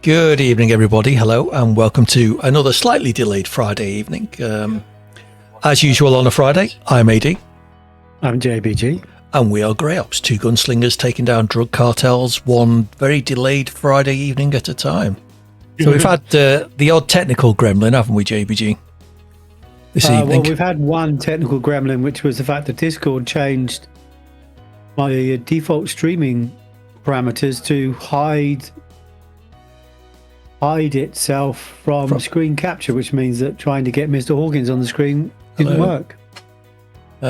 Good evening, everybody. Hello, and welcome to another slightly delayed Friday evening. As usual on a Friday, I'm AD. I'm JBG. And we are GreyOps, two gunslingers taking down drug cartels one very delayed Friday evening at a time. So we've had the odd technical gremlin, haven't we, JBG, this evening? Well, we've had one technical gremlin, which was the fact that Discord changed my default streaming parameters to hide itself from screen capture, which means that trying to get Mr. Hawkins on the screen didn't work.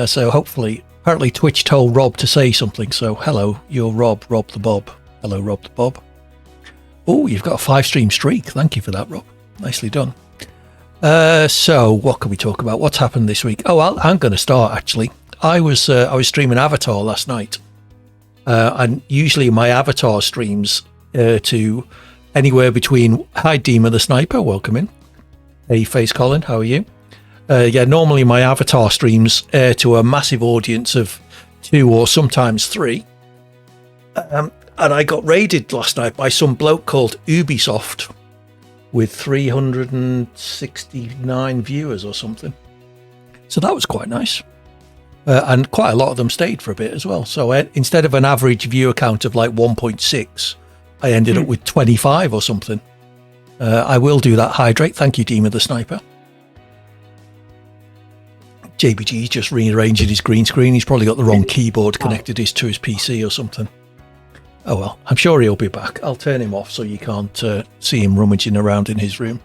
So hopefully, apparently Twitch told Rob to say something. So hello, you're Rob the Bob. Hello, Rob the Bob. Oh, you've got a 5-stream streak. Thank you for that, Rob. Nicely done. So what can we talk about? What's happened this week? Oh, I'm going to start actually. I was streaming Avatar last night, and usually my Avatar streams to anywhere between, hi Dima the Sniper, welcome in. Hey Face Colin, how are you? Normally my Avatar streams air to a massive audience of 2 or sometimes 3. And I got raided last night by some bloke called Ubisoft with 369 viewers or something. So that was quite nice. And quite a lot of them stayed for a bit as well. So instead of an average viewer count of like 1.6, I ended up with 25 or something. I will do that, Hydrate. Thank you, Dima the Sniper. JBG's just rearranging his green screen. He's probably got the wrong keyboard connected to his PC or something. Oh well, I'm sure he'll be back. I'll turn him off so you can't see him rummaging around in his room.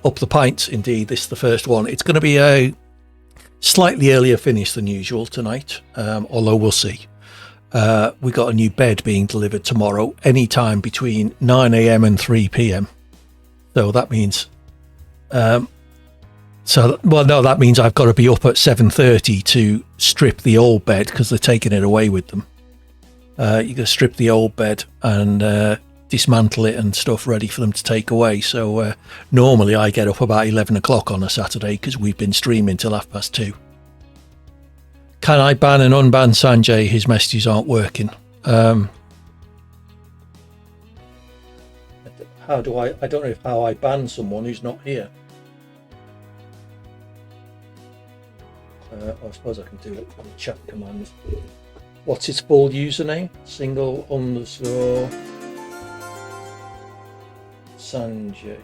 Up the pints, indeed. This is the first one. It's going to be a slightly earlier finish than usual tonight, although we'll see. We got a new bed being delivered tomorrow, anytime between 9 a.m. and 3 p.m. So that means, that means I've got to be up at 7:30 to strip the old bed because they're taking it away with them. You got to strip the old bed and dismantle it and stuff ready for them to take away. So normally I get up about 11 o'clock on a Saturday because we've been streaming till 2:30. Can I ban and unban Sanjay? His messages aren't working. How do I don't know how I ban someone who's not here. I suppose I can do it from the chat command. What's his full username? __ Sanjay.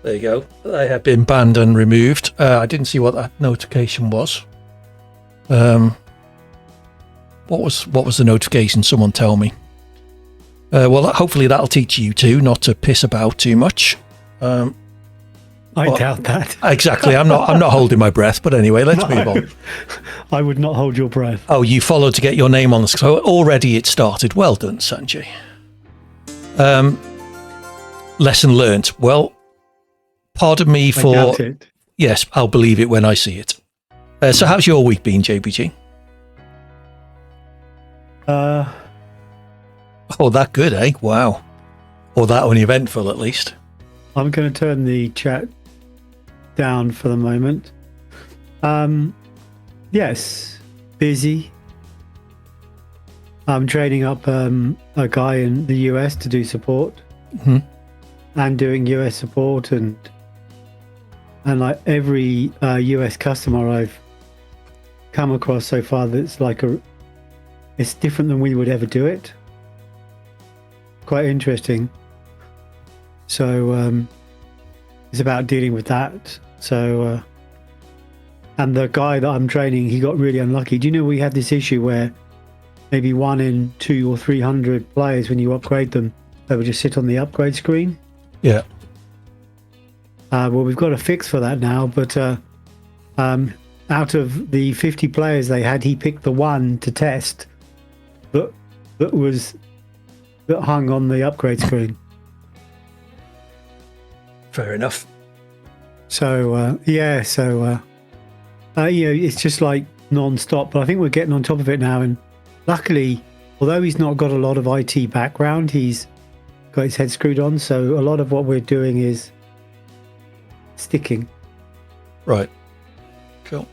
There you go. They have been banned and removed. I didn't see what that notification was. What was the notification? Someone tell me. Well, hopefully that'll teach you two not to piss about too much. I doubt that. Exactly. I'm not holding my breath. But anyway, let's move on. I would not hold your breath. Oh, you followed to get your name on the so already it started. Well done, Sanjay. Lesson learnt. Well, pardon me for. I doubt it. Yes, I'll believe it when I see it. So, how's your week been, JBG? Oh, that good, eh? Wow. Or that uneventful, at least. I'm going to turn the chat down for the moment. Yes, busy. I'm training up a guy in the US to do support. Mm-hmm. And doing US support and like every US customer I've come across so far, that's like it's different than we would ever do it. Quite interesting. So it's about dealing with that. So and the guy that I'm training, he got really unlucky. Do you know we had this issue where maybe 1 in 200 or 300 players, when you upgrade them, they would just sit on the upgrade screen? Yeah. Well, we've got a fix for that now, but out of the 50 players they had, he picked the one to test that hung on the upgrade screen. Fair enough. So it's just like non-stop. But I think we're getting on top of it now, and luckily, although he's not got a lot of IT background, he's got his head screwed on. So a lot of what we're doing is sticking. Right. Cool.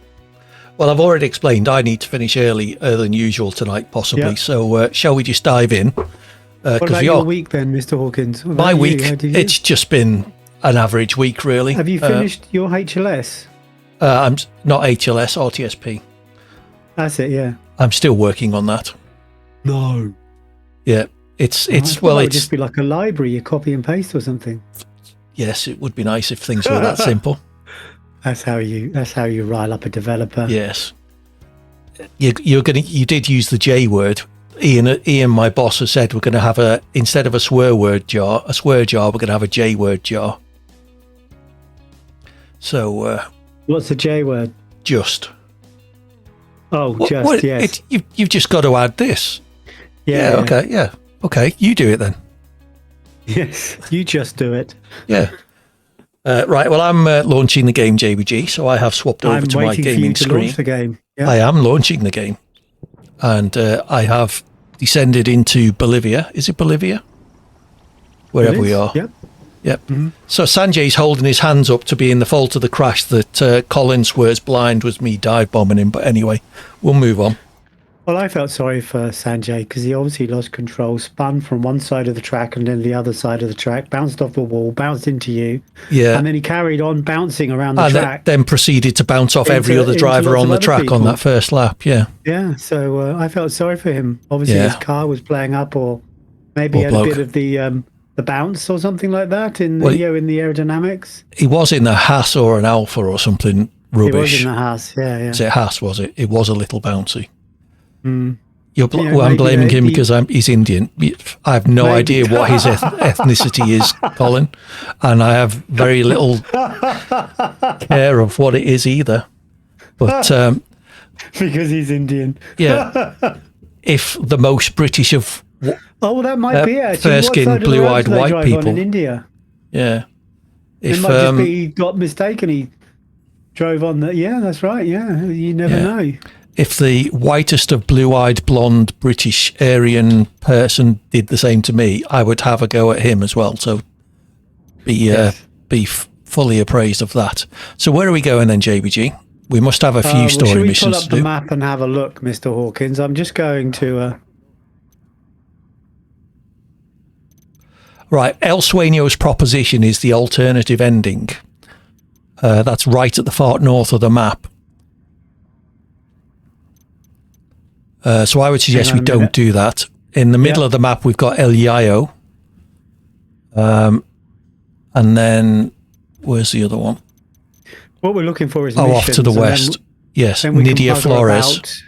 Well, I've already explained I need to finish earlier than usual tonight, possibly. Yeah. So shall we just dive in? What about your week then, Mr. Hawkins? What My about week, you? it's just been an average week, really. Have you finished your HLS? I'm not HLS, RTSP. That's it, yeah. I'm still working on that. No. Yeah, it's It well, would it's just be like a library, you copy and paste or something. yes, it would be nice if things were that simple. That's how you rile up a developer. Yes, you did use the J word. Ian, my boss, has said we're going to have instead of a swear jar, we're going to have a J word jar. So, what's the J word? Just. Oh, yes. You've just got to add this. Yeah. Okay. Yeah. Okay. You do it then. Yes. You just do it. Yeah. Right. Well, I'm launching the game JBG, so I have swapped over to my gaming screen. Launch the game. Yeah. I am launching the game, and I have descended into Bolivia. Is it Bolivia? Wherever we are. Yep. Yep. Mm-hmm. So Sanjay's holding his hands up to being the fault of the crash that Colin swears blind was me dive bombing him. But anyway, we'll move on. Well, I felt sorry for Sanjay because he obviously lost control, spun from one side of the track and then the other side of the track, bounced off the wall, bounced into you. Yeah. And then he carried on bouncing around the track. Then proceeded to bounce off every other driver on the track on that first lap. Yeah. Yeah. So I felt sorry for him. Obviously, his car was playing up, or maybe he had a bit of the bounce or something like that in the aerodynamics. He was in the Haas or an Alpha or something rubbish. He was in the Haas. Yeah. Is it Haas? Was it? It was a little bouncy. Mm. I'm blaming him because he's Indian. I have no idea what his ethnicity is, Colin, and I have very little care of what it is either. But because he's Indian, yeah. If the most British of that might be it. fair-skinned, blue-eyed white people in India, yeah. It might just be he got mistaken. He drove on the. Yeah, that's right. Yeah, you never know. If the whitest of blue-eyed, blonde, British, Aryan person did the same to me, I would have a go at him as well. So be fully appraised of that. So where are we going then, JBG? We must have a few story missions to do. Should we pull up the map and have a look, Mr. Hawkins? I'm just going to... Right, El Sueño's proposition is the alternative ending. That's right at the far north of the map. So I would suggest we don't do that. In the middle of the map, we've got El Yayo. And then, where's the other one? What we're looking for is off to the west. Yes, Nidia Flores.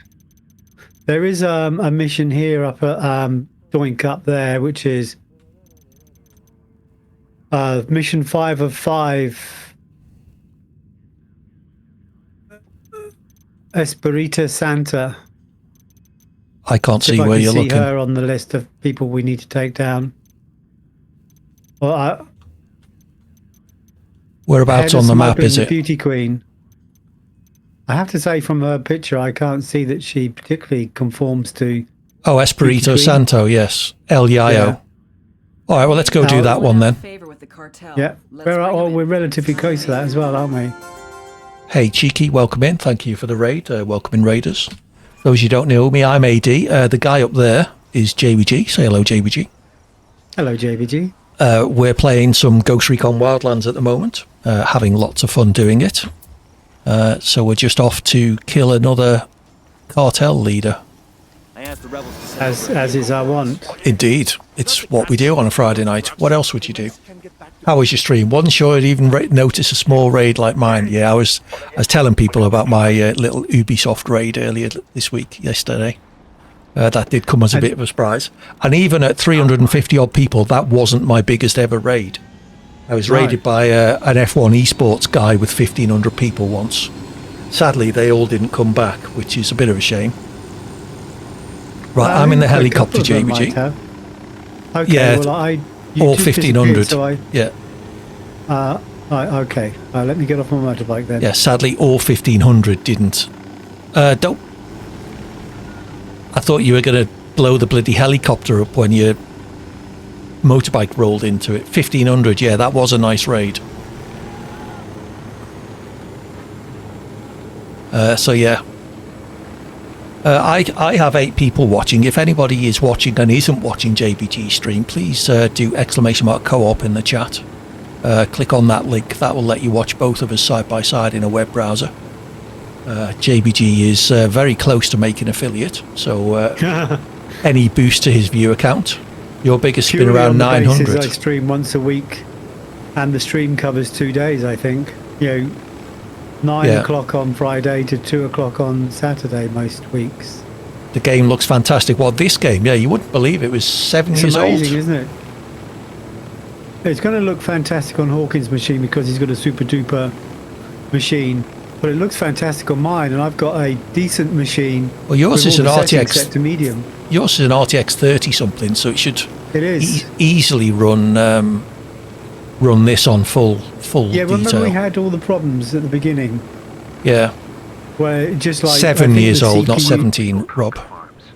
There is a mission here up at Doink up there, which is mission 5 of 5. Espirita Santa. I can't see where you're looking. See her on the list of people we need to take down. Well, whereabouts on the map is it? Beauty Queen. I have to say, from her picture, I can't see that she particularly conforms to. Oh, Espirito Santo, yes. El Yayo. Yeah. All right, well, let's go do that one then. Yeah, we're relatively close to that as well, aren't we? Hey, Cheeky, welcome in. Thank you for the raid. Welcome in, Raiders. Those you don't know me, I'm AD. The guy up there is JBG. Say hello, JBG. Hello, JBG. We're playing some Ghost Recon Wildlands at the moment, having lots of fun doing it. So we're just off to kill another cartel leader. As is our want. Indeed. It's what we do on a Friday night. What else would you do? How was your stream? Wasn't sure I'd even notice a small raid like mine. Yeah, I was telling people about my little Ubisoft raid earlier yesterday. That did come as a bit of a surprise. And even at 350 odd people, that wasn't my biggest ever raid. I was raided by an F1 esports guy with 1,500 people once. Sadly, they all didn't come back, which is a bit of a shame. Right, I'm in the helicopter, JBG. Okay, yeah, well, all 1,500. So yeah. Okay. Let me get off my motorbike then. Yeah, sadly, all 1,500 didn't. Don't. I thought you were going to blow the bloody helicopter up when your motorbike rolled into it. 1,500, yeah, that was a nice raid. So yeah. I have 8 people watching. If anybody is watching and isn't watching JBG stream, please do !co-op in the chat. Click on that link. That will let you watch both of us side by side in a web browser. JBG is very close to making affiliate, so any boost to his view account. Your biggest has been around 900. I stream once a week, and the stream covers 2 days, I think. 9 o'clock on Friday to 2 o'clock on Saturday most weeks. The game looks fantastic. Well, this game, you wouldn't believe it was 7 years old. It's amazing, isn't it? It's going to look fantastic on Hawkins' machine because he's got a super duper machine, but it looks fantastic on mine, and I've got a decent machine. Well, yours is an RTX set to medium. Yours is an RTX 30 something, so it should easily run this on full detail. Remember we had all the problems at the beginning. Yeah. Where just like 7 years old, not 17, Rob.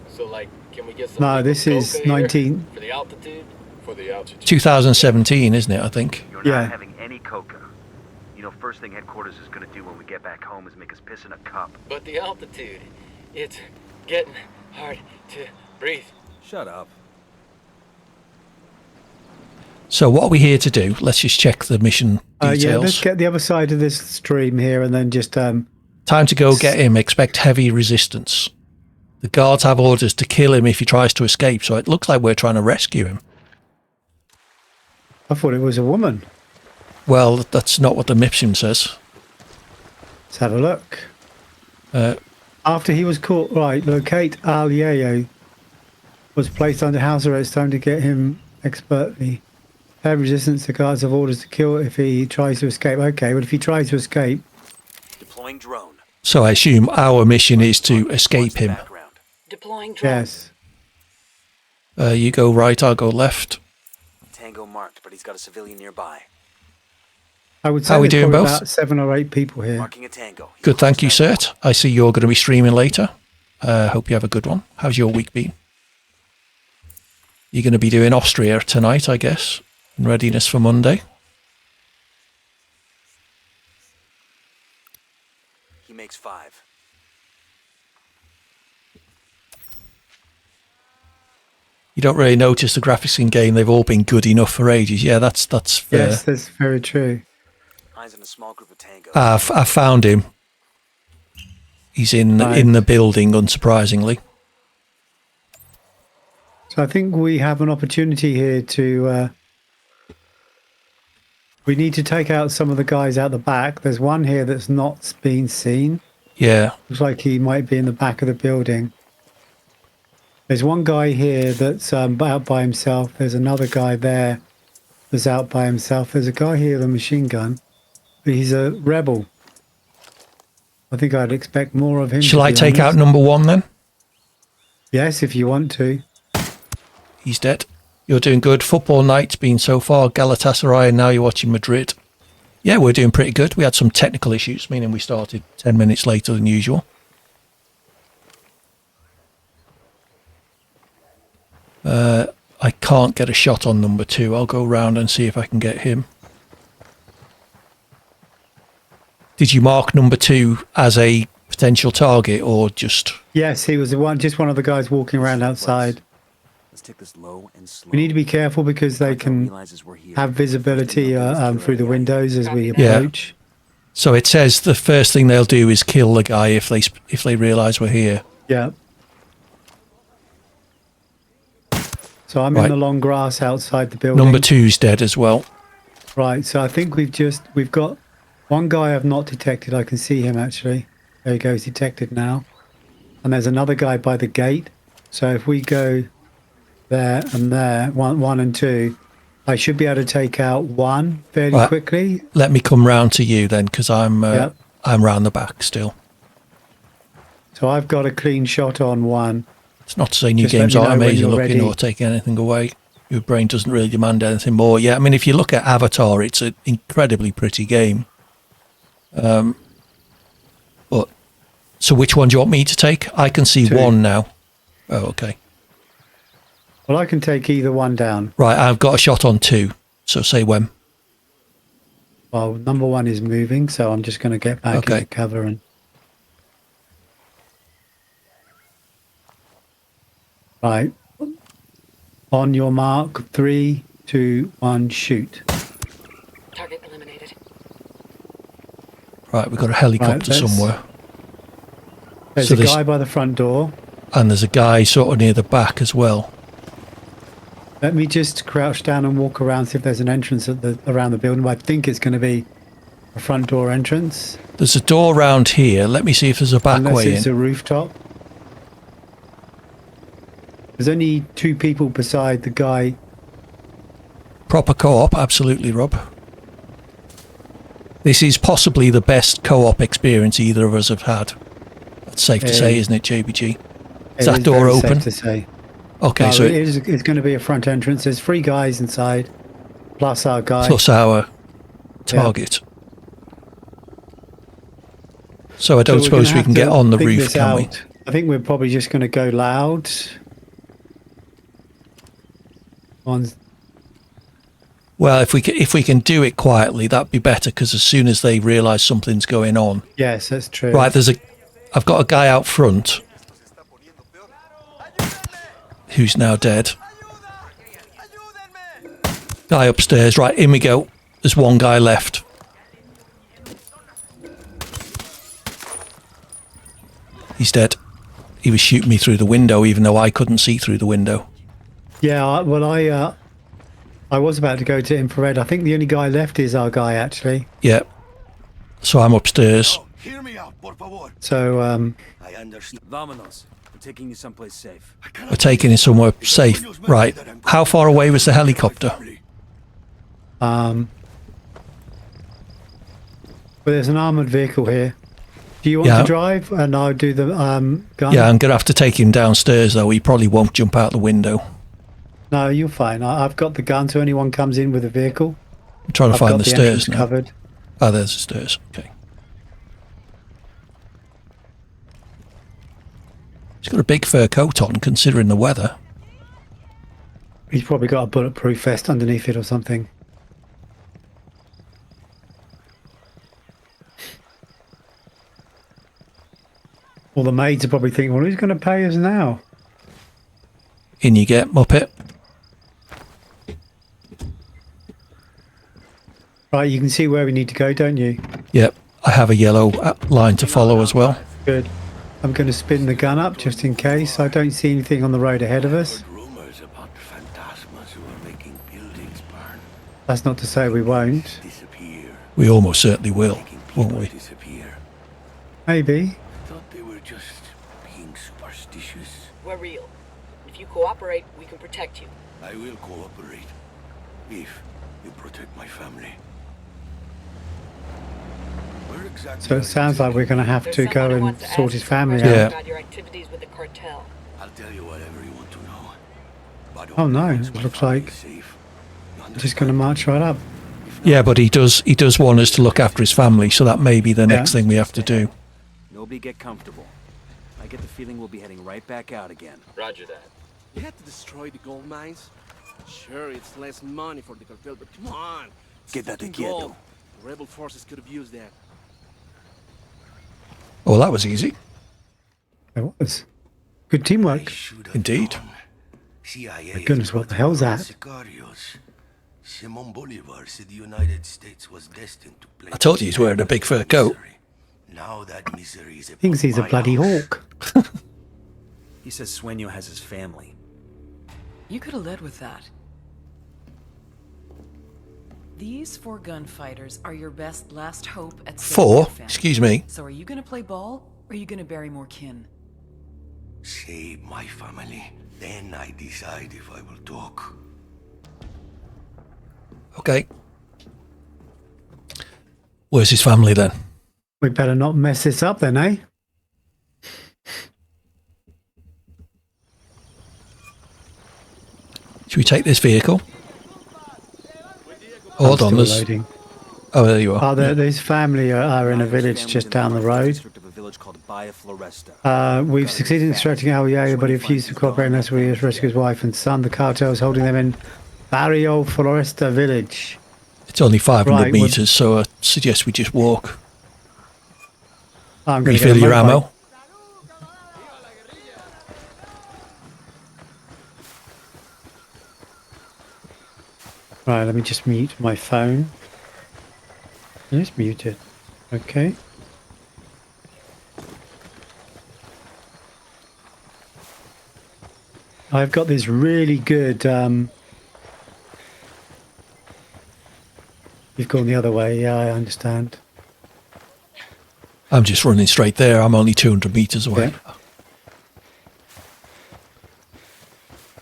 So like, can we get some? No, this is 19. For the altitude. For the altitude. 2017, isn't it? I think. You're not having any coca. First thing headquarters is going to do when we get back home is make us piss in a cup. But the altitude, it's getting hard to breathe. Shut up. So what are we here to do? Let's just check the mission details. Let's get the other side of this stream here and then just... Time to go get him. Expect heavy resistance. The guards have orders to kill him if he tries to escape, so it looks like we're trying to rescue him. I thought it was a woman. Well, that's not what the mission says. Let's have a look. After he was caught, locate Al Yayo. Was placed under house arrest. Time to get him expertly. Heavy resistance. The guards have orders to kill if he tries to escape. Okay, but if he tries to escape... Deploying drone. So I assume our mission is to escape him. Deploying drone. Yes. You go right, I'll go left. Tango marked, but he's got a civilian nearby. I would say how are we doing both? About 7 or 8 people here. Marking a tango. Good, thank you, sir. I see you're going to be streaming later. Hope you have a good one. How's your week been? You're going to be doing Austria tonight, I guess, in readiness for Monday. He makes 5. You don't really notice the graphics in game. They've all been good enough for ages. Yeah, that's fair. Yes, that's very true. Eyes in a small group of tangos. I found him. He's in the building, unsurprisingly. So I think we have an opportunity here to... we need to take out some of the guys out the back. There's one here that's not been seen. Yeah. Looks like he might be in the back of the building. There's one guy here that's out by himself. There's another guy there that's out by himself. There's a guy here with a machine gun. But he's a rebel. I think I'd expect more of him. Shall I take out number 1 then? Yes, if you want to. He's dead. You're doing good. Football night's been so far Galatasaray, and now you're watching Madrid. Yeah, we're doing pretty good. We had some technical issues, meaning we started 10 minutes later than usual. I can't get a shot on number 2. I'll go round and see if I can get him. Did you mark number 2 as a potential target or just... Yes, he was just one of the guys walking around outside. Let's take this low and slow. We need to be careful because they can have visibility through the windows as we approach. So it says the first thing they'll do is kill the guy if they realise we're here. Yeah. So I'm in the long grass outside the building. Number 2's dead as well. Right, so I think we've got one guy I've not detected. I can see him actually. There he goes, detected now. And there's another guy by the gate. So if we go there and there, one and 2, I should be able to take out 1 fairly quickly. Let me come round to you then, because I'm round the back still. So I've got a clean shot on 1. It's not to say new games aren't amazing looking or taking anything away. Your brain doesn't really demand anything more. Yeah, I mean, if you look at Avatar, it's an incredibly pretty game. But so which one do you want me to take? I can see 2. 1 now. Oh, okay. Well, I can take either one down. Right, I've got a shot on 2. So say when. Well, number 1 is moving, so I'm just going to get back into cover and... Right. On your mark, 3, 2, 1, shoot. Target eliminated. Right, we've got a helicopter somewhere. There's So a guy by the front door. And there's a guy sort of near the back as well. Let me just crouch down and walk around, see if there's an entrance around the building. I think it's going to be a front door entrance. There's a door round here. Let me see if there's a back Unless way it's in. a rooftop. There's only 2 people beside the guy. Proper co-op, absolutely, Rob. This is possibly the best co-op experience either of us have had. That's safe to say, isn't it, JBG? Is that door very open? Safe to say. Okay, No, so it's going to be a front entrance. There's 3 guys inside, plus our guy. plus our target. So I don't So we're suppose gonna we have can to get on the think roof, this can we? out. I think we're probably just going to go loud. Well, if we can do it quietly, that'd be better. Because as soon as they realise something's going on, Yes, that's true. right? I've got a guy out front who's now dead. Guy upstairs, right? In we go. There's one guy left. He's dead. He was shooting me through the window, even though I couldn't see through the window. Yeah, well, I was about to go to infrared. I think the only guy left is our guy, actually. Yeah. So I'm upstairs. Hear me out, por favor. So, I understand. Vámonos. I'm taking you someplace safe. We're taking it somewhere safe. Right. How far away was the helicopter? well, there's an armoured vehicle here. Do you want Yeah. to drive? And I'll do the gun? Yeah, I'm going to have to take him downstairs, though. He probably won't jump out the window. No, you're fine. I've got the gun, so anyone comes in with a vehicle. I'm trying to I've find got the the stairs entrance now. covered. Oh, there's the stairs. Okay. He's got a big fur coat on, considering the weather. He's probably got a bulletproof vest underneath it or something. Well, the maids are probably thinking, well, who's going to pay us now? In you get, Muppet. Right, you can see where we need to go, don't you? Yep. I have a yellow line to follow as well. Good. I'm going to spin the gun up just in case. I don't see anything on the road ahead of us. Rumors about phantasmas who are making buildings burn, That's not to say we won't. disappear, We almost certainly will, making won't people we? disappear. Maybe. I thought they were just being superstitious. We're real. If you cooperate, we can protect you. I will cooperate if you protect my family. Where exactly So are it you sounds like we're going to have There's to someone go who and wants to ask sort you his some family questions Yeah. out. about your activities with the cartel. I'll tell you whatever you want to know. But Oh, no, only once it my looks family like is safe. You Just going to understand? march right up. If not, Yeah, but he does want us to look after his family, so that may be the next thing we have to do. Nobody get comfortable. I get the feeling we'll be heading right back out again. Roger that. We had to destroy the gold mines. Sure, it's less money for the cartel, but come on. It's Quédate fucking quieto. gold. The rebel forces could have used that. Oh, that was easy. It was. Good I teamwork. should have Indeed. known. CIA My goodness, is what the hell's that? Sicarios. Simon Bolivar said the United States was destined to play. I told you he's wearing a big fur coat. Now that misery is Thinks he's a my bloody house. hawk. He says Sueño has his family. You could have led with that. These 4 gunfighters are your best last hope at saving your 4? family. Excuse me. So are you gonna play ball, or are you gonna bury more kin? Save my family. Then I decide if I will talk. Okay. Where's his family then? We better not mess this up then, eh? Should we take this vehicle? Hold on, Still there's... loading. Oh, there you are. Oh, his family are in a village just down the road. District of a village called Bahia Floresta. We've succeeded in extracting Al Yaya, but he refused to cooperate unless we rescue his wife and son. The cartel is holding them in Barrio Floresta village. It's only 500 Right, well- metres, so I suggest we just walk. I'm going to get Refill a your motorbike. ammo. Right, let me just mute my phone. Just mute it. Okay. I've got this really good. You've gone the other way. Yeah, I understand. I'm just running straight there. I'm only 200 meters away. Yeah.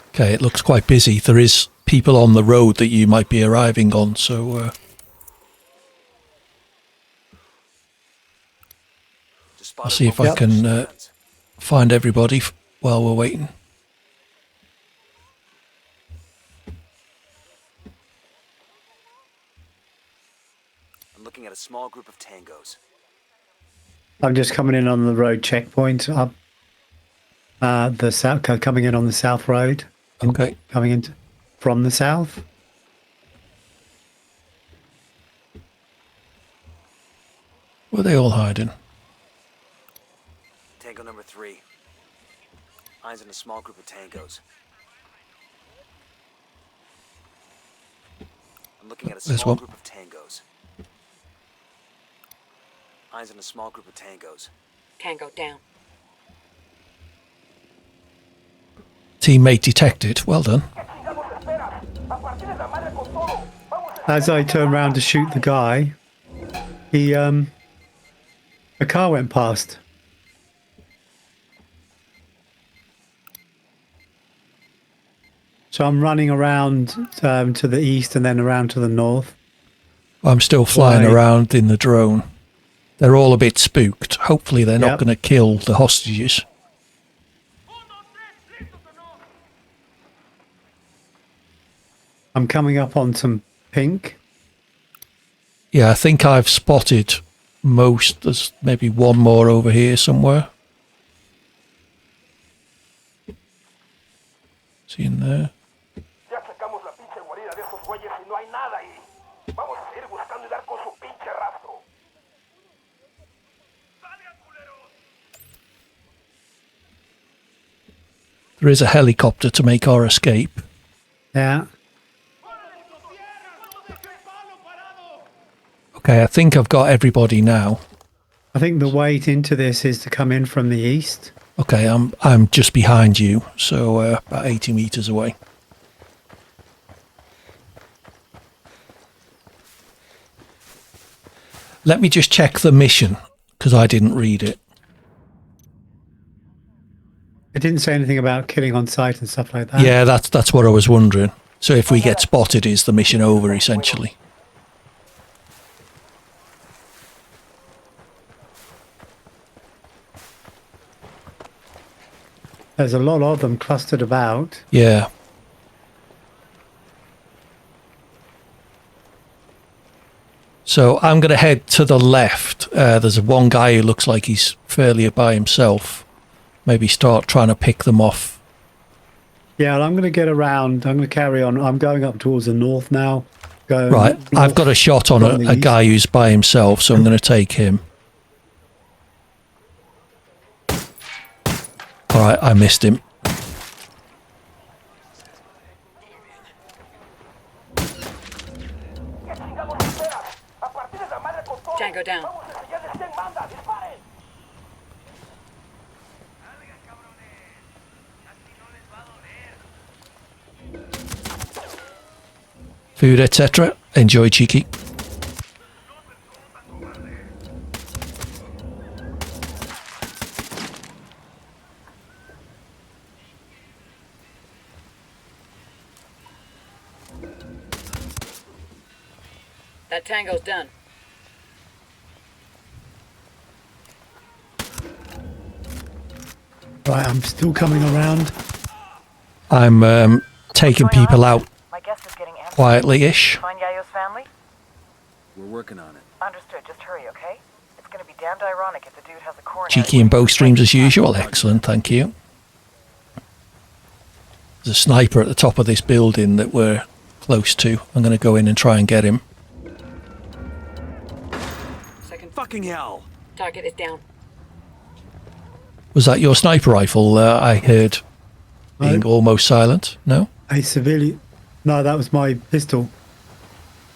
Okay, it looks quite busy. There is people on the road that you might be arriving on, so I'll see if I can find everybody while we're waiting. I'm looking at a small group of tangos. I'm just coming in on the road checkpoint up the south, coming in on the south road. Okay. Coming in from the south. Were they all hiding? Tango number 3. Eyes in a small group of tangos. I'm looking at a This small one. group of tangos. Eyes in a small group of tangos. Tango down. Teammate detected. Well done. As I turned around to shoot the guy, he a car went past. So I'm running around to the east and then around to the north. I'm still flying Why? around in the drone. They're all a bit spooked. Hopefully they're not Yep. going to kill the hostages. I'm coming up on some pink. Yeah, I think I've spotted most. There's maybe one more over here somewhere. See in there? Ya sacamos la pinche guarida de esos güeyes y no hay nada ahí. Vamos a seguir buscando y dar con su pinche rastro. There is a helicopter to make our escape. Yeah. Okay, I think I've got everybody now. I think the way into this is to come in from the east. Okay, I'm just behind you, so about 80 meters away. Let me just check the mission, because I didn't read it. It didn't say anything about killing on sight and stuff like that. Yeah, that's what I was wondering. So if we get spotted, is the mission over, essentially? There's a lot of them clustered about. Yeah. So I'm going to head to the left. There's one guy who looks like he's fairly by himself. Maybe start trying to pick them off. Yeah, I'm going to get around. I'm going to carry on. I'm going up towards the north now. Going Right, I've north got a shot on from the a east. guy who's by himself, so I'm going to take him. All right, I missed him. Tango down. Food, etc. Enjoy, cheeky. That tango's done. Right, I'm still coming around. I'm taking people out My guest is getting antsy. quietly-ish. Find Yayo's family? We're working on it. Understood. Just hurry, okay? It's gonna be damned ironic if the dude has a coronary. Cheeky and bow streams as usual. Excellent, thank you. There's a sniper at the top of this building that we're close to. I'm going to go in and try and get him. Second Fucking hell! target is down. Was that your sniper rifle? I heard being No. almost silent. No? A civilian. No, that was my pistol.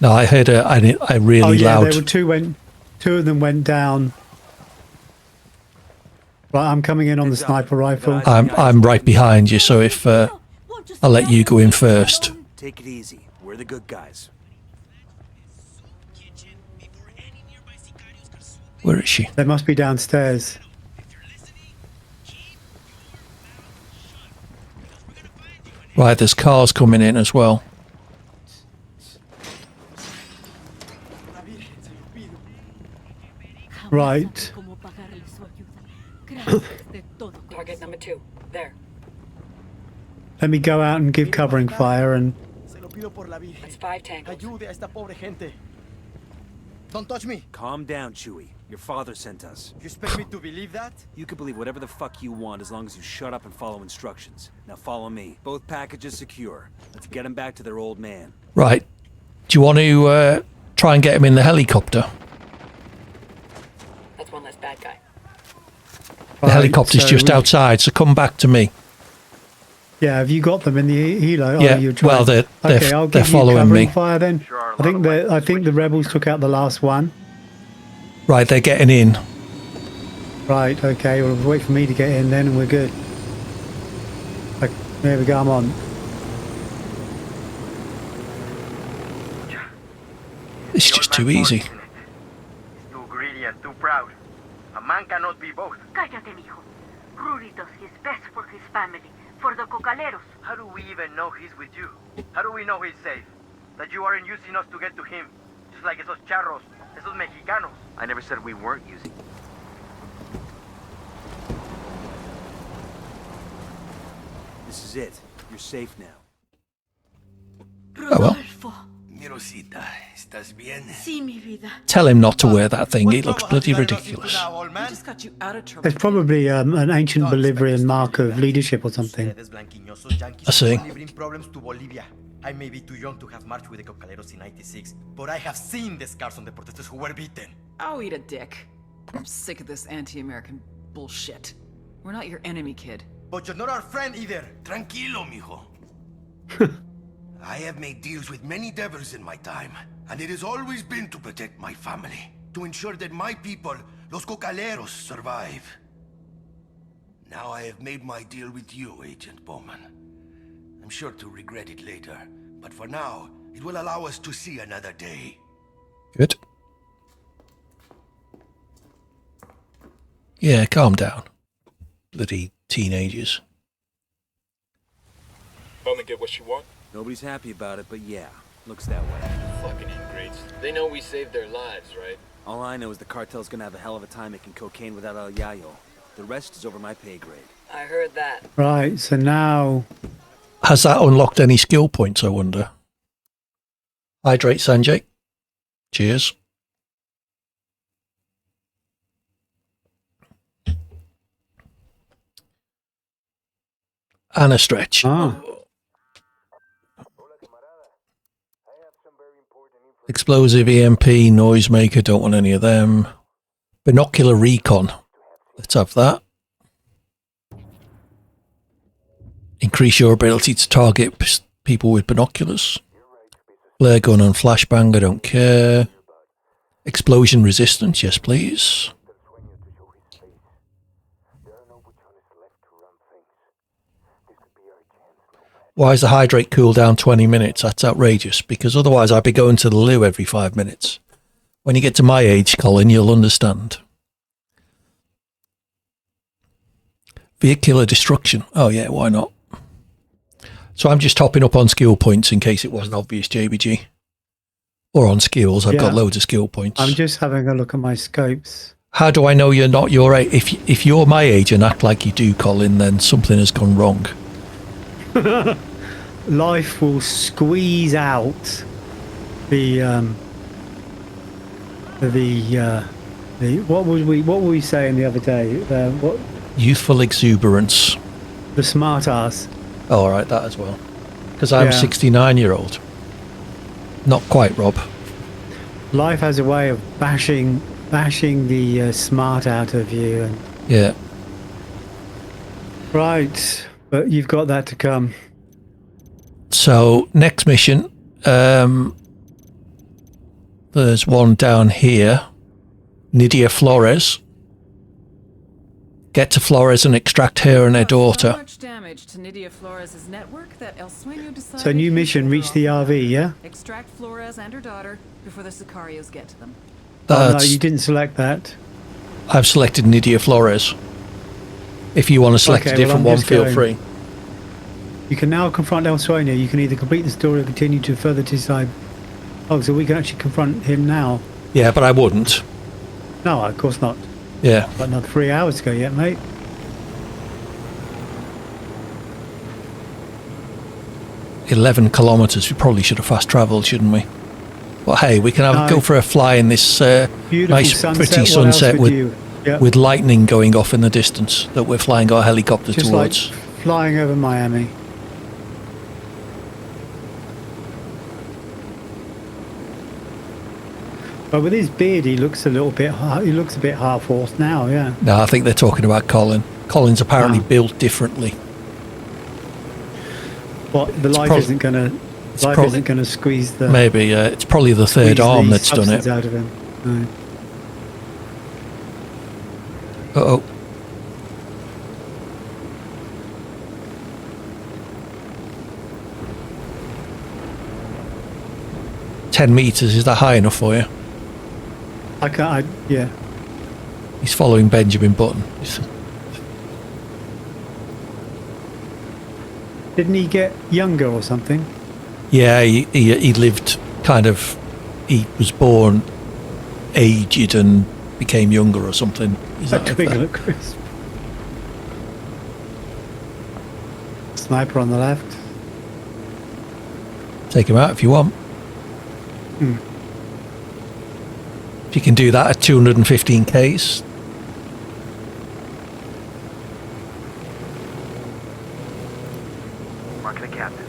No, I heard a really loud. There were two of them went down. Right, I'm coming in on the sniper rifle. I'm right behind you, so if I'll let you go in first. Take it easy. We're the good guys. Where is she? They must be downstairs. Right, there's cars coming in as well. Right. Target number 2. There. Let me go out and give covering fire and... That's 5 tangos. Don't touch me. Calm down, Chewie. Your father sent us. You expect me to believe that? You can believe whatever the fuck you want as long as you shut up and follow instructions. Now follow me. Both packages secure. Let's get them back to their old man. Right. Do you want to try and get him in the helicopter? That's one less bad guy. The helicopter's just outside, so come back to me. Yeah, have you got them in the helo? Yeah, well, they're following me. Fire then. Sure, I think the rebels took out the last one. Right, they're getting in. Right, okay. Well, wait for me to get in then, and we're good. There we go. I'm on. It's just too easy. He's too greedy and too proud. A man cannot be both. Cállate, mijo. Rudy does his best for his family, for the cocaleros. How do we even know he's with you? How do we know he's safe? That you aren't using us to get to him? Just like esos charros, esos mexicanos. I never said we weren't using. This is it. You're safe now. Oh well. Mirosita, ¿estás bien? Sí, mi vida. Tell him not to wear that thing. It looks bloody ridiculous. We just got you out of trouble. It's probably an ancient Bolivian mark of leadership or something. I see. Problems to Bolivia. I may be too young to have marched with the Cocaleros in '96, but I have seen the scars on the protesters who were beaten. Oh, eat a dick. I'm sick of this anti-American bullshit. We're not your enemy, kid. But you're not our friend either. Tranquilo, mijo. I have made deals with many devils in my time, and it has always been to protect my family, to ensure that my people, los Cocaleros, survive. Now I have made my deal with you, Agent Bowman. I'm sure to regret it later, but for now, it will allow us to see another day. Good. Yeah, calm down. Bloody teenagers. Only get what she want? Nobody's happy about it, but yeah, looks that way. Fucking ingrates. They know we saved their lives, right? All I know is the cartel's gonna have a hell of a time making cocaine without El Yayo. The rest is over my pay grade. I heard that. Right, so now... Has that unlocked any skill points, I wonder? Hydrate, Sanjay. Cheers. And a stretch. Ah. Explosive, EMP, noisemaker, don't want any of them. Binocular recon. Let's have that. Increase your ability to target people with binoculars. Flare gun and flashbang, I don't care. Explosion resistance, yes please. Why is the hydrate cooldown 20 minutes? That's outrageous, because otherwise I'd be going to the loo every 5 minutes. When you get to my age, Colin, you'll understand. Vehicular destruction. Oh yeah, why not? So I'm just topping up on skill points in case it wasn't obvious, JBG. Or on skills, I've got loads of skill points. I'm just having a look at my scopes. How do I know you're not your age? If you're my age and act like you do, Colin, then something has gone wrong. Life will squeeze out the what were we saying the other day? What youthful exuberance? The smart ass. Oh, all right, that as well. Because I'm 69-year-old. Not quite, Rob. Life has a way of bashing the smart out of you. And yeah. Right, but you've got that to come. So next mission, There's one down here. Nydia Flores. Get to Flores and extract her and her daughter. So much damage to Nydia Flores' network that El Sueño decided So new mission, reach the RV, yeah? Extract Flores and her daughter before the Sicarios get to them. Oh, no, you didn't select that. I've selected Nydia Flores. If you want to select a different one, feel free. You can now confront El Sueño. You can either complete the story or continue to further decide. Oh, so we can actually confront him now? Yeah, but I wouldn't. No, of course not. Yeah. Got another 3 hours to go yet, mate. "11 kilometres. We probably should have fast travelled, shouldn't we? But hey, we can No. go for a fly in this nice, sunset. pretty What sunset else would you- Yep. with lightning going off in the distance that we're flying our helicopter Just towards. like flying over Miami. But with his beard, he looks a little bit. He looks a bit half-horsed now. Yeah. No, I think they're talking about Colin. Colin's apparently built differently. What the life isn't gonna. Life isn't gonna squeeze the. Maybe it's probably the third squeeze arm the that's done it. substance out of him. No. Uh-oh. "10 metres, is that high enough for you?" I can't. Yeah. He's following Benjamin Button. Didn't he get younger or something? Yeah, he lived kind of... He was born aged and became younger or something. Is that Twinkle at crisp. Sniper on the left. Take him out if you want. Hmm. If you can do that at 215 Ks. Mark the captain.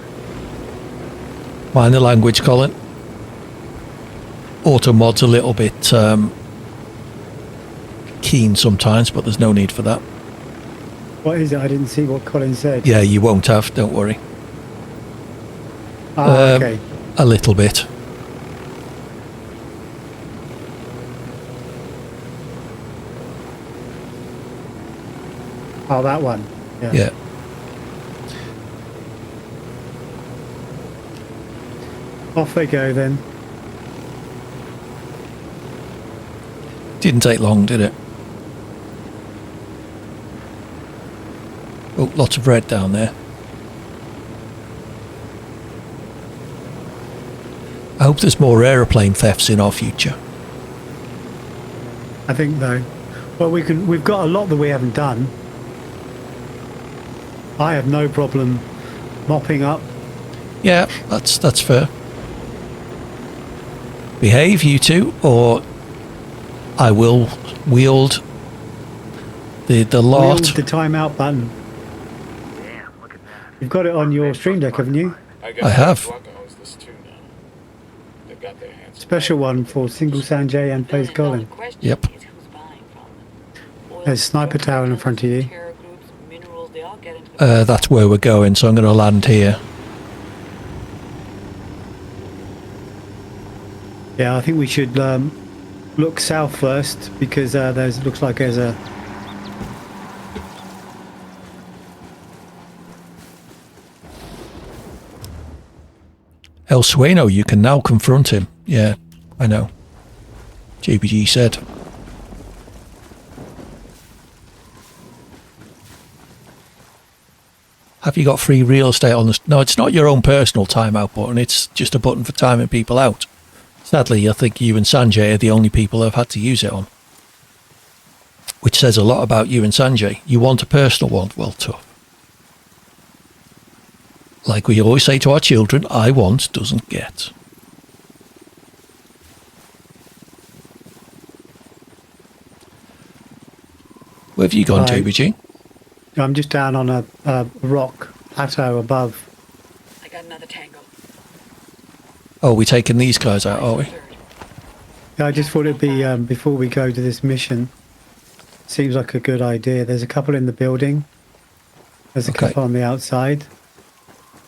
Mind the language, Colin. Auto mod's a little bit keen sometimes, but there's no need for that. What is it? I didn't see what Colin said. Yeah, you won't have, don't worry. Okay. A little bit. Oh, that one. Yeah. Off they go then. Didn't take long, did it? Oh, lots of red down there. I hope there's more aeroplane thefts in our future. I think though. Well, we've got a lot that we haven't done. I have no problem mopping up. Yeah, that's fair. Behave, you two, or I will wield the lot. Wield the timeout button. Damn, look at that. You've got it on your stream deck, haven't you? I have. Special one for single Sanjay and Face Colin. Yep. There's Sniper Tower in front of you. That's where we're going, so I'm going to land here. Yeah, I think we should look south first because looks like there's a. El Sueno, you can now confront him. Yeah, I know. JPG said. Have you got free real estate on this? No, it's not your own personal timeout button. It's just a button for timing people out. Sadly, I think you and Sanjay are the only people I've had to use it on. Which says a lot about you and Sanjay. You want a personal one? Well, tough. Like we always say to our children, I want doesn't get. Where have you gone, JBG? I'm just down on a rock plateau above. I got another tango. Oh, we taking these guys out, are we? Yeah, I just thought it'd be before we go to this mission. Seems like a good idea. There's a couple in the building. There's a couple on the outside.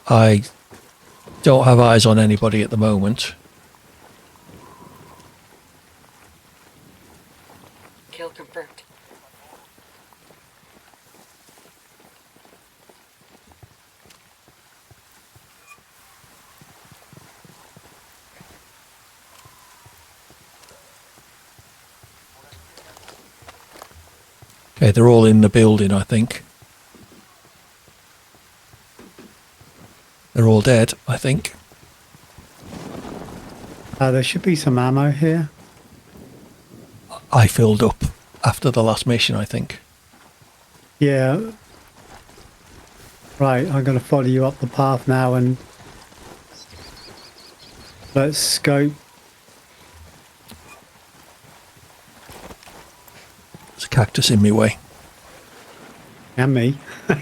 I don't have eyes on anybody at the moment. confirmed. Okay, they're all in the building, I think. They're all dead, I think. There should be some ammo here. I filled up after the last mission, I think. Yeah. Right, I'm going to follow you up the path now and let's scope. There's a cactus in my way. And me.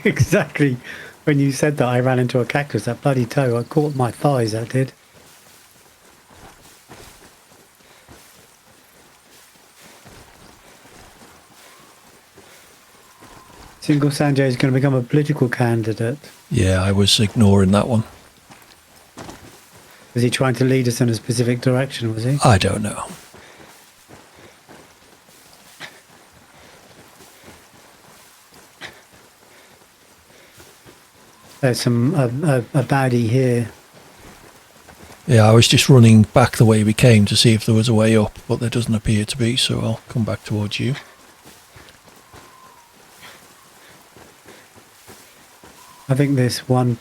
Exactly. When you said that, I ran into a cactus. That bloody toe. I caught my thighs, that did. Single Sanjay is going to become a political candidate. Yeah, I was ignoring that one. Was he trying to lead us in a specific direction, was he? I don't know. There's some a baddie here. Yeah, I was just running back the way we came to see if there was a way up, but there doesn't appear to be, so I'll come back towards you. I think this one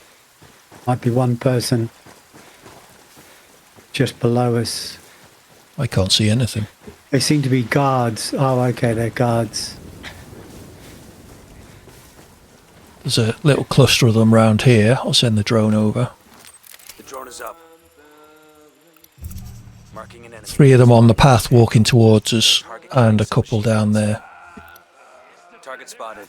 might be one person just below us. I can't see anything. They seem to be guards. Oh, okay, they're guards. There's a little cluster of them around here. I'll send the drone over. The drone is up. Marking an enemy. 3 of them on the path walking towards us, and a couple down there. Target spotted.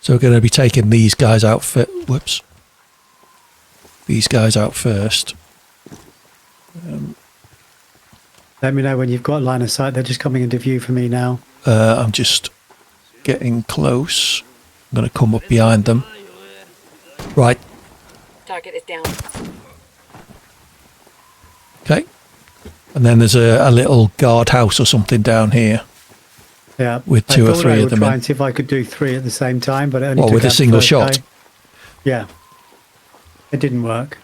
So we're going to be taking these guys out whoops. These guys out first. Let me know when you've got line of sight. They're just coming into view for me now. I'm just getting close. I'm going to come up behind them. Right. Target is down. Okay. And then there's a little guardhouse or something down here. Yeah. With 2 or 3 of them try in. and see if I could do 3 at the same time, but it only What, took with a out the single first shot? guy. Yeah. It didn't work.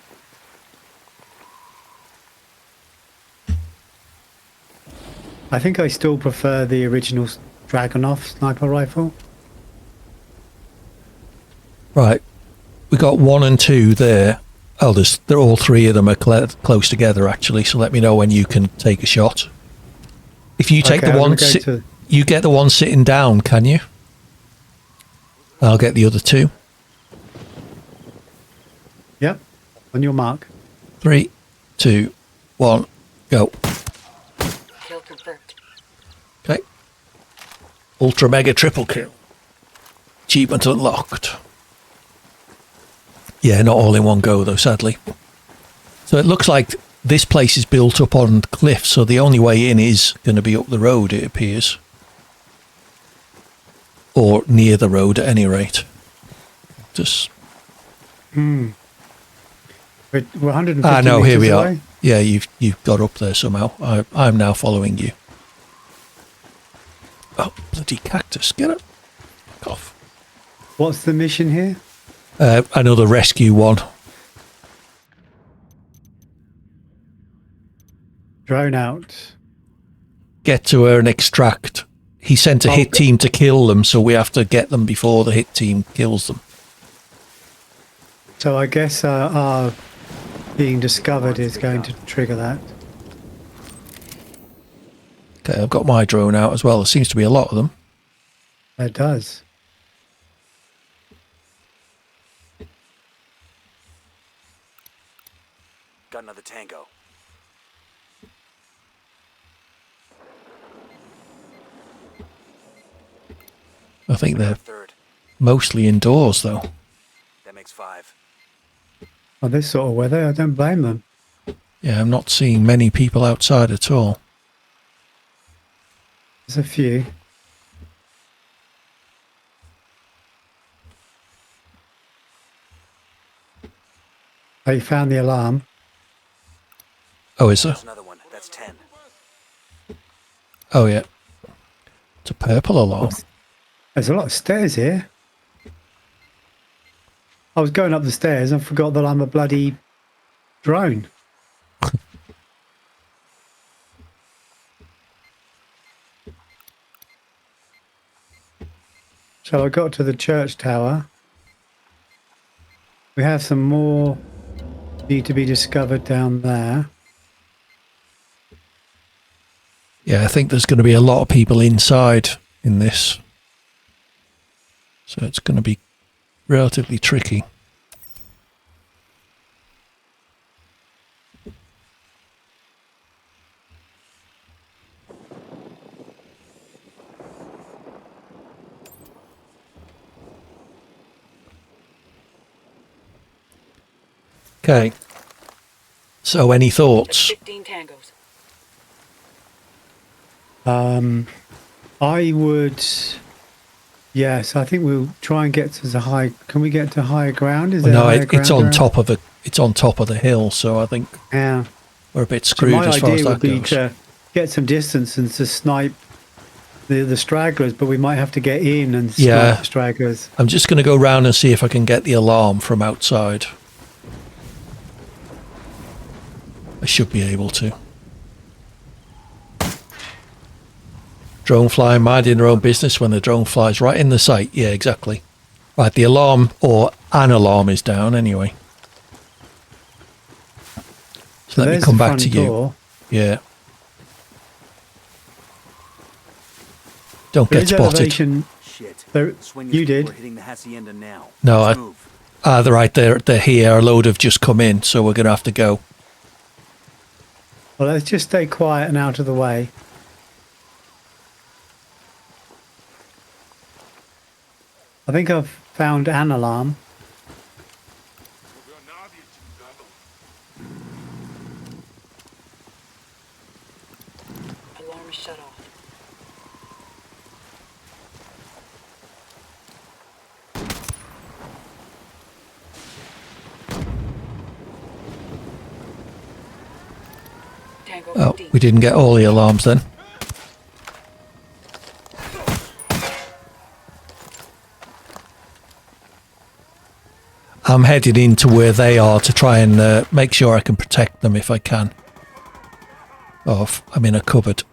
I think I still prefer the original Dragunov sniper rifle. Right. We got 1 and 2 there. Oh, they're all 3 of them are close together, actually, so let me know when you can take a shot. If you take Okay, the I'm one... gonna go to- You get the one sitting down, can you? I'll get the other 2. Yep. On your mark. 3, 2, 1, go. Kill confirmed. Okay. Ultra mega triple kill. Achievement unlocked. Yeah, not all in one go though, sadly. So it looks like this place is built up on cliffs, so the only way in is going to be up the road, it appears. Or near the road at any rate. Just... We're 150 no, here meters we are. away. Yeah, you've got up there somehow. I'm now following you. Oh, bloody cactus. Get it. Fuck off. What's the mission here? Another rescue one. Drone out. Get to her and extract. He sent a hit team to kill them, so we have to get them before the hit team kills them. So I guess our being discovered is going to trigger that. Okay, I've got my drone out as well. There seems to be a lot of them. It does. Got another tango. I think they're mostly indoors, though. That makes 5. Oh, this sort of weather, I don't blame them. Yeah, I'm not seeing many people outside at all. There's a few. Oh, you found the alarm? Oh, is there? There's another one. That's 10. Oh, yeah. It's a purple alarm. There's a lot of stairs here. I was going up the stairs and forgot that I'm a bloody drone. So I got to the church tower. We have some more need to be discovered down there. Yeah, I think there's going to be a lot of people inside in this. So it's going to be relatively tricky. Okay. So any thoughts? 15 tangos. I would... Yes, I think we'll try and get to the high... Can we get to higher ground? Is there No, higher ground it's on around? top of it's on top of the hill, so I think Yeah. we're a bit So screwed my as far as idea that would be goes. to get some distance and to snipe the stragglers, but we might have to get in and snipe the stragglers. I'm just going to go round and see if I can get the alarm from outside. I should be able to. Drone flying, minding their own business when the drone flies right in the sight. Yeah, exactly. Right, the alarm or an alarm is down anyway. So let me come back to you. Yeah. Don't get spotted. Elevation. Shit. You did. We're hitting the hacienda now. No, Let's move. they're right there. They're here. A load have just come in, so we're going to have to go. Well, let's just stay quiet and out of the way. I think I've found an alarm. Alarm is shut off. Tango Oh, 15. we didn't get all the alarms then. I'm headed into where they are to try and make sure I can protect them if I can. Oh, I'm in a cupboard.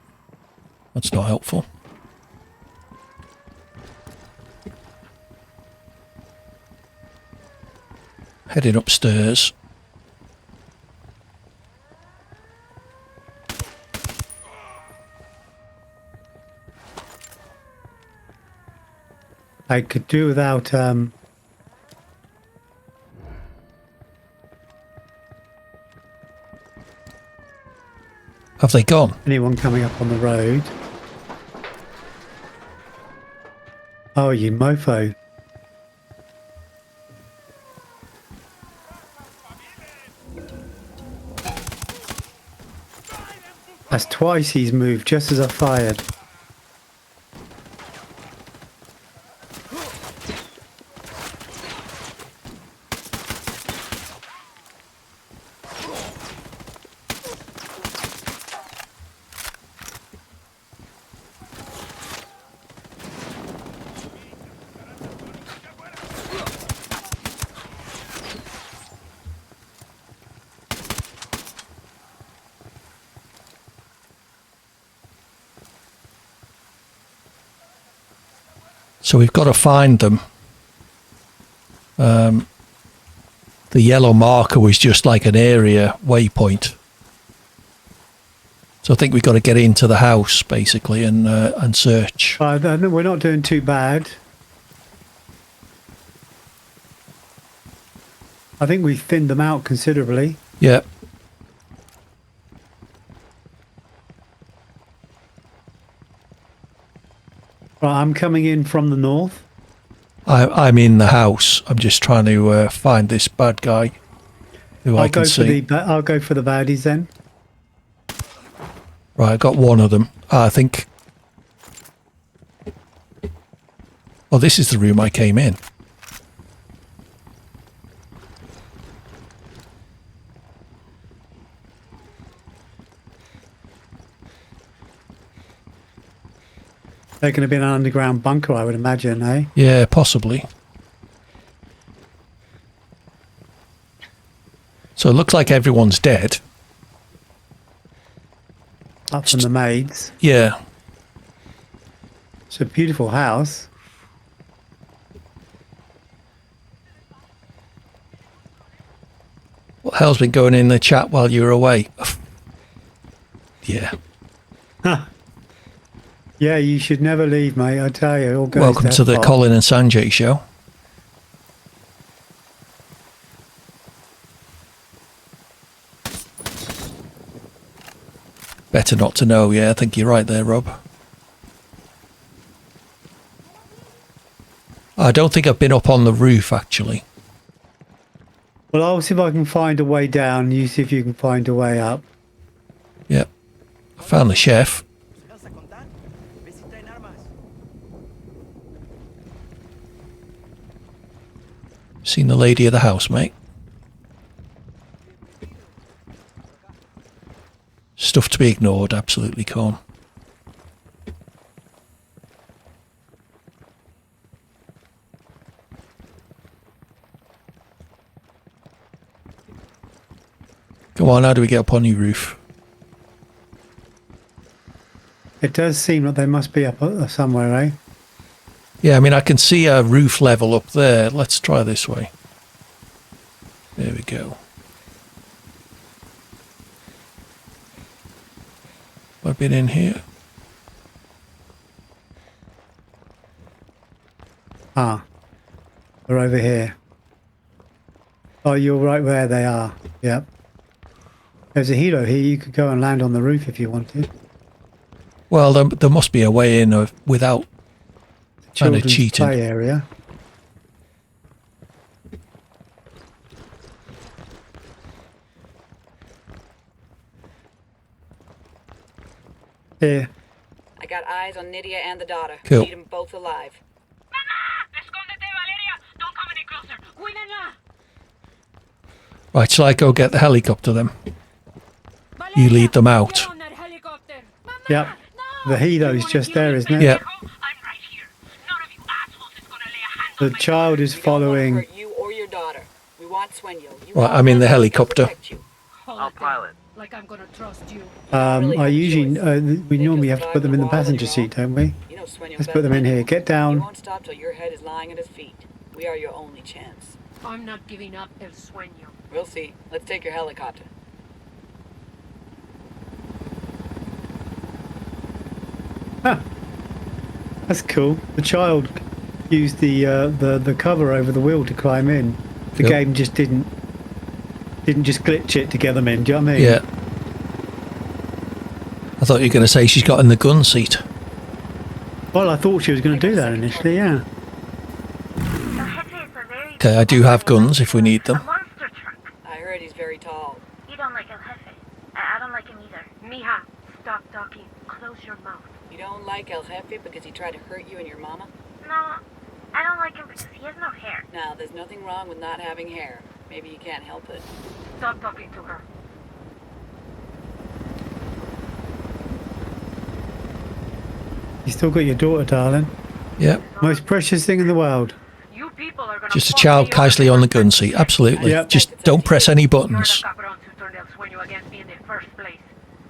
That's not helpful. Heading upstairs. I could do without Have they gone? anyone coming up on the road. Oh, you mofo. That's twice he's moved just as I fired. So we've got to find them. The yellow marker was just like an area waypoint. So I think we've got to get into the house basically and search. We're not doing too bad. I think we've thinned them out considerably. Yeah. Right, I'm coming in from the north. I'm in the house. I'm just trying to find this bad guy who I can see. I'll go for the baddies then. Right, I got one of them. I think. Oh, this is the room I came in. They're going to be in an underground bunker, I would imagine, eh? Yeah, possibly. So it looks like everyone's dead. Up from the maids. Yeah. It's a beautiful house. What the hell's been going in the chat while you were away? Yeah. Huh. Yeah, you should never leave, mate. I tell you. All goes Welcome to the fault. Colin and Sanjay show. Better not to know. Yeah, I think you're right there, Rob. I don't think I've been up on the roof, actually. Well, I'll see if I can find a way down. You see if you can find a way up. Yep. I found the chef. Seen the lady of the house, mate. Stuff to be ignored, absolutely calm. Come on, how do we get up on your roof? It does seem like they must be up somewhere, eh? Yeah, I mean, I can see a roof level up there. Let's try this way. There we go. Have I been in here? Ah. They're over here. Oh, you're right where they are. Yep. There's a helo here. You could go and land on the roof if you wanted. Well, there must be a way in without kind of Children's cheating. play area. Here. I got eyes on Nydia and the daughter. Cool. Need them both alive. Right, shall I go get the helicopter then? You lead them out. Yep. The helo's just there, isn't it? Yep. The child is following. You or your daughter. We want Swenyo. Right, I'm in the helicopter. I'll pilot. Like I'm gonna trust you. I usually, we normally have to put them in the passenger seat, don't we? Let's put them in here. Get You down. won't stop till your head is lying at his feet. We are your only chance. I'm not giving up El Sueño. We'll see. Let's take your helicopter. Huh. That's cool. The child used the cover over the wheel to climb in. The Cool. game just didn't just glitch it to get them in. Do you know what I mean? Yeah. I thought you were going to say she's got in the gun seat. Well, I thought she was going to do that initially. Yeah. Okay, I do have guns if we need them. I heard he's very tall. You don't like El Jefe. I don't like him either. Mija, stop talking. Close your mouth. You don't like El Jefe because he tried to hurt you and your mama? No, I don't like him because he has no hair. Now, there's nothing wrong with not having hair. Maybe you can't help it. Stop talking to her. You still got your daughter, darling. Yep. Most precious thing in the world. You people are gonna Just a child casually on the gun seat. Absolutely. Yep. Just don't press any You're buttons. the cabrons who turned El Sueño against me in the first place.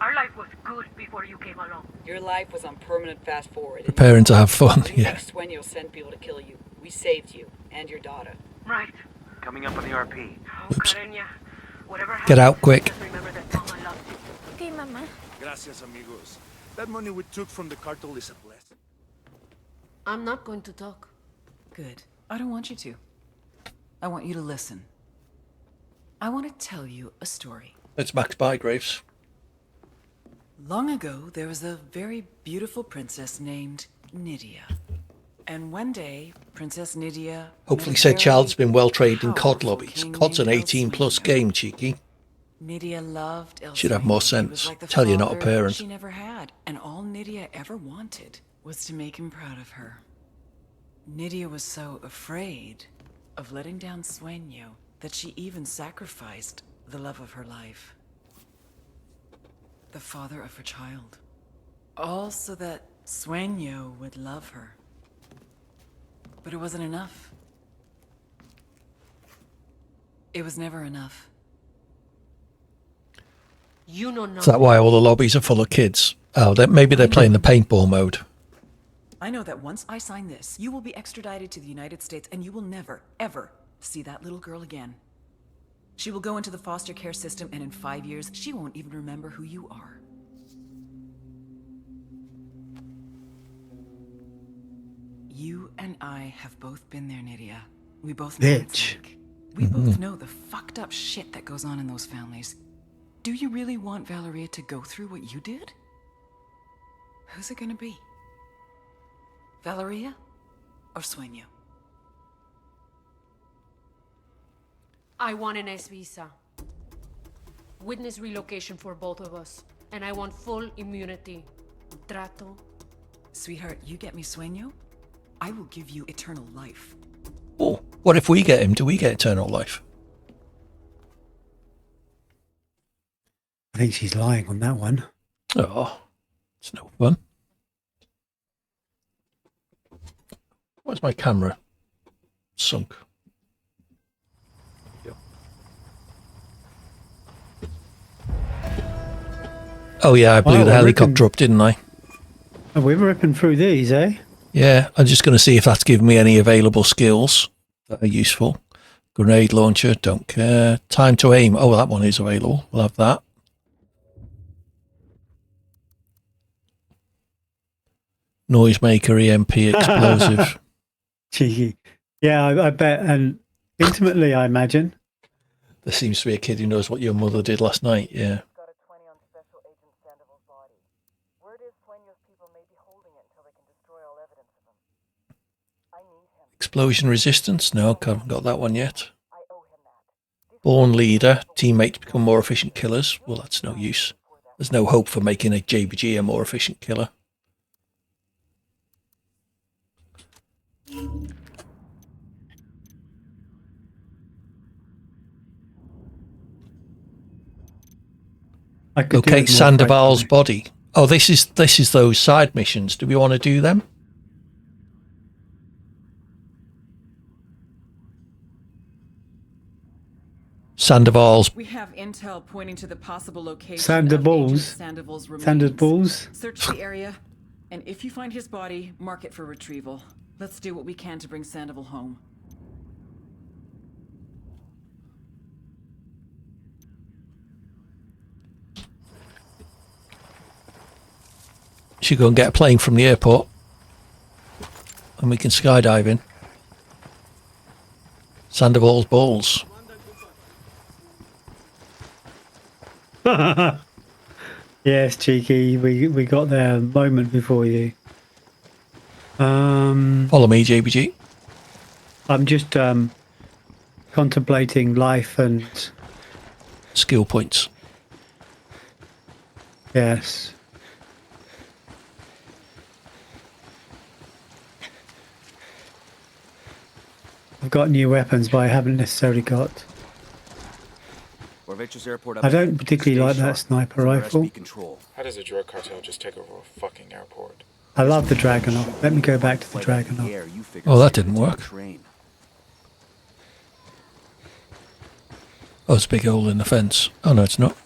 Our life was good before you came along. Your life was on permanent fast forward. Preparing to have fun. Yeah. Swenyo sent people to kill you. We saved you and your daughter. Right. Coming up on the RP. Oh, Oops. Carenya. Whatever Get happens, out quick. just remember that Mama loves you. Okay, Mama. Gracias, amigos. That money we took from the cartel is a blessing. I'm not going to talk. Good. I don't want you to. I want you to listen. I want to tell you a story. It's Max Bygraves. Long ago, there was a very beautiful princess named Nydia. And one day, Princess Nydia... Hopefully met a said very child's been well trained in COD powerful lobbies. king COD's an named El 18 plus Sueño. game, cheeky. Nydia loved El Should have more Sueño. He was sense. like the Tell you're not a father parent. she never had, and all Nydia ever wanted was to make him proud of her. Nydia was so afraid of letting down Sueño that she even sacrificed the love of her life. The father of her child. All so that Sueño would love her. But it wasn't enough. It was never enough. You know nothing. Is that why all the lobbies are full of kids? Oh, maybe they're playing the paintball mode. I know that once I sign this, you will be extradited to the United States and you will never, ever see that little girl again. She will go into the foster care system and in 5 years, she won't even remember who you are. You and I have both been there, Nydia. We both know what it's like. We both know the fucked up shit that goes on in those families. Do you really want Valeria to go through what you did? Who's it gonna be? Valeria or Sueño? I want an S visa. Witness relocation for both of us. And I want full immunity. Trato. Sweetheart, you get me Sueño, I will give you eternal life. Oh, what if we get him? Do we get eternal life? I think she's lying on that one. Oh, it's no fun. Where's my camera? Sunk. Oh yeah, I blew the helicopter up, didn't I? Oh, we're ripping through these, eh? Yeah, I'm just going to see if that's giving me any available skills that are useful. Grenade launcher, don't care. Time to aim. Oh, that one is available. We'll have that. Noisemaker, EMP, explosive. Cheeky. Yeah, I bet. And intimately, I imagine. There seems to be a kid who knows what your mother did last night, yeah. Explosion resistance? No, haven't got that one yet. Born leader. Teammates become more efficient killers. Well, that's no use. There's no hope for making a JBG a more efficient killer. Okay, Sandoval's body. Oh, this is those side missions. Do we want to do them? Sandoval's. We have intel pointing to the possible location Sandoval's. Sandoval's. Search the area, and if you find his body, mark it for retrieval. Let's do what we can to bring Sandoval home. Should go and get a plane from the airport, and we can skydive in. Sandoval's balls. Yes, cheeky. We got there a moment before you. Follow me, JBG. I'm just contemplating life and skill points. Yes. I've got new weapons, but I haven't necessarily got. I don't particularly like that sniper rifle. How does a drug cartel just take over a fucking airport? I love the Dragonov. Let me go back to the Dragonov. Oh, that didn't work. Oh, it's a big hole in the fence. Oh, no, it's not.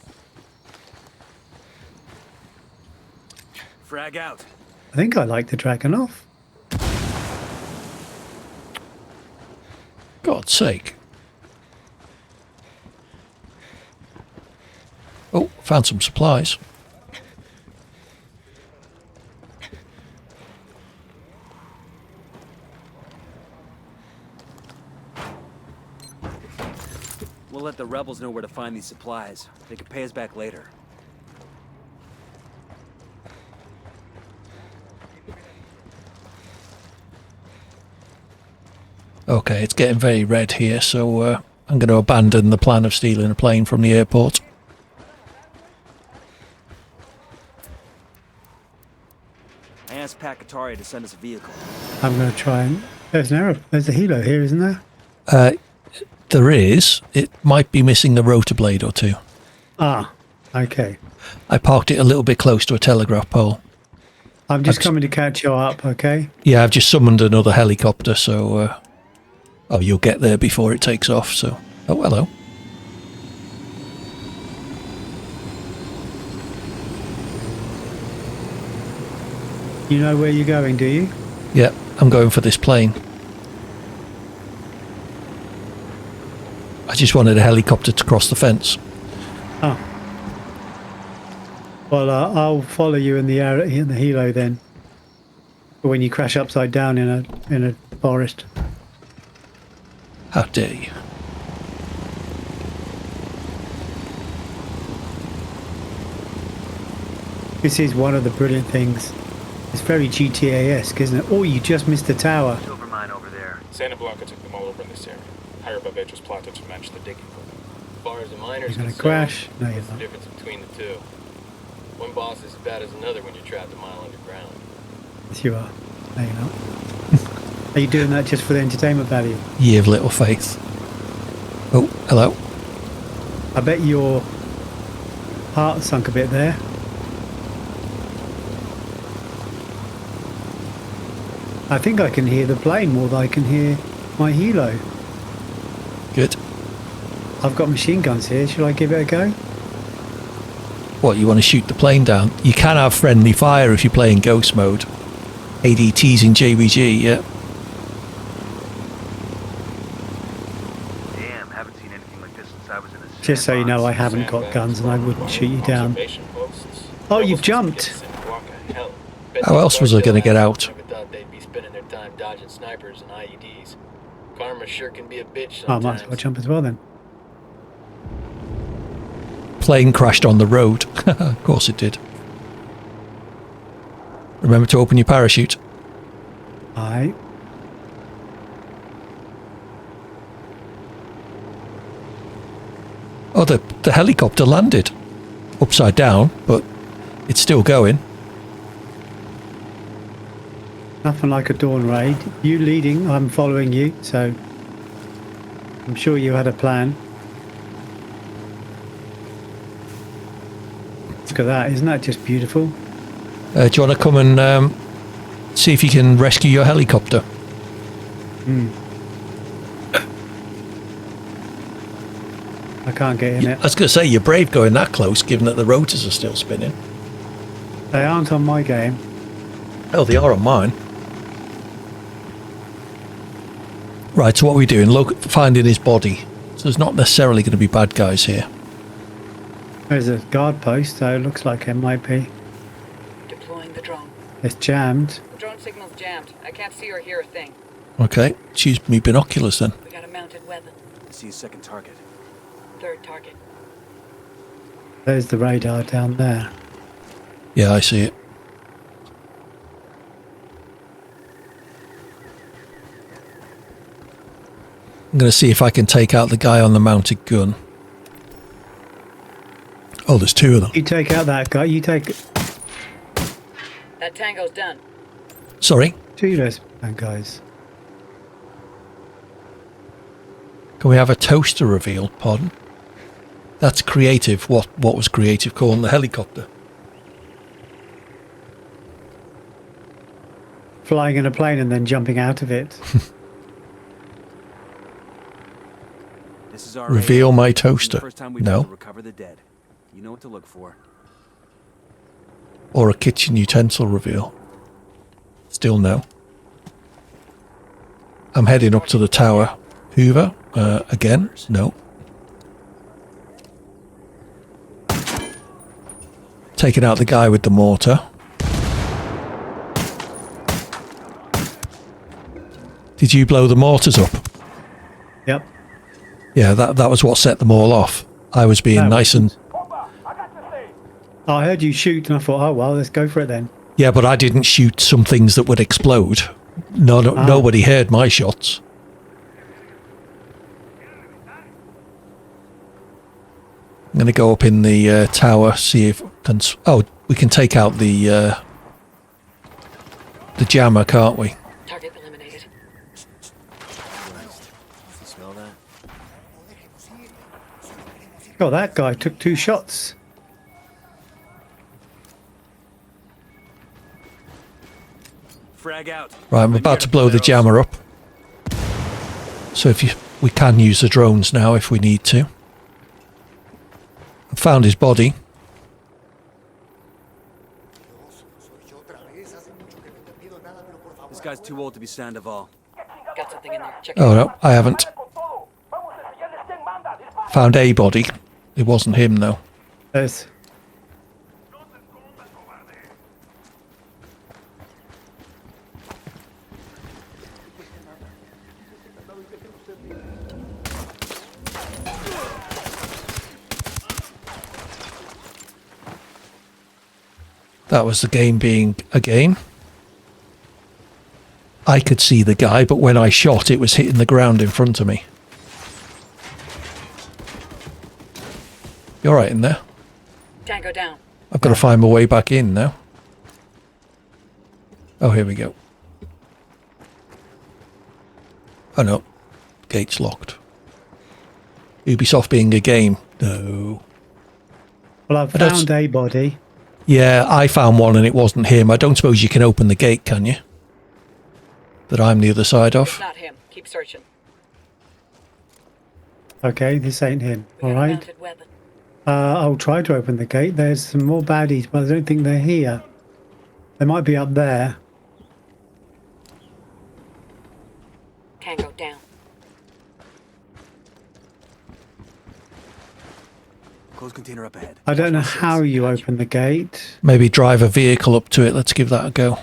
Frag out. I think I like the Dragonov. God's sake. Oh, found some supplies. We'll let the rebels know where to find these supplies. They can pay us back later. Okay, it's getting very red here, so I'm going to abandon the plan of stealing a plane from the airport. I asked Pakatari to send us a vehicle. I'm going to try and... There's a helo here, isn't there? There is. It might be missing a rotor blade or two. Ah, okay. I parked it a little bit close to a telegraph pole. I'm just coming to catch you up, okay? Yeah, I've just summoned another helicopter, so... oh, you'll get there before it takes off, so... Oh, hello. You know where you're going, do you? Yeah, I'm going for this plane. I just wanted a helicopter to cross the fence. Oh. Well, I'll follow you in the helo then. When you crash upside down in a forest. How dare you? This is one of the brilliant things. It's very GTA-esque, isn't it? Oh, you just missed the tower. Silver mine over there. Santa Blanca took them all over in this area. Higher above it was plotted to match the digging equipment. As far as the miners You're gonna concerned, crash? No, you're what's the not. difference between the two? One boss is as bad as another when you're trapped a mile underground. Yes, you are. No, you're not. Are you doing that just for the entertainment value? Ye of little faith. Oh, hello. I bet your heart sunk a bit there. I think I can hear the plane more than I can hear my helo. Good. I've got machine guns here. Should I give it a go? What, you want to shoot the plane down? You can have friendly fire if you play in ghost mode. ADTs in JVG, yeah. Damn, haven't seen anything like this since I was in a... Just so you know, I haven't got guns and I wouldn't shoot you down. Oh, you've jumped! How else was I going to get out? Never thought they'd be spending their time dodging snipers and IEDs. Karma sure can be a bitch Oh, I sometimes. might as well jump as well then. Plane crashed on the road. Of course it did. Remember to open your parachute. Aye. Oh, the helicopter landed. Upside down, but it's still going. Nothing like a dawn raid. You leading, I'm following you, so I'm sure you had a plan. Look at that, isn't that just beautiful? Do you want to come and see if you can rescue your helicopter? Hmm. I can't get in it. I was going to say, you're brave going that close, given that the rotors are still spinning. They aren't on my game. Oh, they are on mine. Right, so what are we doing? Look, finding his body. So there's not necessarily going to be bad guys here. There's a guard post, so it looks like it might be. Deploying the drone. It's jammed. The drone signal's jammed. I can't see or hear a thing. Okay, choose me binoculars then. We got a mounted weapon. I see a second target. Third target. There's the radar down there. Yeah, I see it. I'm going to see if I can take out the guy on the mounted gun. Oh, there's two of them. You take out that guy, you take... That tango's done. Sorry? Two less bad guys. Can we have a toaster reveal? Pardon? That's creative. What was creative calling the helicopter? Flying in a plane and then jumping out of it. This is our Reveal radio. my This is the toaster. first time we've No. been able to recover the dead. You know what to look for. Or a kitchen utensil reveal? Still no. I'm heading up to the tower. Hoover? Again? No. Taking out the guy with the mortar. Did you blow the mortars up? Yep. Yeah, that was what set them all off. I was being nice and... I heard you shoot and I thought, oh well, let's go for it then. Yeah, but I didn't shoot some things that would explode. Nobody heard my shots. I'm going to go up in the tower, see if... Oh, we can take out the jammer, can't we? Target eliminated. You smell that? Oh, that guy took 2 shots. Frag out. Right, I'm about to blow the jammer up. So we can use the drones now if we need to. I found his body. This guy's too old to be Sandoval. Got something in there. Check Oh no, I haven't. Found a body. It wasn't him though. Yes. That was the game being a game. I could see the guy, but when I shot, it was hitting the ground in front of me. You all right in there? Tango down. I've got to find my way back in now. Oh, here we go. Oh no, gate's locked. Ubisoft being a game. No. Well, I've found a body. Yeah, I found one and it wasn't him. I don't suppose you can open the gate, can you? That I'm the other side of. It's not him. Keep searching. Okay, this ain't him. All right. I'll try to open the gate. There's some more baddies, but I don't think they're here. They might be up there. Tango down. Close container up ahead. I don't know how you open the gate. Maybe drive a vehicle up to it. Let's give that a go.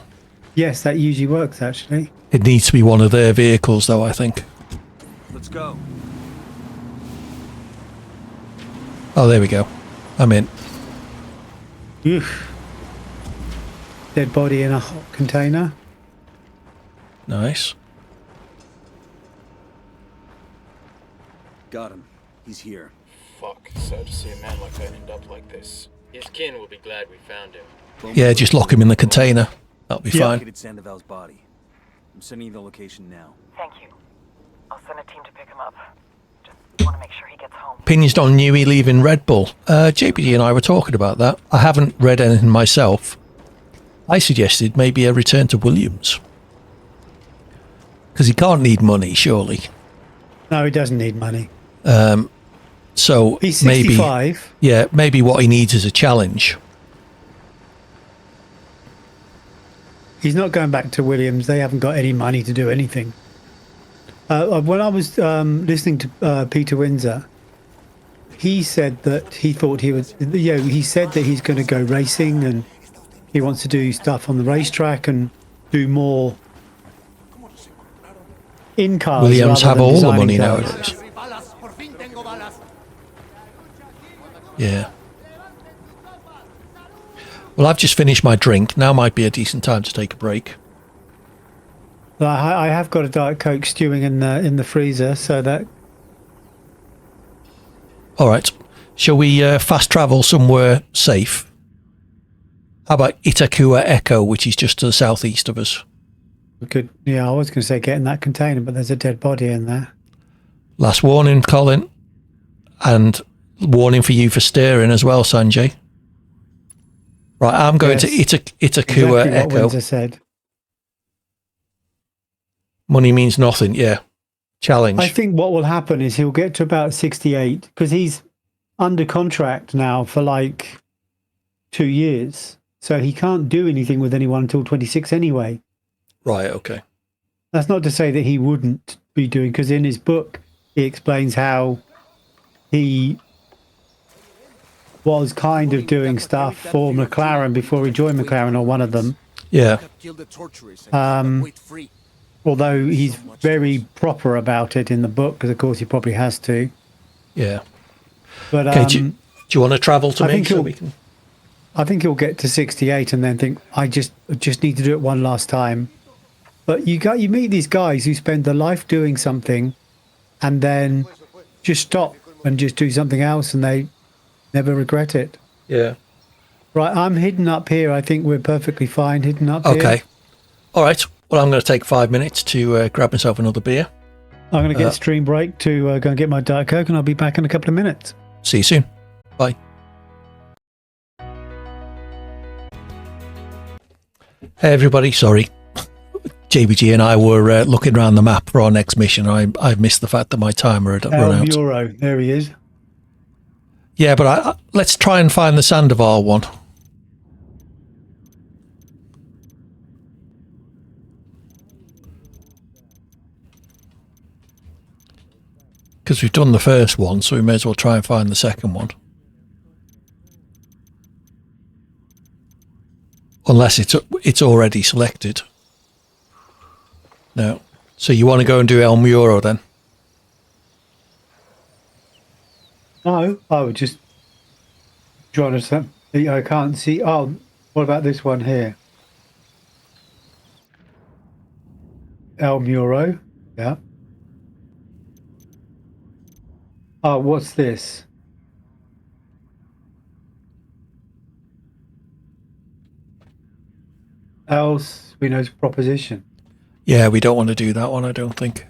Yes, that usually works, actually. It needs to be one of their vehicles, though, I think. Let's go. Oh, there we go. I'm in. Oof. Dead body in a hot container. Nice. Got him. He's here. Fuck, sad to see a man like that end up like this. His kin will be glad we found him. Yeah, just lock him in the container. That'll be fine. Located Sandoval's body. I'm sending you the location now. Thank you. I'll send a team to pick him up. Just want to make sure he gets home. Opinions on Newey leaving Red Bull. JPD and I were talking about that. I haven't read anything myself. I suggested maybe a return to Williams. Because he can't need money, surely. No, he doesn't need money. So he's 65. Maybe what he needs is a challenge. He's not going back to Williams. They haven't got any money to do anything. When I was listening to Peter Windsor, he said that he thought he was, he said that he's going to go racing and he wants to do stuff on the racetrack and do more in cars. Williams have all the money cars. nowadays. Yeah. Well, I've just finished my drink. Now might be a decent time to take a break. I have got a Diet Coke stewing in the freezer, so that. All right. Shall we fast travel somewhere safe? How about Itakua Echo, which is just to the southeast of us? We could. Yeah, I was going to say get in that container, but there's a dead body in there. Last warning, Colin, and warning for you for steering as well, Sanjay. Right, I'm going to Itakua exactly Echo. What Windsor said. Money means nothing, yeah. Challenge. I think what will happen is he'll get to about 68 because he's under contract now for like 2 years. So he can't do anything with anyone until 26 anyway. Right, okay. That's not to say that he wouldn't be doing, because in his book he explains how he was kind of doing stuff for McLaren before he joined McLaren, or one of them. Yeah. Although he's very proper about it in the book, because of course he probably has to. Yeah. But okay, do you want to travel to me so we can? I think he'll get to 68 and then think, I just need to do it one last time. But you meet these guys who spend their life doing something and then just stop and just do something else, and they never regret it. Yeah. Right, I'm hidden up here. I think we're perfectly fine hidden up here. Okay. All right. Well, I'm going to take 5 minutes to grab myself another beer. I'm going to get stream break to go and get my Diet Coke, and I'll be back in a couple of minutes. See you soon. Bye. Hey, everybody. Sorry. JBG and I were looking around the map for our next mission. I missed the fact that my timer had run out. Euro, there he is. Yeah, but let's try and find the Sandoval one. Because we've done the first one, so we may as well try and find the second one. Unless it's already selected. No. So you want to go and do El Muro then? No, I would just trying to say I can't see. Oh, what about this one here? El Muro. Yeah. Oh, what's this? El Sueno's proposition. Yeah, we don't want to do that one, I don't think.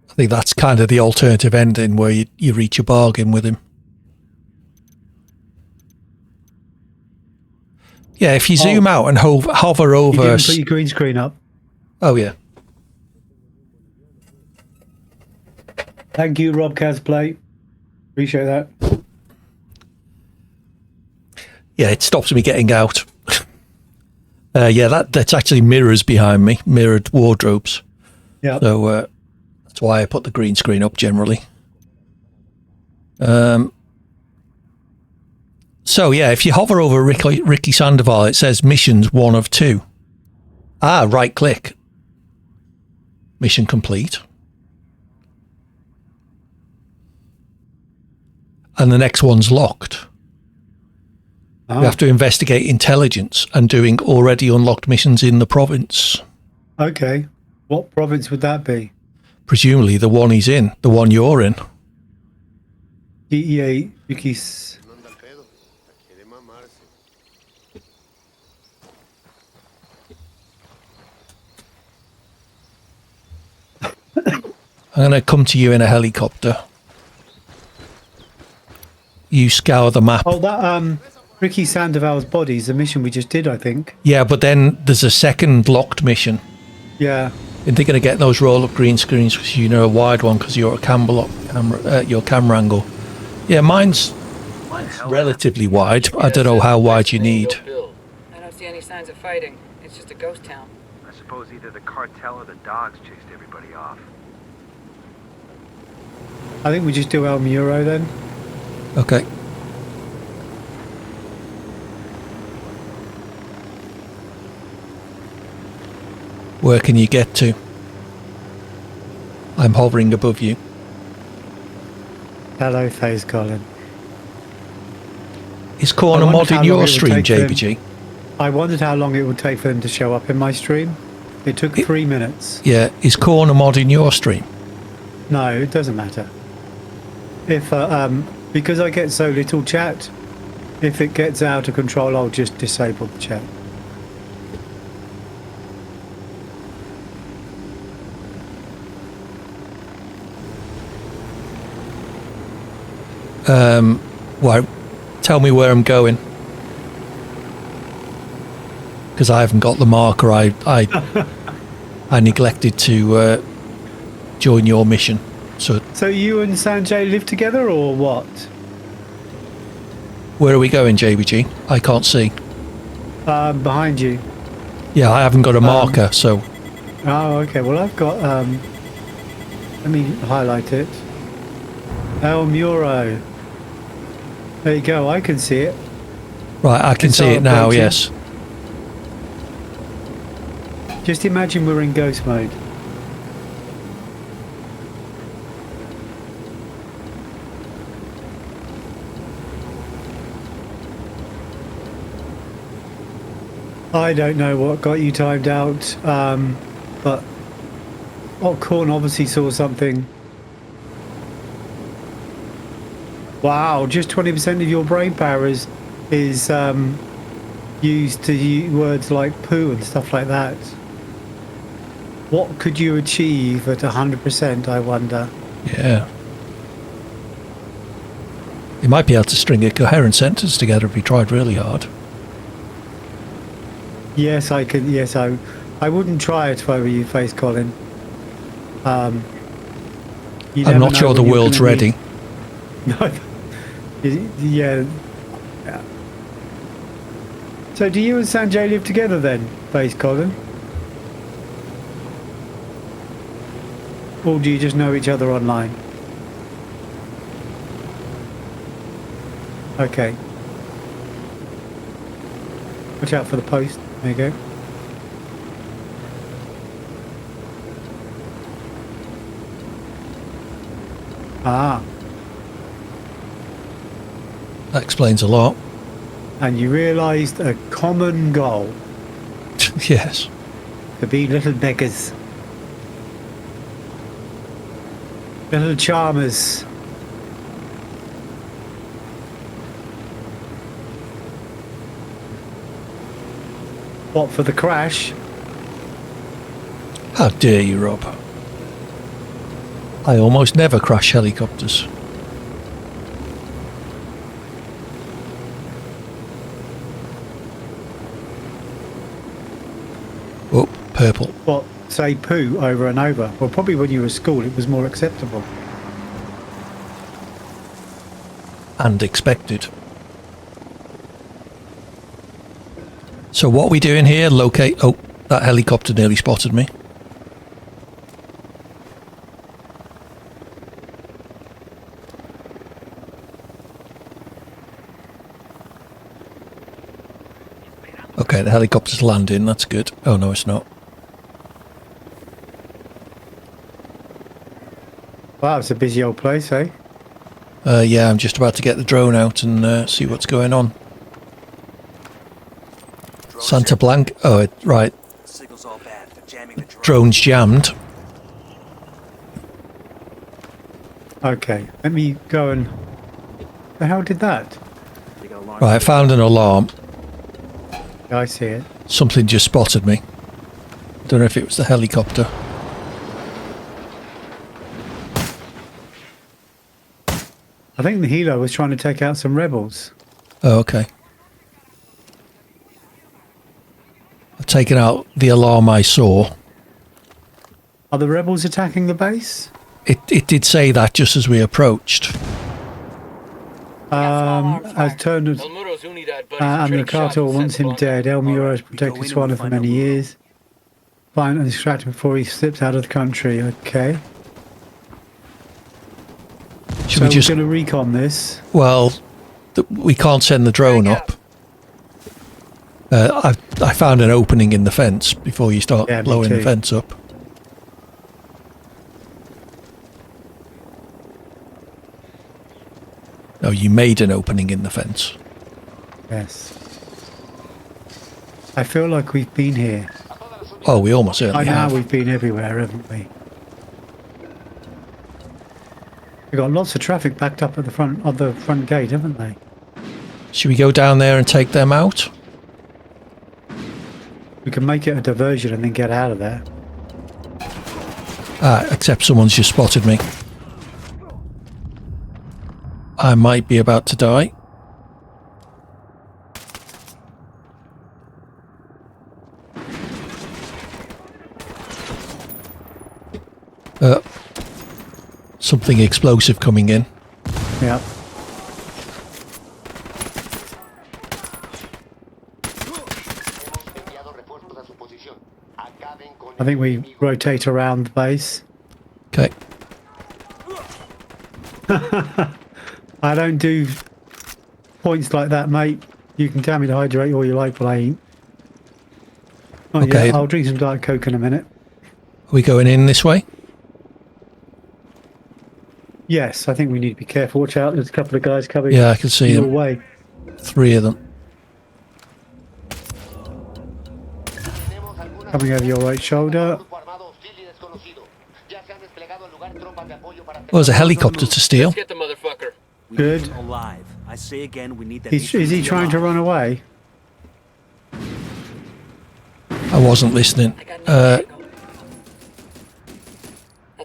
I think that's kind of the alternative ending where you reach a bargain with him. Yeah, if you zoom out and hover over... You didn't put your green screen up. Oh, yeah. Thank you, Rob Casplay. Appreciate that. Yeah, it stops me getting out. Yeah, that's actually mirrors behind me, mirrored wardrobes. Yeah. So that's why I put the green screen up generally. So yeah, if you hover over Ricky Sandoval, it says missions 1 of 2. Right click. Mission complete. And the next one's locked. Oh. We have to investigate intelligence and doing already unlocked missions in the province. Okay. What province would that be? Presumably the one he's in, the one you're in. DEA Ricky's. I'm going to come to you in a helicopter. You scour the map. Oh, that Ricky Sandoval's body is the mission we just did, I think. Yeah, but then there's a second locked mission. Yeah. And they're going to get those roll-up green screens because you know a wide one because you're your camera angle. Yeah, mine's relatively wide. I don't know how wide you need. I don't see any signs of fighting. It's just a ghost town. I suppose either the cartel or the dogs chased everybody off. I think we just do El Muro then. Okay. Where can you get to? I'm hovering above you. Hello, Phase Colin. Is Corner Mod in your stream, JBG? I wondered how long it would take for them to show up in my stream. It took 3 minutes. Yeah, is Corner Mod in your stream? No, it doesn't matter. If because I get so little chat, if it gets out of control, I'll just disable the chat. Well, tell me where I'm going. Because I haven't got the marker. I neglected to join your mission. So you and Sanjay live together or what? Where are we going, JBG? I can't see. Behind you. Yeah, I haven't got a marker, so... Oh, okay. Well, I've got... let me highlight it. El Muro. There you go. I can see it. Right, I can see it now, yes. Just imagine we're in ghost mode. I don't know what got you timed out, but Corn obviously saw something. Wow, just 20% of your brain power is used to use words like poo and stuff like that. What could you achieve at 100%, I wonder? Yeah. You might be able to string a coherent sentence together if you tried really hard. Yes, I can. Yes, I wouldn't try it if I were you, Face Colin. You I'm never not know sure the when you're world's gonna ready. need- No. Yeah. So do you and Sanjay live together then, Face Colin? Or do you just know each other online? Okay. Watch out for the post. There you go. Ah. That explains a lot. And you realised a common goal. Yes. To be little beggars. Little charmers. What, for the crash? How dare you, Rob? I almost never crash helicopters. Oh, purple. What, say poo over and over? Well, probably when you were at school it was more acceptable. And expected. So what are we doing here? Locate... Oh, that helicopter nearly spotted me. Okay, the helicopter's landing, that's good. Oh no, it's not. Wow, it's a busy old place, eh? Yeah, I'm just about to get the drone out and see what's going on. Santa Blanca. Oh, right. Drone's jammed. Okay, let me go and... The hell did that? Right, I found an alarm. I see it. Something just spotted me. Don't know if it was the helicopter. I think the helo was trying to take out some rebels. Oh, okay. I've taken out the alarm I saw. Are the rebels attacking the base? It did say that just as we approached. As turned and the cartel wants him dead. El Muro has protected Swanner for many years. Find and distract him before he slips out of the country. Okay. Should we just... we're going to recon this? Well, we can't send the drone up. I found an opening in the fence before you start blowing the fence up. Oh, you made an opening in the fence. Yes. I feel like we've been here. Oh, we almost certainly have. We've been everywhere, haven't we? We've got lots of traffic backed up at the front of the front gate, haven't they? Should we go down there and take them out? We can make it a diversion and then get out of there. Except someone's just spotted me. I might be about to die. Something explosive coming in. Yeah. I think we rotate around the base. Okay. I don't do points like that, mate. You can tell me to hydrate all you like, but I ain't. Oh, okay. Yeah, I'll drink some Diet Coke in a minute. Are we going in this way? Yes, I think we need to be careful. Watch out, there's a couple of guys coming. Yeah, I can see your them. way. 3 of them. Coming over your right shoulder. Oh, there's a helicopter to steal. Get the motherfucker. Good. Alive. I say again, we need that. Is he trying to run away? I wasn't listening. That's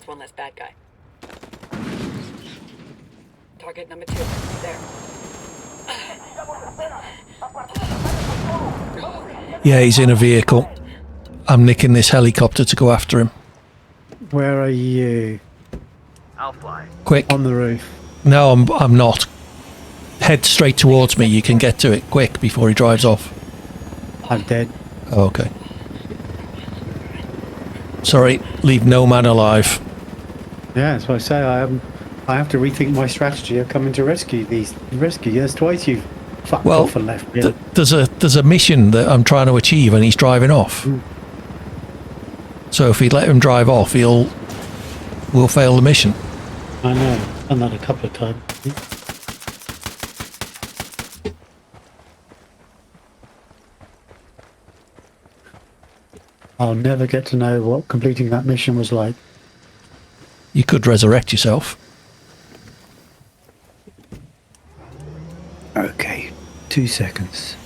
one less bad guy. Target number 2. There. Yeah, he's in a vehicle. I'm nicking this helicopter to go after him. Where are you? I'll fly. Quick. On the roof. No, I'm not. Head straight towards me. You can get to it quick before he drives off. I'm dead. Oh, okay. Sorry, leave no man alive. Yeah, that's what I say. I have to rethink my strategy of coming to rescue. Yes, twice you've fucked off and left me. There's a mission that I'm trying to achieve, and he's driving off. So if we let him drive off, we'll fail the mission. I know. I've done that a couple of times. I'll never get to know what completing that mission was like. You could resurrect yourself. Okay, 2 seconds.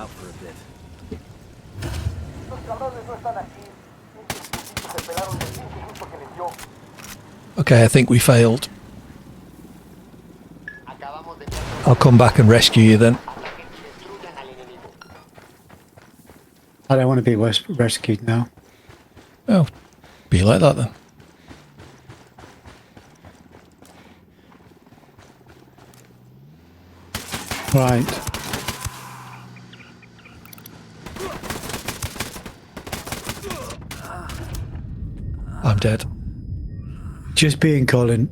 For a bit. Okay, I think we failed. I'll come back and rescue you then. I don't want to be rescued now. Oh, be like that then. Right. I'm dead. Just being Colin.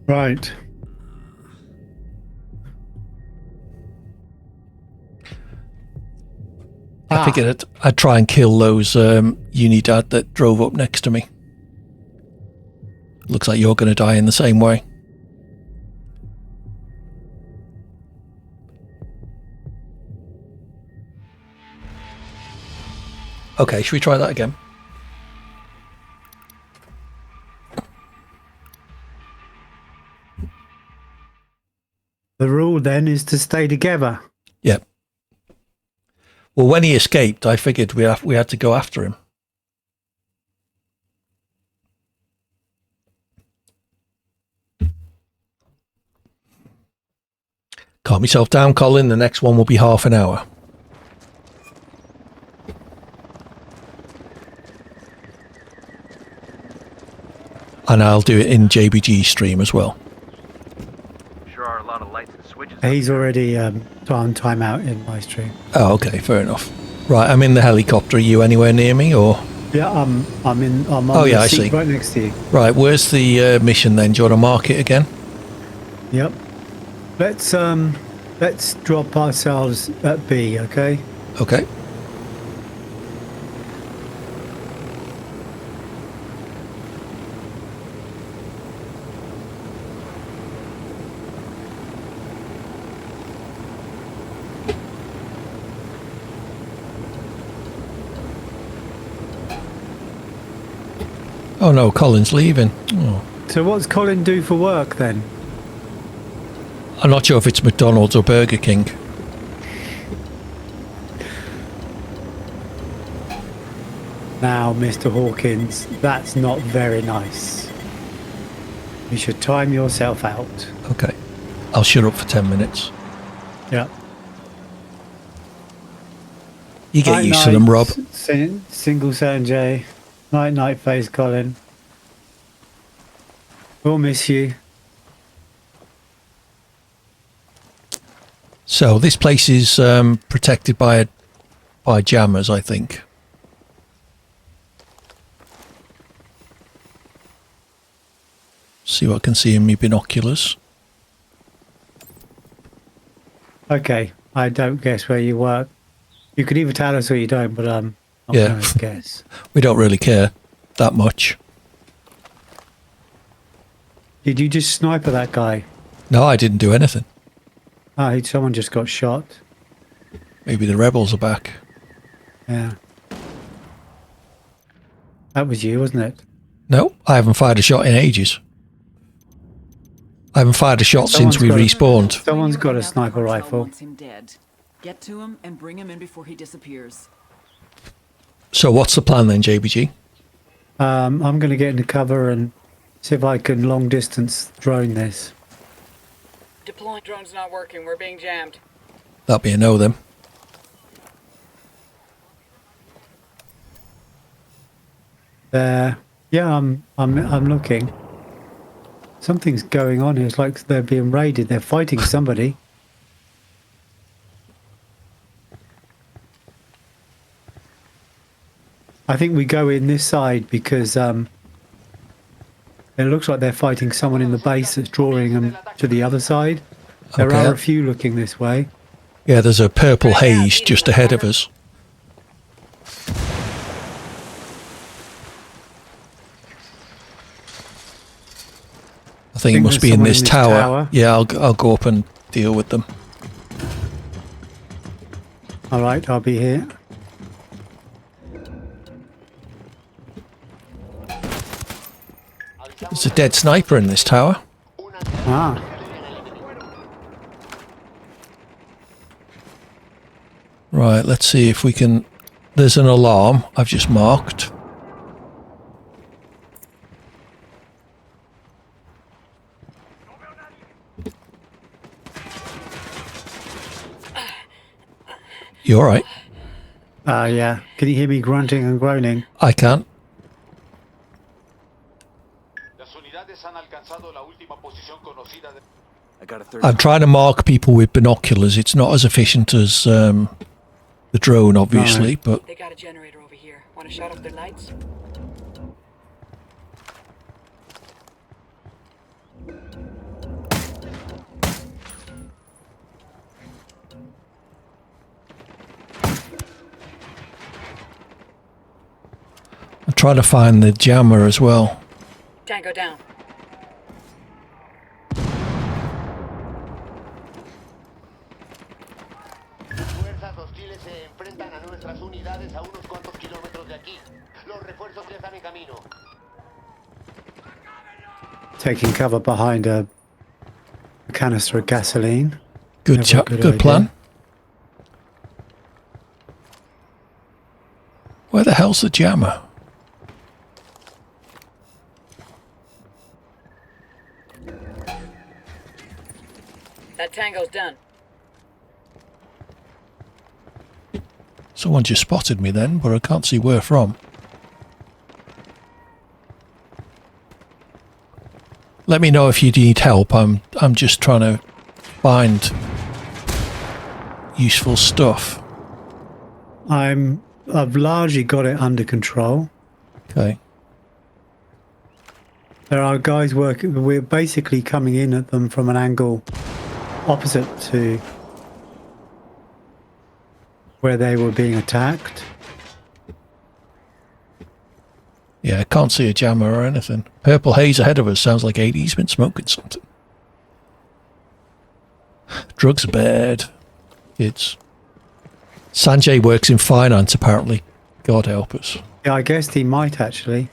Right. I figured I'd try and kill those Unidad that drove up next to me. Looks like you're going to die in the same way. Okay, should we try that again? The rule then is to stay together. Yep. Well, when he escaped, I figured we had to go after him. Calm yourself down, Colin. The next one will be half an hour. And I'll do it in JBG stream as well. Sure are a lot of lights and switches. He's already on timeout in my stream. Oh, okay, fair enough. Right, I'm in the helicopter. Are you anywhere near me, or? Yeah, I'm on the seat right next to you. Right, where's the mission then? Do you want to mark it again? Yep. Let's drop ourselves at B, okay? Okay. Oh no, Colin's leaving. Oh. So what's Colin do for work then? I'm not sure if it's McDonald's or Burger King. Now, Mr. Hawkins, that's not very nice. You should time yourself out. Okay. I'll shut up for 10 minutes. Yeah. You get used to them, Rob. Single Sanjay. Night phase, Colin. We'll miss you. So this place is protected by jammers, I think. See what I can see in my binoculars. Okay, I don't guess where you work. You could either tell us or you don't, but not going to guess. We don't really care that much. Did you just sniper that guy? No, I didn't do anything. Oh, someone just got shot. Maybe the rebels are back. Yeah. That was you, wasn't it? No, I haven't fired a shot in ages. I haven't fired a shot since we respawned. Someone's got a sniper rifle. Wants him dead. Get to him and bring him in before he disappears. So what's the plan then, JBG? I'm going to get into cover and see if I can long distance drone this. Deploying drone's not working. We're being jammed. That'll be a no then. There. Yeah, I'm looking. Something's going on here. It's like they're being raided. They're fighting somebody. I think we go in this side because it looks like they're fighting someone in the base that's drawing them to the other side. There Okay. are a few looking this way. Yeah, there's a purple haze just ahead of us. I think it must be in someone this in this tower. tower. Yeah, I'll go up and deal with them. All right, I'll be here. There's a dead sniper in this tower. Ah. Right, let's see if we can... There's an alarm I've just marked. You alright? Yeah. Can you hear me grunting and groaning? I can't. I got a third. I'm trying to mark people with binoculars. It's not as efficient as the drone, obviously, but... They got a generator over here. Want to shut off their lights? I'm trying to find the jammer as well. Tango down. Fuerzas hostiles se enfrentan a nuestras unidades a unos cuantos kilómetros de aquí. Los refuerzos ya están en camino. Taking cover behind a canister of gasoline. Good, Never a good idea. plan. Where the hell's the jammer? That tango's done. Someone just spotted me then, but I can't see where from. Let me know if you need help. I'm just trying to find useful stuff. I've largely got it under control. Okay. There are guys working. We're basically coming in at them from an angle opposite to where they were being attacked. Yeah, I can't see a jammer or anything. Purple haze ahead of us. Sounds like AD's been smoking something. Drugs are bad. Kids. Sanjay works in finance, apparently. God help us. Yeah, I guessed he might actually.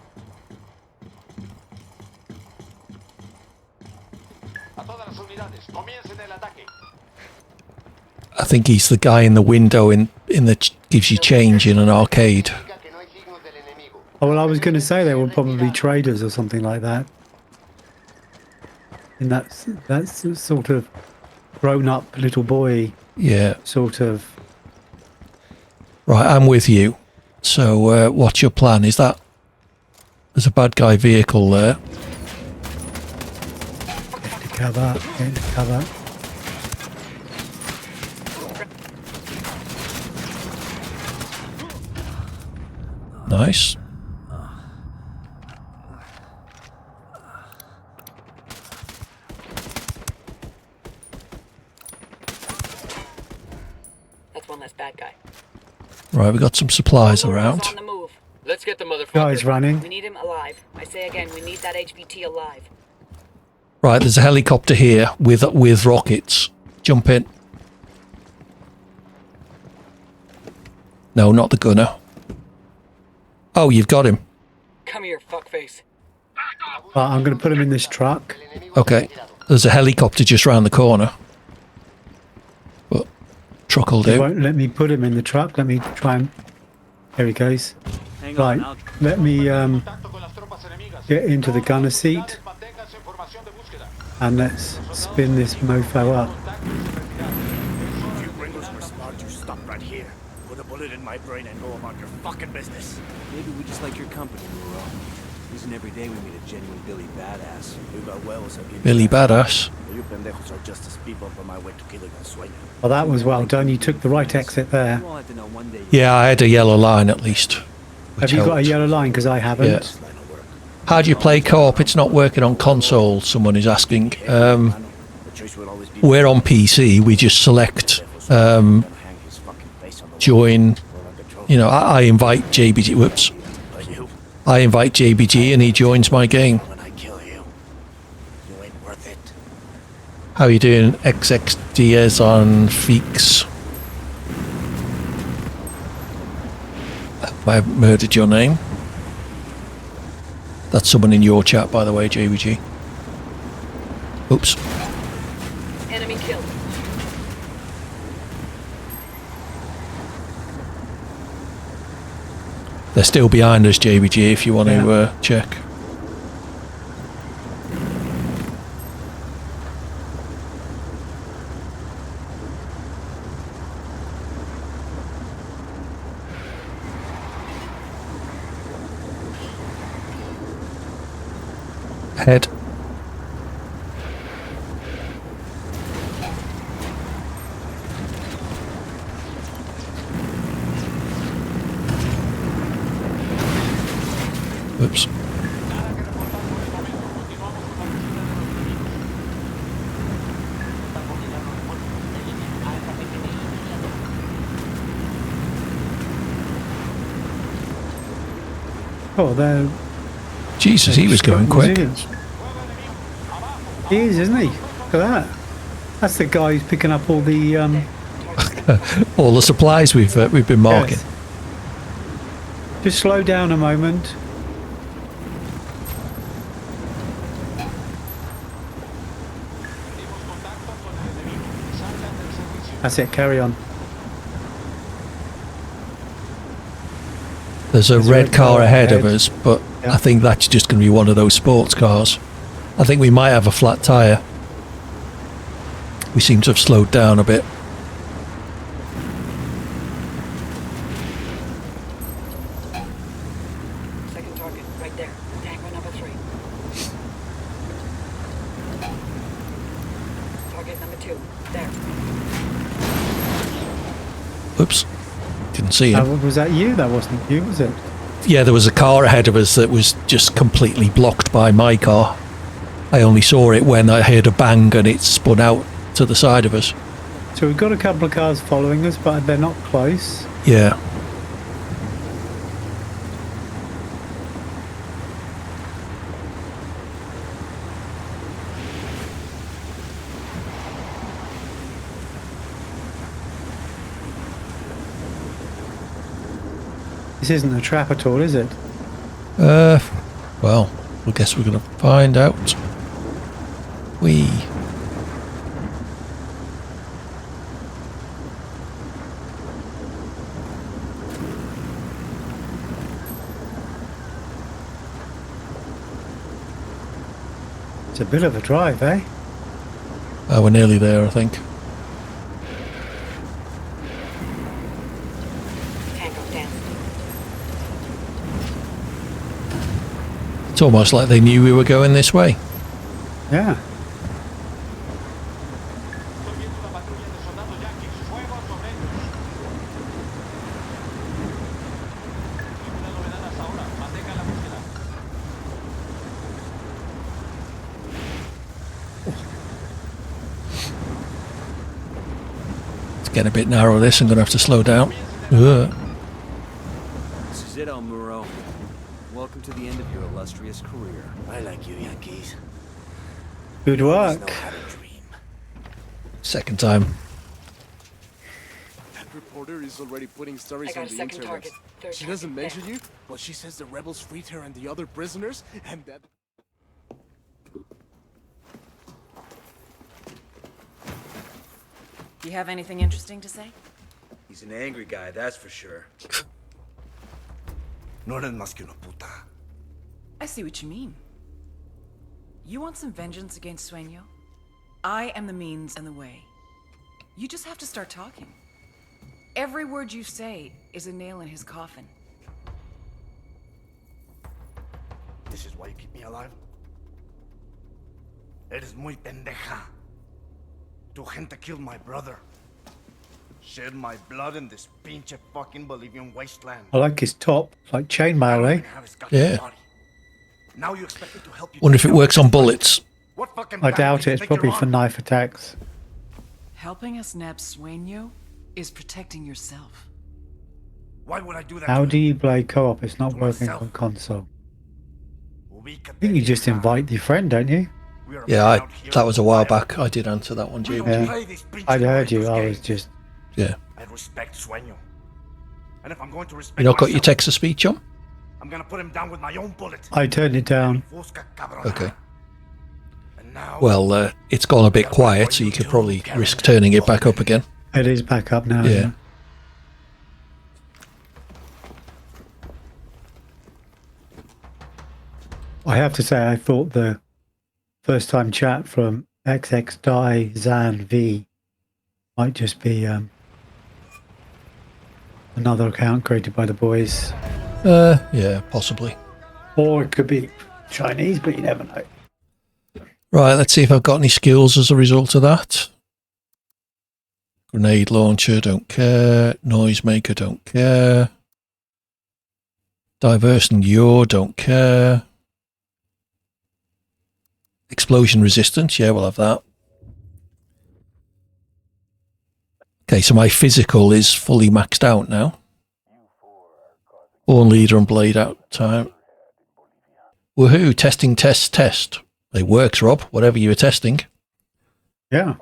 I think he's the guy in the window in the gives you change in an arcade. Oh, well, I was going to say they were probably traders or something like that. And that's sort of grown-up little boy. Yeah. Sort of. Right, I'm with you. So, what's your plan? Is that... There's a bad guy vehicle there. Get to cover. Get to cover. Nice. That's one less bad guy. Right, we got some supplies around. On the move. Let's get the motherfucker. Guys running. We need him alive. I say again, we need that HVT alive. Right, there's a helicopter here with rockets. Jump in. No, not the gunner. Oh, you've got him. Come here, fuckface. I'm going to put him in this truck. Okay, There's a helicopter just round the corner. But truck will They do. won't let me put him in the truck. Let me try and... There he goes. Right, let me get into the gunner seat. And let's spin this mofo up. If you gringos were smart, you stop right here. Put a bullet in my brain and go about your fucking business. Maybe we just like your company, Muro. Isn't every day we meet a genuine Billy Badass. You got huevos aquí. Billy Badass. You pendejos are just a speed bump on my way to killing a sueño. Well, that was well done. You took the right exit there. Yeah, I had a yellow line at least. Have you got a yellow line? Because I haven't. Yeah. How do you play co-op? It's not working on console, someone is asking. We're on PC, we just select join. You know, I invite JBG, whoops. I invite JBG and he joins my game. How are you doing, XXDS on Feeks? I haven't murdered your name. That's someone in your chat, by the way, JBG. Oops. Enemy killed. They're still behind us, JBG, if you want to check. Head. Oops. Oh, they're... Jesus, he was going quick. He is, isn't he? Look at that. That's the guy who's picking up all the all the supplies we've been marking. Yes. Just slow down a moment. That's it, carry on. There's a red car ahead of us, but I think that's just going to be one of those sports cars. I think we might have a flat tyre. We seem to have slowed down a bit. Second target, right there. Tango number 3. Target number 2, there. Oops. Didn't see him. Was that you? That wasn't you, was it? Yeah, there was a car ahead of us that was just completely blocked by my car. I only saw it when I heard a bang and it spun out to the side of us. So we've got a couple of cars following us, but they're not close. Yeah. This isn't a trap at all, is it? Well, I guess we're going to find out. It's a bit of a drive, eh? We're nearly there, I think. It's almost like they knew we were going this way. Yeah. It's getting a bit narrow, this. I'm going to have to slow down. Ugh. This is it, El Muro. Welcome to the end of your illustrious career. I like you, Yankees. Good work. Second time. That reporter is already putting stories I got on a the second internet. target. Third She doesn't target mention you, but she says the rebels freed her and the other prisoners, and that... You have anything interesting to say? He's an angry guy, that's for sure. No eres más que una puta. I see what you mean. You want some vengeance against Sueño? I am the means and the way. You just have to start talking. Every word you say is a nail in his coffin. This is why you keep me alive? Eres muy pendeja. Tu gente killed my brother. Shed my blood in this pinche fucking Bolivian wasteland. I like his top, like chainmail, eh? Yeah. Now you expect me to help you. Wonder if it works on bullets. I doubt it. It's probably for knife attacks. Helping us nab Sueño is protecting yourself. Why would I do that? How do you play co-op? It's not working on console. I think you just invite your friend, don't you? Yeah, that was a while back. I did answer that one, James. Yeah. I'd heard you. I was just... Yeah. I respect Sueño. And if I'm going to respect You not got your myself, text to speech on? I'm gonna put him down with my own bullet. I turned it down. Okay. Well, it's gone a bit quiet, so you could probably risk turning it back up again. It is back up now. Yeah. I have to say, I thought the first time chat from XX Zan V might just be another account created by the boys. Yeah, possibly. Or it could be Chinese, but you never know. Right, let's see if I've got any skills as a result of that. Grenade launcher, don't care. Noisemaker, don't care. Diverse and yaw, don't care. Explosion resistance, yeah, we'll have that. Okay, so my physical is fully maxed out now. Born leader and blade out time. Woohoo, testing, test. It works, Rob, whatever you were testing. Yeah.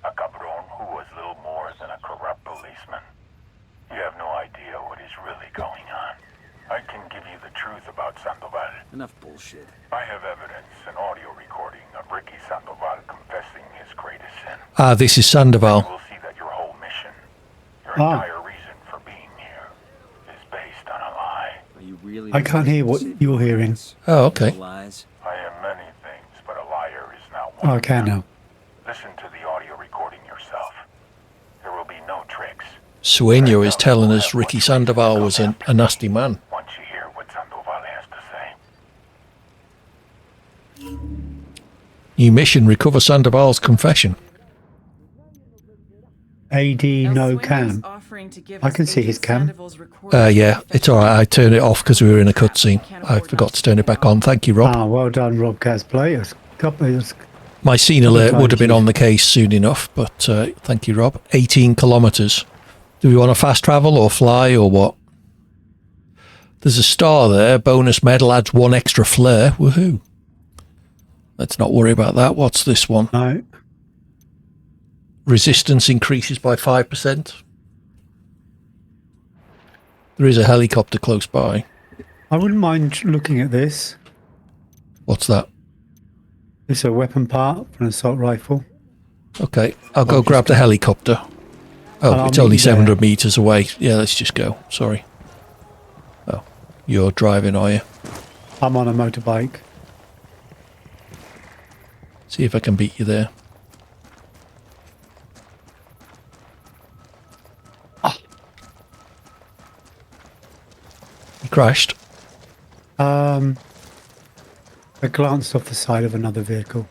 A cabron who was little more than a corrupt policeman. You have no idea what is really going on. I can give you the truth about Sandoval. Enough bullshit. I have evidence, an audio recording of Ricky Sandoval confessing his greatest sin. Ah, this is Sandoval. We'll see that your whole mission, your entire reason for being here, is based on a lie. Are you really? I can't hear what you're hearing. Oh, okay. Lies. I am many things, but a liar is now Oh, one. I can now. Listen to the audio recording yourself. There will be no tricks. Sueño is telling us Ricky Sandoval was a nasty man. Once you hear what Sandoval has to say. New mission, recover Sandoval's confession. AD no cam. I can see his cam. Yeah, it's alright. I turned it off because we were in a cutscene. I forgot to turn it back on. Thank you, Rob. Ah, well done, Rob Casplay. My scene alert would have been on the case soon enough, but thank you, Rob. 18 kilometres. Do we want to fast travel or fly or what? There's a star there. Bonus medal adds 1 extra flare. Woohoo. Let's not worry about that. What's this one? No. Resistance increases by 5%. There is a helicopter close by. I wouldn't mind looking at this. What's that? It's a weapon part for an assault rifle. Okay, I'll go grab the helicopter. Oh, it's only 700 metres away. Yeah, let's just go. Sorry. Oh, you're driving, are you? I'm on a motorbike. See if I can beat you there. Ah. You crashed? I glanced off the side of another vehicle.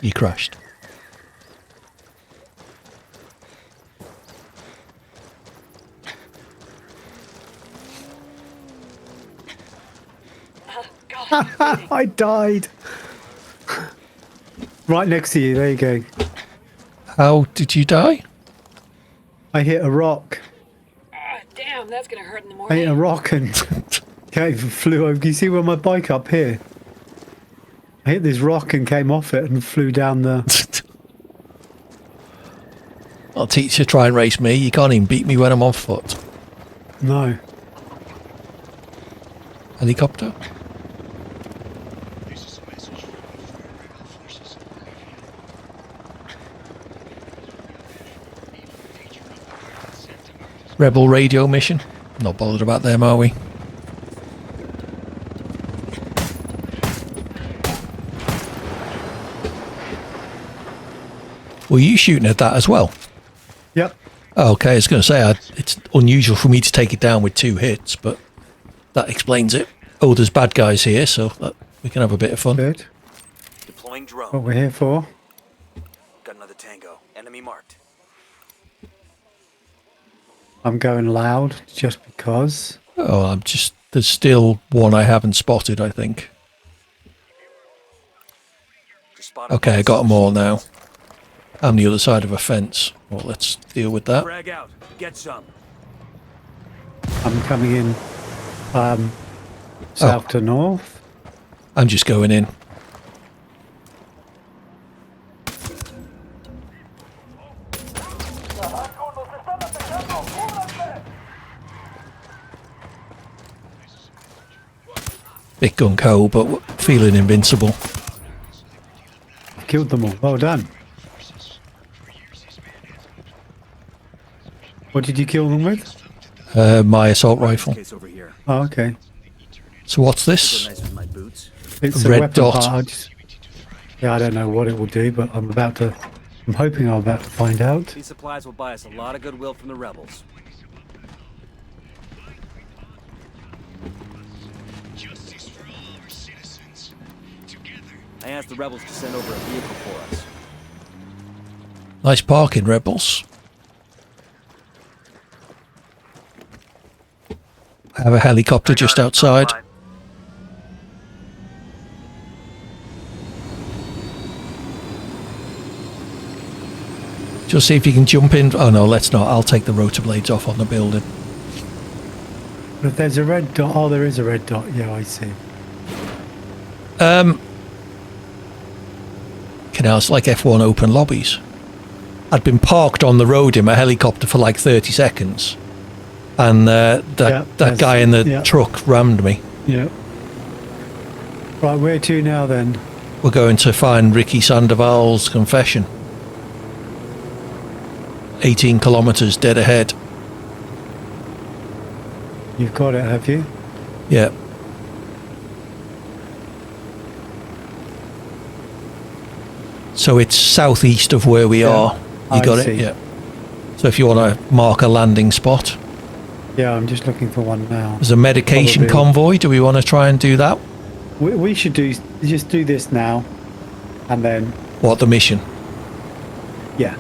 You crashed. I died. Right next to you. There you go. How did you die? I hit a rock. Damn, that's gonna hurt in the I morning. hit a rock and flew over. You see where my bike up here? I hit this rock and came off it and flew down the... I'll teach you to try and race me. You can't even beat me when I'm on foot. No. Helicopter? Rebel radio mission. Not bothered about them, are we? Were you shooting at that as well? Yep. Okay, I was going to say, it's unusual for me to take it down with 2 hits, but that explains it. Oh, there's bad guys here, so we can have a bit of fun. Good. Deploying drone. What we're here for. Got another tango. Enemy marked. I'm going loud just because. Oh, there's still one I haven't spotted, I think. Okay, I got them all now. I'm the other side of a fence. Well, let's deal with that. Frag out. Get some. I'm coming in south to north. I'm just going in. Bit gung-ho, but feeling invincible. Killed them all. Well done. What did you kill them with? My assault rifle. Oh, okay. So what's this? It's a a red weapon dot. part. Yeah, I don't know what it will do, but I'm hoping I'm about to find out. These supplies will buy us a lot of goodwill from the rebels. I asked the rebels to send over a vehicle for us. Nice parking, rebels. I have a helicopter just outside. Just see if you can jump in. Oh no, let's not. I'll take the rotor blades off on the building. But if there's a red dot, oh, there is a red dot. Yeah, I see. It's like F1 open lobbies. I'd been parked on the road in my helicopter for like 30 seconds. And that guy in the truck rammed me. Yeah. Right, where to now then? We're going to find Ricky Sandoval's confession. 18 kilometers dead ahead. You've got it, have you? Yeah. So it's southeast of where we are. You got it? Yeah. So if you want to mark a landing spot. Yeah, I'm just looking for one now. There's a medication convoy. Do we want to try and do that? We should just do this now. And then... What, the mission? Yeah.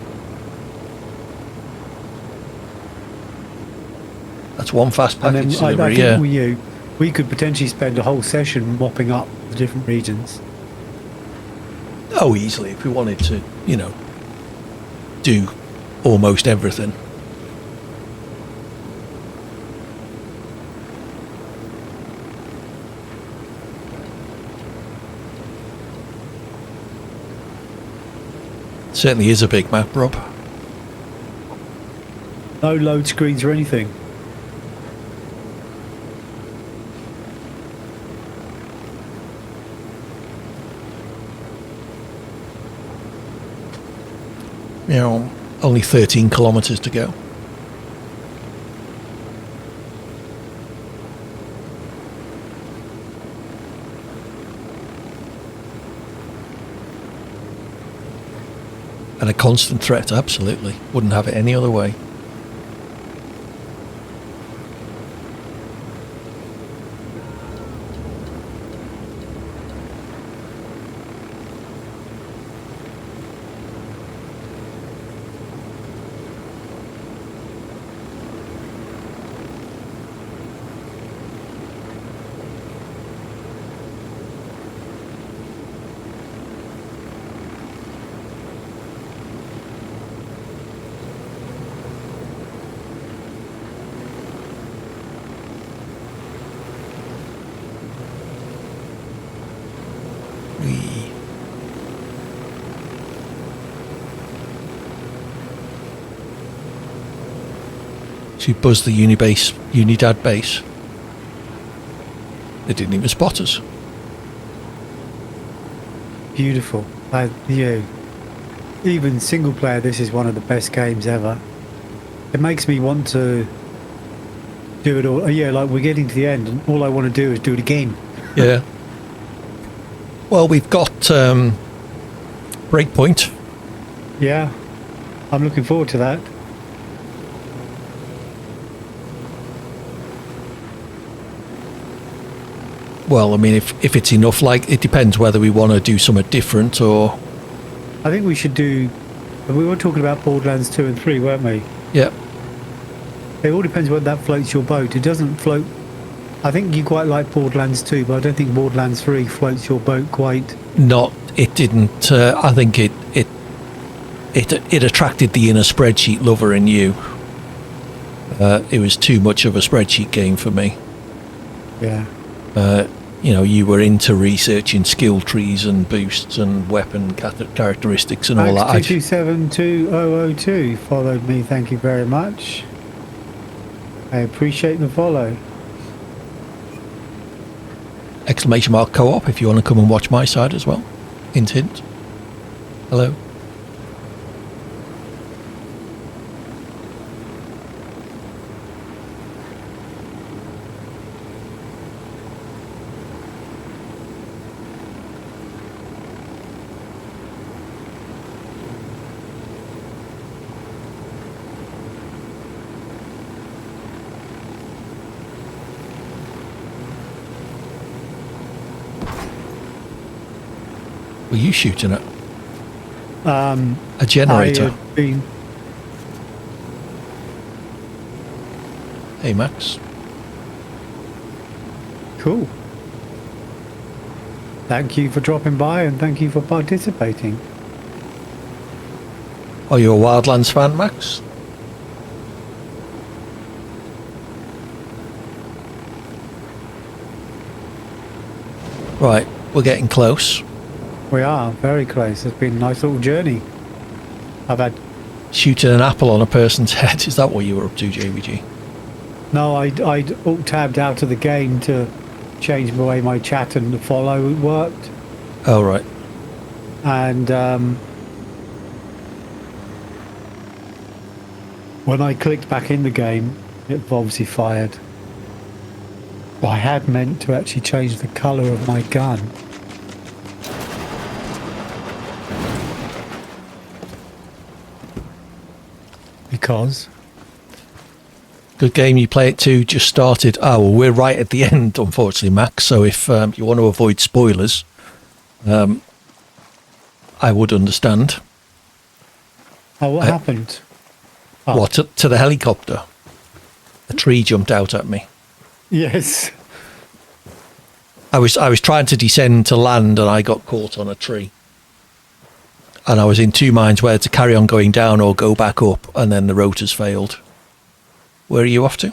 That's one fast package I delivery, think we could potentially spend a whole session mopping up the different regions. Oh, easily, if we wanted to, do almost everything. Certainly is a big map, Rob. No load screens or anything. Only 13 kilometers to go. And a constant threat, absolutely. Wouldn't have it any other way. She buzzed the Unidad base. They didn't even spot us. Beautiful. Even single player, this is one of the best games ever. It makes me want to do it all. Yeah, like we're getting to the end, and all I want to do is do it again. Yeah. Well, we've got Breakpoint. Yeah, I'm looking forward to that. Well, I mean, if it's enough, like, it depends whether we want to do something different or... I think we should do... We were talking about Borderlands 2 and 3, weren't we? Yeah. It all depends whether that floats your boat. It doesn't float... I think you quite like Borderlands 2, but I don't think Borderlands 3 floats your boat quite. It didn't. I think it attracted the inner spreadsheet lover in you. It was too much of a spreadsheet game for me. Yeah. You know, you were into researching skill trees and boosts and weapon characteristics and all that. 2272002 followed me. Thank you very much. I appreciate the follow. Exclamation mark co-op if you want to come and watch my side as well. Hint, hint. Hello. Were you shooting at? A generator. Hey, Max. Cool. Thank you for dropping by and thank you for participating. Are you a Wildlands fan, Max? Right, we're getting close. We are very close. It's been a nice little journey. I've had shooting an apple on a person's head. Is that what you were up to, JVG? No, I'd alt-tabbed out of the game to change the way my chat and the follow worked. Oh, right. And when I clicked back in the game, it obviously fired. But I had meant to actually change the colour of my gun. Because good game. You play it too. Just started. Oh, well, we're right at the end, unfortunately, Max. So if you want to avoid spoilers, I would understand. Oh, what happened? Oh. What to the helicopter? A tree jumped out at me. Yes. I was trying to descend to land, and I got caught on a tree. And I was in two minds whether to carry on going down or go back up, and then the rotors failed. Where are you off to?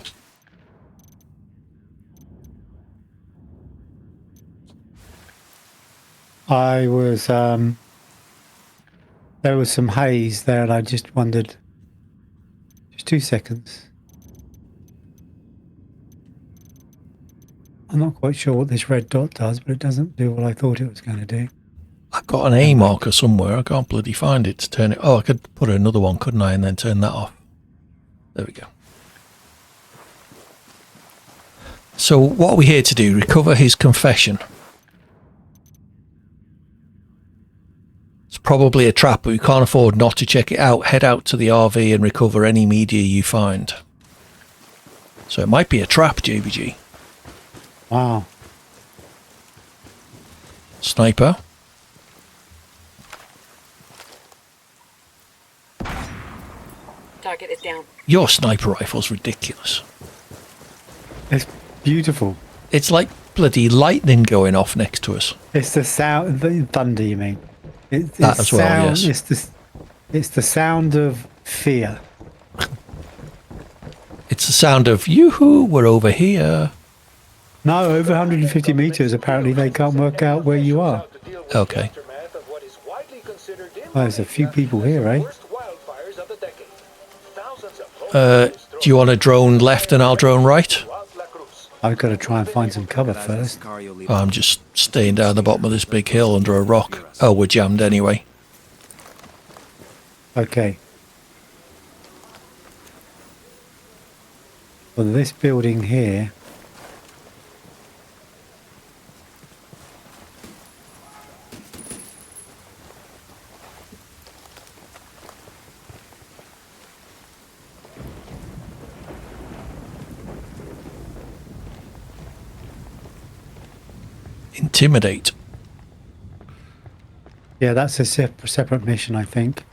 I was, there was some haze there and I just wondered, just 2 seconds. I'm not quite sure what this red dot does, but it doesn't do what I thought it was going to do. I've got an A marker somewhere. I can't bloody find it to turn it. Oh, I could put another one, couldn't I? And then turn that off. There we go. So what are we here to do? Recover his confession. It's probably a trap, but we can't afford not to check it out. Head out to the RV and recover any media you find. So it might be a trap, JBG. Wow. Sniper. Target is down. Your sniper rifle's ridiculous. It's beautiful. It's like bloody lightning going off next to us. It's the sound, the thunder, you mean? It's that as well, yes. It's the sound of fear. It's the sound of, yoo-hoo, we're over here. No, over 150 meters, apparently they can't work out where you are. Okay. Well, there's a few people here, eh? Do you want to drone left and I'll drone right? I've got to try and find some cover first. Oh, I'm just staying down the bottom of this big hill under a rock. Oh, we're jammed anyway. Okay. Well, this building here. Intimidate. Yeah, that's a separate mission, I think.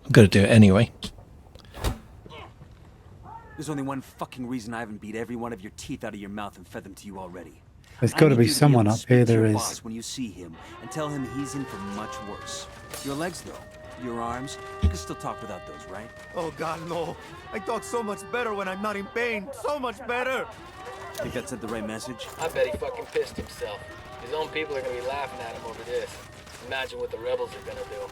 I'm going to do it anyway. There's only one fucking reason I haven't beat every one of your teeth out of your mouth and fed them to you already. There's got to be someone up here. There is. When you see him, and tell him he's in for much worse. Your legs, though, your arms, you can still talk without those, right? Oh God, no. I talk so much better when I'm not in pain. So much better. Think that sent the right message? I bet he fucking pissed himself. His own people are gonna be laughing at him over this. Imagine what the rebels are gonna do.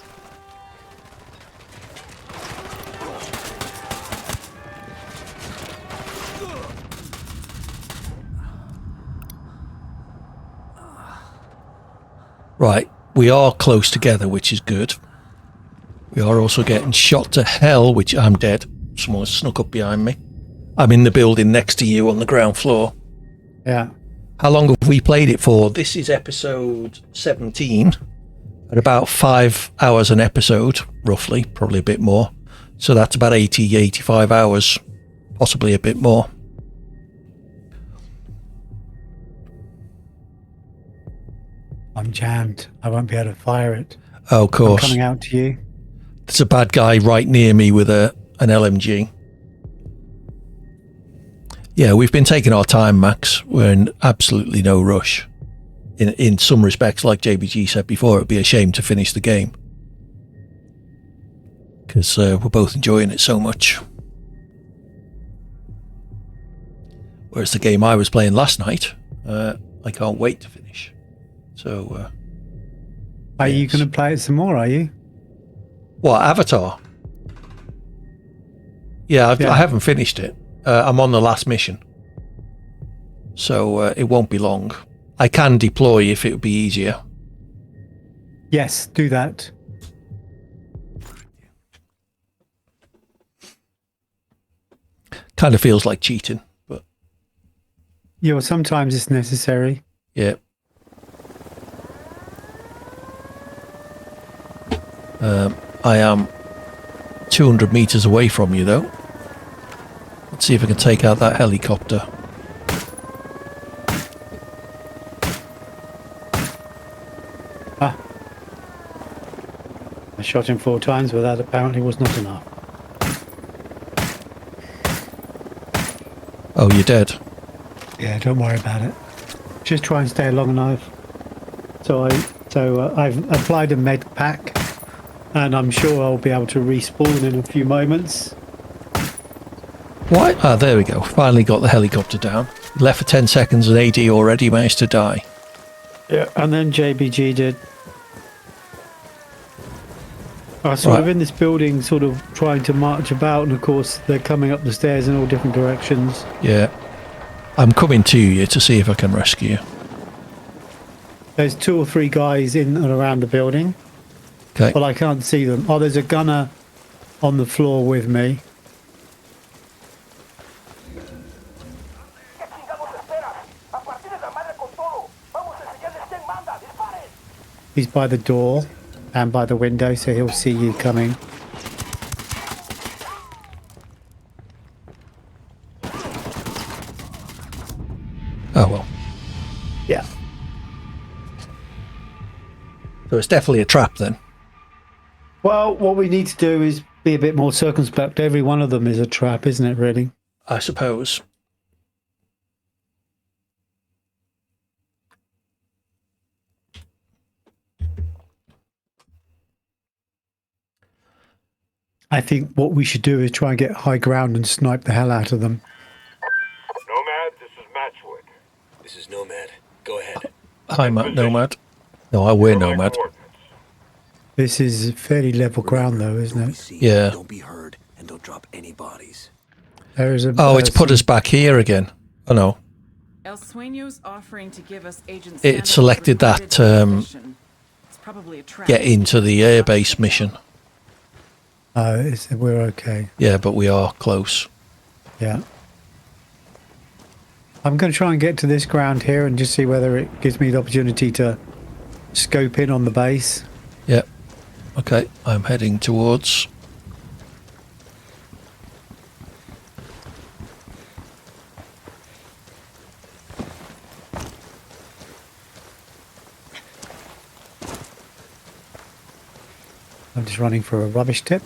Right, we are close together, which is good. We are also getting shot to hell, which I'm dead. Someone snuck up behind me. I'm in the building next to you on the ground floor. Yeah. How long have we played it for? This is episode 17. At about 5 hours an episode, roughly, probably a bit more. So that's about 80, 85 hours, possibly a bit more. I'm jammed. I won't be able to fire it. Oh, of course. I'm coming out to you. There's a bad guy right near me with an LMG. Yeah, we've been taking our time, Max. We're in absolutely no rush. In some respects, like JBG said before, it'd be a shame to finish the game. Because we're both enjoying it so much. Whereas the game I was playing last night, I can't wait to finish. So, are you going to play it some more, are you? What, Avatar? Yeah, I haven't finished it. I'm on the last mission. So it won't be long. I can deploy if it would be easier. Yes, do that. Kind of feels like cheating, but... Yeah, well, sometimes it's necessary. Yeah. I am 200 meters away from you, though. Let's see if I can take out that helicopter. Ah. I shot him 4 times, but that apparently was not enough. Oh, you're dead? Yeah, don't worry about it. Just try and stay long enough. So I've applied a med pack, and I'm sure I'll be able to respawn in a few moments. What? Ah, there we go. Finally got the helicopter down. Left for 10 seconds and AD already managed to die. Yeah, and then JBG did. I was sort of in this building, sort of trying to march about, and of course they're coming up the stairs in all different directions. Yeah. I'm coming to you to see if I can rescue you. There's 2 or 3 guys in and around the building. Okay. But I can't see them. Oh, there's a gunner on the floor with me. He's by the door and by the window, so he'll see you coming. Oh, well. Yeah. So it's definitely a trap then. Well, what we need to do is be a bit more circumspect. Every one of them is a trap, isn't it, really? I suppose. I think what we should do is try and get high ground and snipe the hell out of them. Nomad, this is Matchwood. This is Nomad. Go ahead. Hi, Nomad. No, we're Nomad. This is fairly level ground, though, isn't it? Yeah. Don't be heard and don't drop any bodies. There is a. Oh, it's put us back here again. Oh no. El Sueño's offering to give us Agent It selected that get into the airbase mission. Oh, we're okay. Yeah, but we are close. Yeah. I'm going to try and get to this ground here and just see whether it gives me the opportunity to scope in on the base. Yep. Okay, I'm heading towards. I'm just running for a rubbish tip.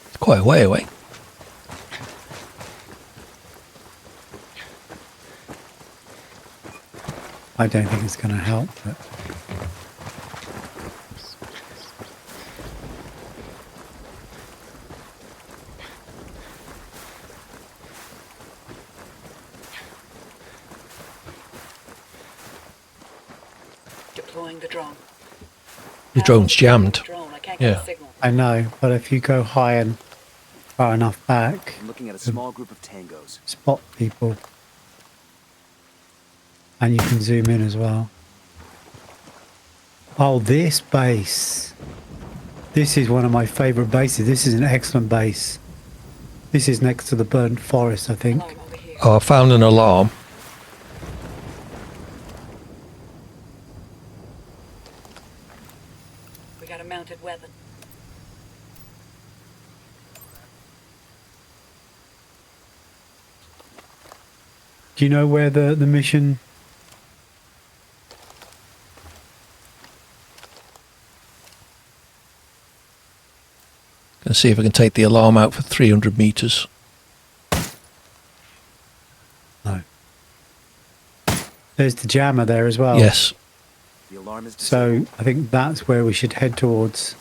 It's quite a way away. I don't think it's going to help, but... Deploying the drone. The drone's jammed. Yeah. I know, but if you go high and far enough back... I'm looking at a small group of tangos. Spot people. And you can zoom in as well. Oh, this base. This is one of my favourite bases. This is an excellent base. This is next to the burnt forest, I think. Oh, I found an alarm. We got a mounted weapon. Do you know where the mission... Gonna see if I can take the alarm out for 300 meters. No. There's the jammer there as well. Yes. The alarm is so I think that's where we should head towards.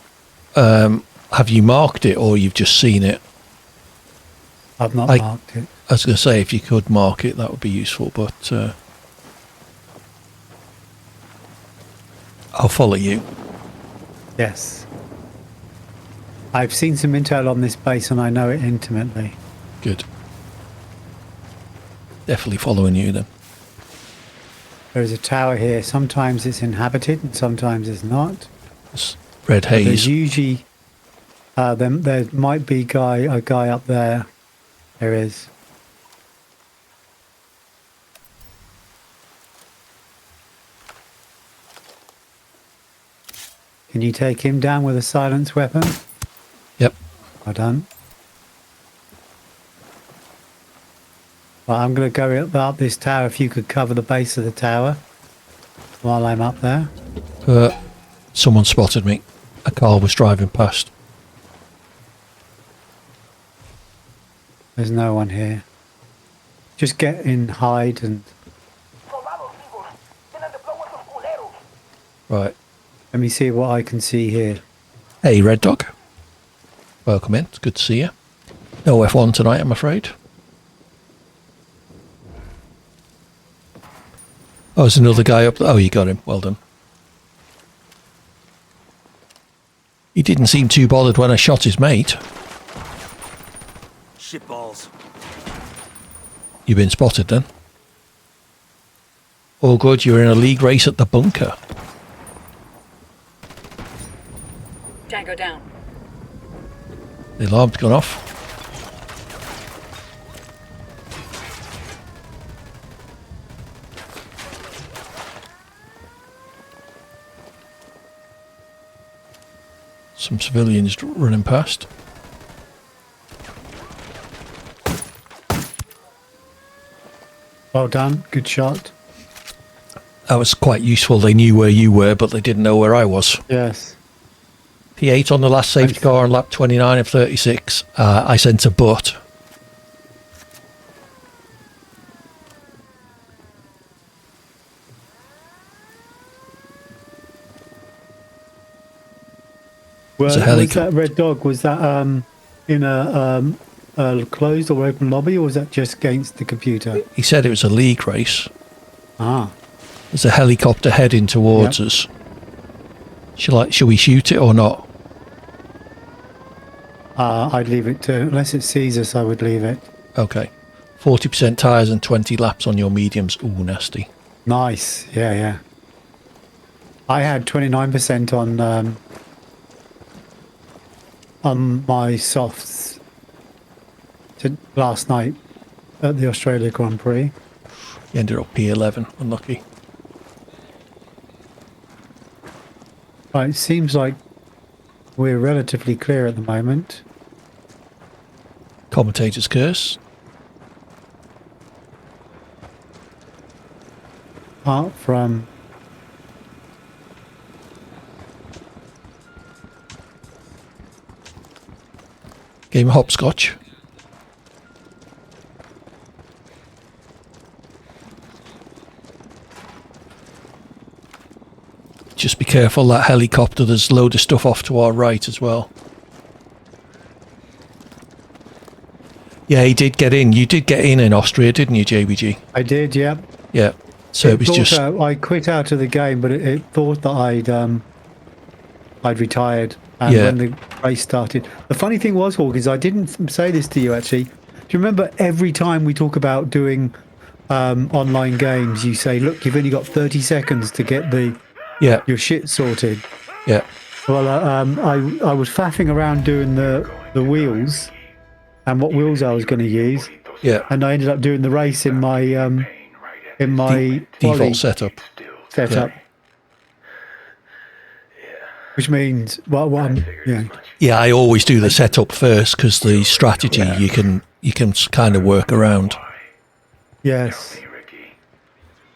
Have you marked it or you've just seen it? I've not marked it. I was going to say if you could mark it, that would be useful, but I'll follow you. Yes. I've seen some intel on this base and I know it intimately. Good. Definitely following you then. There's a tower here. Sometimes it's inhabited and sometimes it's not. It's red haze. There's usually there might be a guy up there. There is. Can you take him down with a silenced weapon? Yep. Well done. Well, I'm going to go up this tower. If you could cover the base of the tower while I'm up there. Someone spotted me. A car was driving past. There's no one here. Just get in, hide, and... Right. Let me see what I can see here. Hey, Red Dog. Welcome in. It's good to see you. No F1 tonight, I'm afraid. Oh, there's another guy up there. Oh, you got him. Well done. He didn't seem too bothered when I shot his mate. Shitballs. You've been spotted then. All good. You're in a league race at the bunker. Tango down. The alarm's gone off. Some civilians running past. Well done. Good shot. That was quite useful. They knew where you were, but they didn't know where I was. Yes. P8 on the last safety car on lap 29 of 36. I sent a butt. Well, It's a was helicopter. that Red Dog, was that in a closed or open lobby, or was that just against the computer? He said it was a league race. Ah. There's a helicopter heading towards us. Shall we shoot it or not? I'd leave it to, unless it sees us, I would leave it. Okay. 40% tyres and 20 laps on your mediums. Ooh, nasty. Nice. Yeah. I had 29% on my softs last night at the Australia Grand Prix. You ended up P11. Unlucky. Right, it seems like we're relatively clear at the moment. Commentator's curse. Apart from Game of hopscotch. Just be careful, that helicopter, there's a load of stuff off to our right as well. Yeah, he did get in. You did get in Austria, didn't you, JBG? I did, yeah. Yeah. So it was just... I quit out of the game, but it thought that I'd retired. And when the race started... The funny thing was, Hawk, is I didn't say this to you, actually. Do you remember every time we talk about doing online games, you say, look, you've only got 30 seconds to get your shit sorted. Yeah. Well, I was faffing around doing the wheels and what wheels I was going to use. Yeah. And I ended up doing the race in my default setup. Yeah. Which means, Yeah, I always do the setup first because the strategy you can kind of work around. Yes.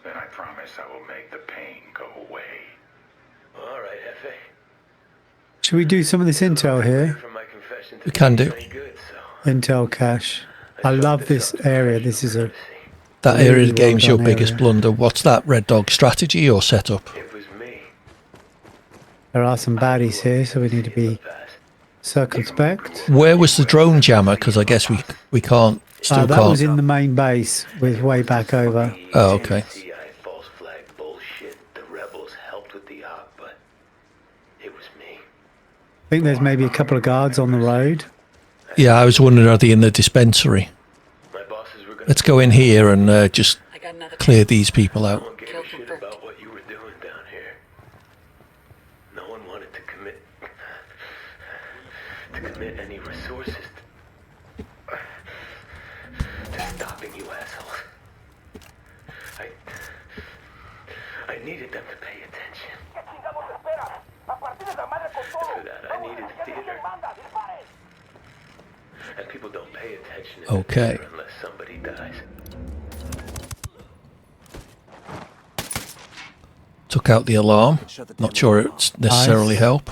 Then I promise I will make the pain go away. All right, Hefe. Should we do some of this intel here? We can do. Intel cache. I love this area. This is a... That area of the game's your biggest blunder. What's that, Red Dog? Strategy or setup? There are some baddies here, so we need to be circumspect. Where was the drone jammer? Because I guess we can't, still that can't. was in the main base, with way back over. Oh, okay. I think there's maybe a couple of guards on the road. Yeah, I was wondering, are they in the dispensary? Let's go in here and just clear these people out. About what you were doing down here. No one wanted to commit any resources to stopping you assholes. I needed them to pay attention. For that, I needed theater. And people don't pay attention in Okay. theater unless somebody dies. Took out the alarm. Not sure it's necessarily help.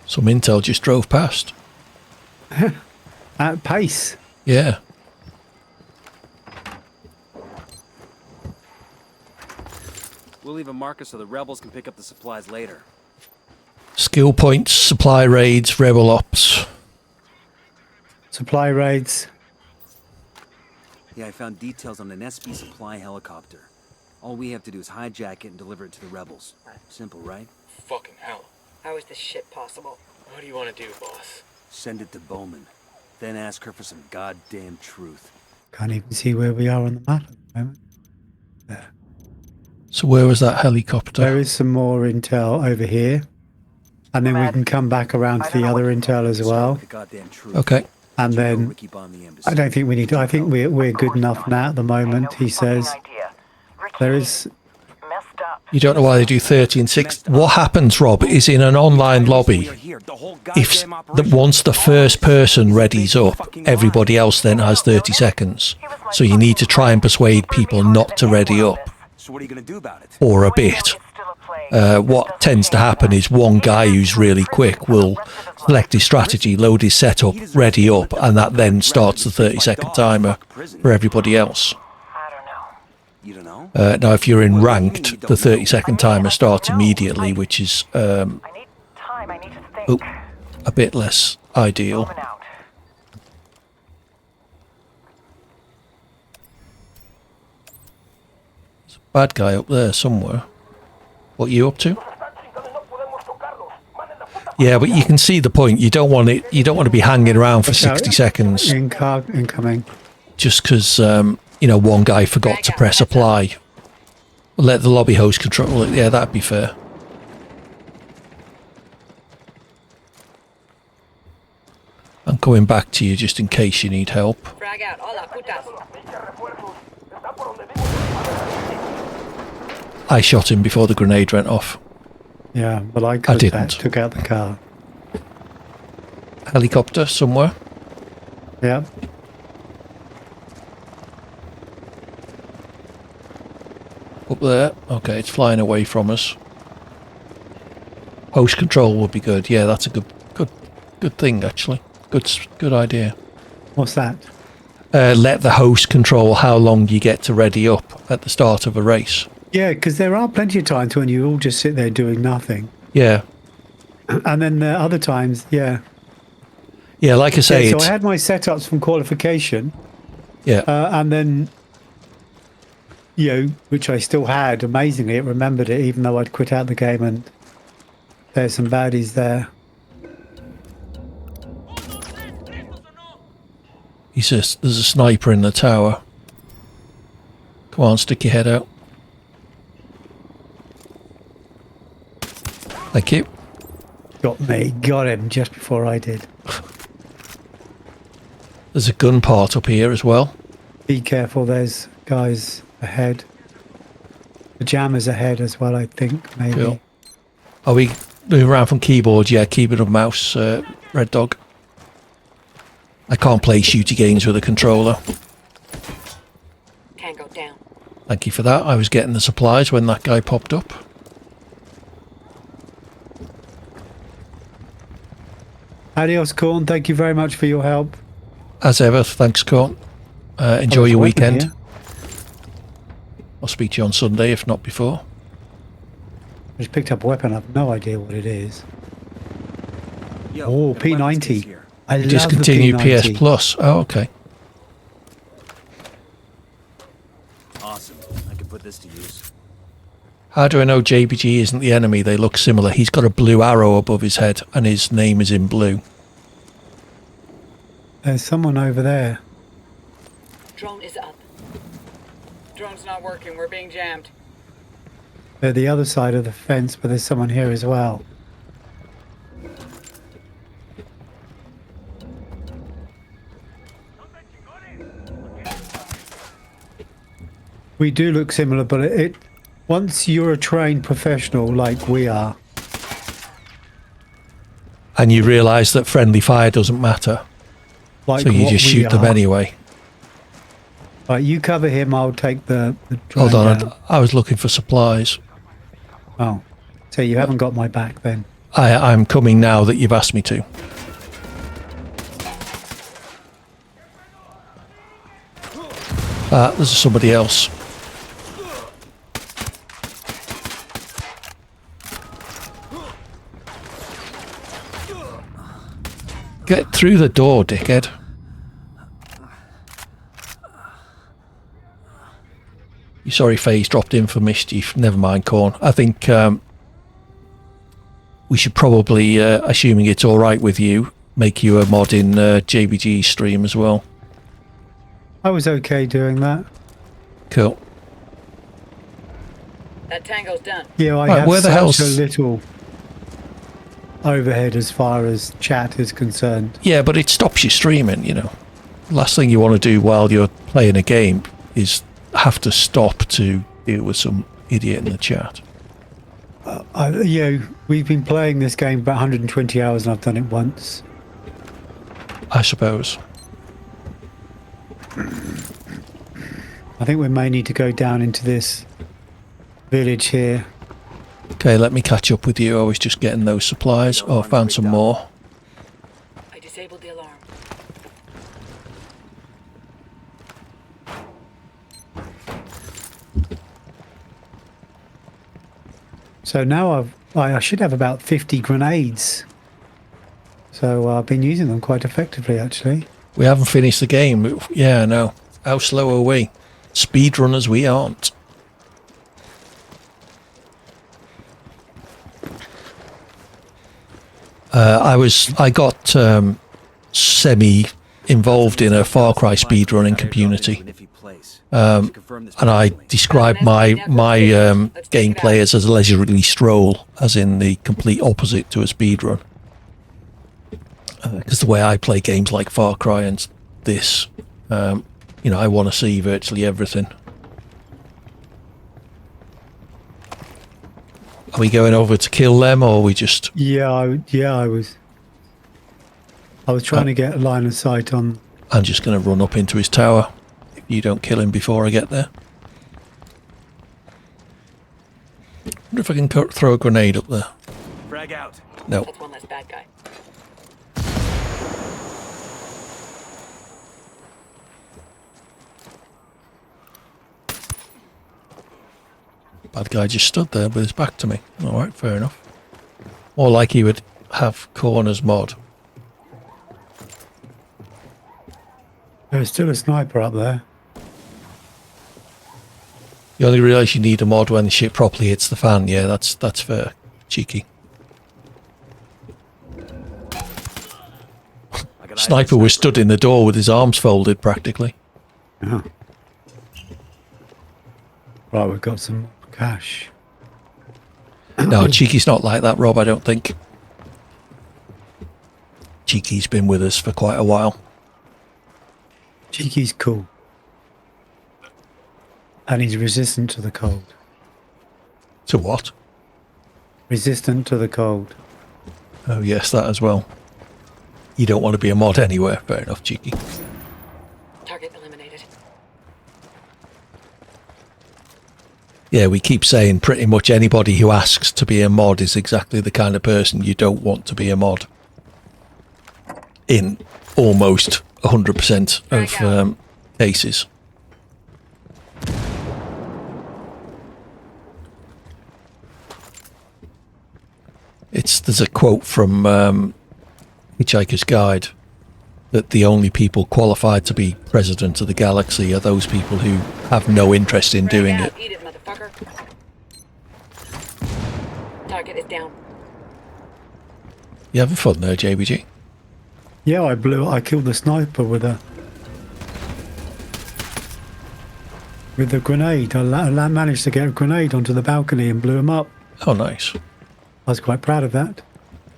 Some intel just drove past. At pace. Yeah. We'll leave a marker so the rebels can pick up the supplies later. Skill points, supply raids, rebel ops. Supply raids. Yeah, I found details on an SB supply helicopter. All we have to do is hijack it and deliver it to the rebels. Simple, right? Fucking hell. How is this shit possible? What do you want to do, boss? Send it to Bowman. Then ask her for some goddamn truth. Can't even see where we are on the map at the moment. There. So where was that helicopter? There is some more intel over here. And then we can come back around to the other intel as well. Okay. And then I don't think we need to. I think we're good enough now at the moment, he says. There is... You don't know why they do 30 and 6. What happens, Rob, is in an online lobby, once the first person readies up, everybody else then has 30 seconds. So you need to try and persuade people not to ready up. So what are you going to do about it? Or a bit. What tends to happen is one guy who's really quick will select his strategy, load his setup, ready up, and that then starts the 30-second timer for everybody else. You don't know? Now, if you're in ranked, the 30-second timer starts immediately, which is a bit less ideal. bad guy up there somewhere. What are you up to? Yeah, but you can see the point. You don't want it. You don't want to be hanging around for 60 seconds. Incoming. Just because one guy forgot to press apply. Let the lobby host control it. Yeah, that'd be fair. I'm coming back to you just in case you need help. Frag out. Hola, putas. I shot him before the grenade went off. Yeah, but I didn't. Took out the car. Helicopter somewhere. Yeah. Up there. Okay, it's flying away from us. Host control would be good. Yeah, that's a good thing actually. Good idea. What's that? Let the host control how long you get to ready up at the start of a race. Yeah, because there are plenty of times when you all just sit there doing nothing. Yeah. And then other times, yeah. Yeah, like I say, so I had my setups from qualification. Yeah. And then, which I still had, amazingly, it remembered it, even though I'd quit out the game, and there's some baddies there. He says there's a sniper in the tower. Come on, stick your head out. Thank you. Got him just before I did. There's a gun part up here as well. Be careful, there's guys ahead. The jammer's ahead as well, I think, maybe. Cool. Are we moving around from keyboard? Yeah, keyboard and mouse, Red Dog. I can't play shooty games with a controller. Tango down. Thank you for that. I was getting the supplies when that guy popped up. Adios, Corn. Thank you very much for your help. As ever, thanks, Corn. Enjoy your weekend. Here. I'll speak to you on Sunday, if not before. I just picked up a weapon. I have no idea what it is. Yo, P90. I love Discontinue the P90. PS Plus. Oh, okay. Awesome. I can put this to use. How do I know JBG isn't the enemy? They look similar. He's got a blue arrow above his head, and his name is in blue. There's someone over there. Drone is up. Drone's not working. We're being jammed. They're the other side of the fence, but there's someone here as well. We do look similar, but once you're a trained professional like we are, and you realise that friendly fire doesn't matter, like so you just shoot them anyway. Right, you cover him. I'll take the drone Hold on, down. I was looking for supplies. Oh, so you haven't got my back then? I'm coming now that you've asked me to. There's somebody else. Get through the door, dickhead. You sorry FaZe dropped in for mischief. Never mind, Corn. I think we should probably, assuming it's alright with you, make you a mod in JBG stream as well. I was okay doing that. Cool. That tango's done. Yeah, I have where the such hell's... a little overhead as far as chat is concerned. Yeah, but it stops you streaming, you know. Last thing you want to do while you're playing a game is have to stop to deal with some idiot in the chat. We've been playing this game about 120 hours and I've done it once. I suppose. I think we may need to go down into this village here. Okay, let me catch up with you. I was just getting those supplies. Oh, I found some more. I disabled the alarm. So now I should have about 50 grenades. So I've been using them quite effectively, actually. We haven't finished the game. Yeah, I know. How slow are we? Speedrunners we aren't. I got semi involved in a Far Cry speedrunning community, and I described my gameplay as a leisurely stroll, as in the complete opposite to a speedrun. Because the way I play games like Far Cry and this, you know, I want to see virtually everything. Are we going over to kill them, or are we just... Yeah, I was trying to get a line of sight on... I'm just going to run up into his tower if you don't kill him before I get there. I wonder if I can throw a grenade up there. Frag out. No. That's one less bad guy. Bad guy just stood there with his back to me. Alright, fair enough. More like he would have corners mod. There's still a sniper up there. You only realise you need a mod when the shit properly hits the fan. Yeah, that's fair. Cheeky. Sniper was stood in the door with his arms folded practically. Oh. Right, we've got some cash. No, Cheeky's not like that, Rob, I don't think. Cheeky's been with us for quite a while. Cheeky's cool. And he's resistant to the cold. To what? Resistant to the cold. Oh yes, that as well. You don't want to be a mod anywhere. Fair enough, Cheeky. Target eliminated. Yeah, we keep saying pretty much anybody who asks to be a mod is exactly the kind of person you don't want to be a mod. In almost 100% of cases. There's a quote from Hitchhiker's Guide that the only people qualified to be president of the galaxy are those people who have no interest in doing it. Eat it, motherfucker. Target is down. You having fun there, JBG? Yeah, I killed the sniper with a grenade. I managed to get a grenade onto the balcony and blew him up. Oh, nice. I was quite proud of that.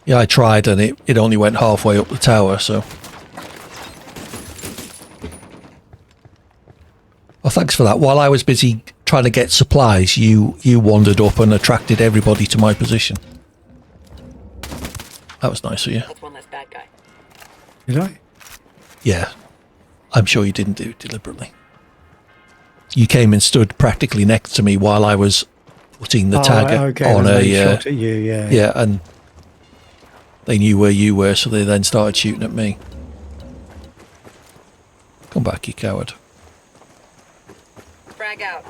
Yeah, I tried and it only went halfway up the tower, so... Well, thanks for that. While I was busy trying to get supplies, you wandered up and attracted everybody to my position. That was nice of you. That's one less bad guy. Did I? Yeah. I'm sure you didn't do it deliberately. You came and stood practically next to me while I was putting the tag on a... shot at you, yeah. Yeah, and they knew where you were, so they then started shooting at me. Come back, you coward. Frag out.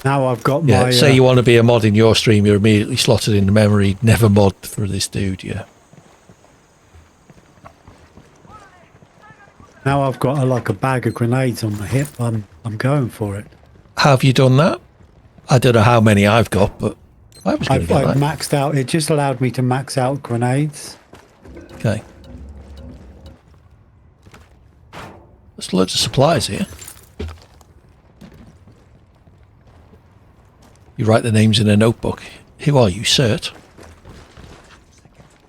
Now I've got Yeah, my... say you want to be a mod in your stream, you're immediately slotted in the memory. Never mod for this dude, yeah. Now I've got like a bag of grenades on my hip. I'm going for it. Have you done that? I don't know how many I've got, but I was going to get I've that. maxed out. It just allowed me to max out grenades. Okay. There's loads of supplies here. You write the names in a notebook. Who are you, Cert?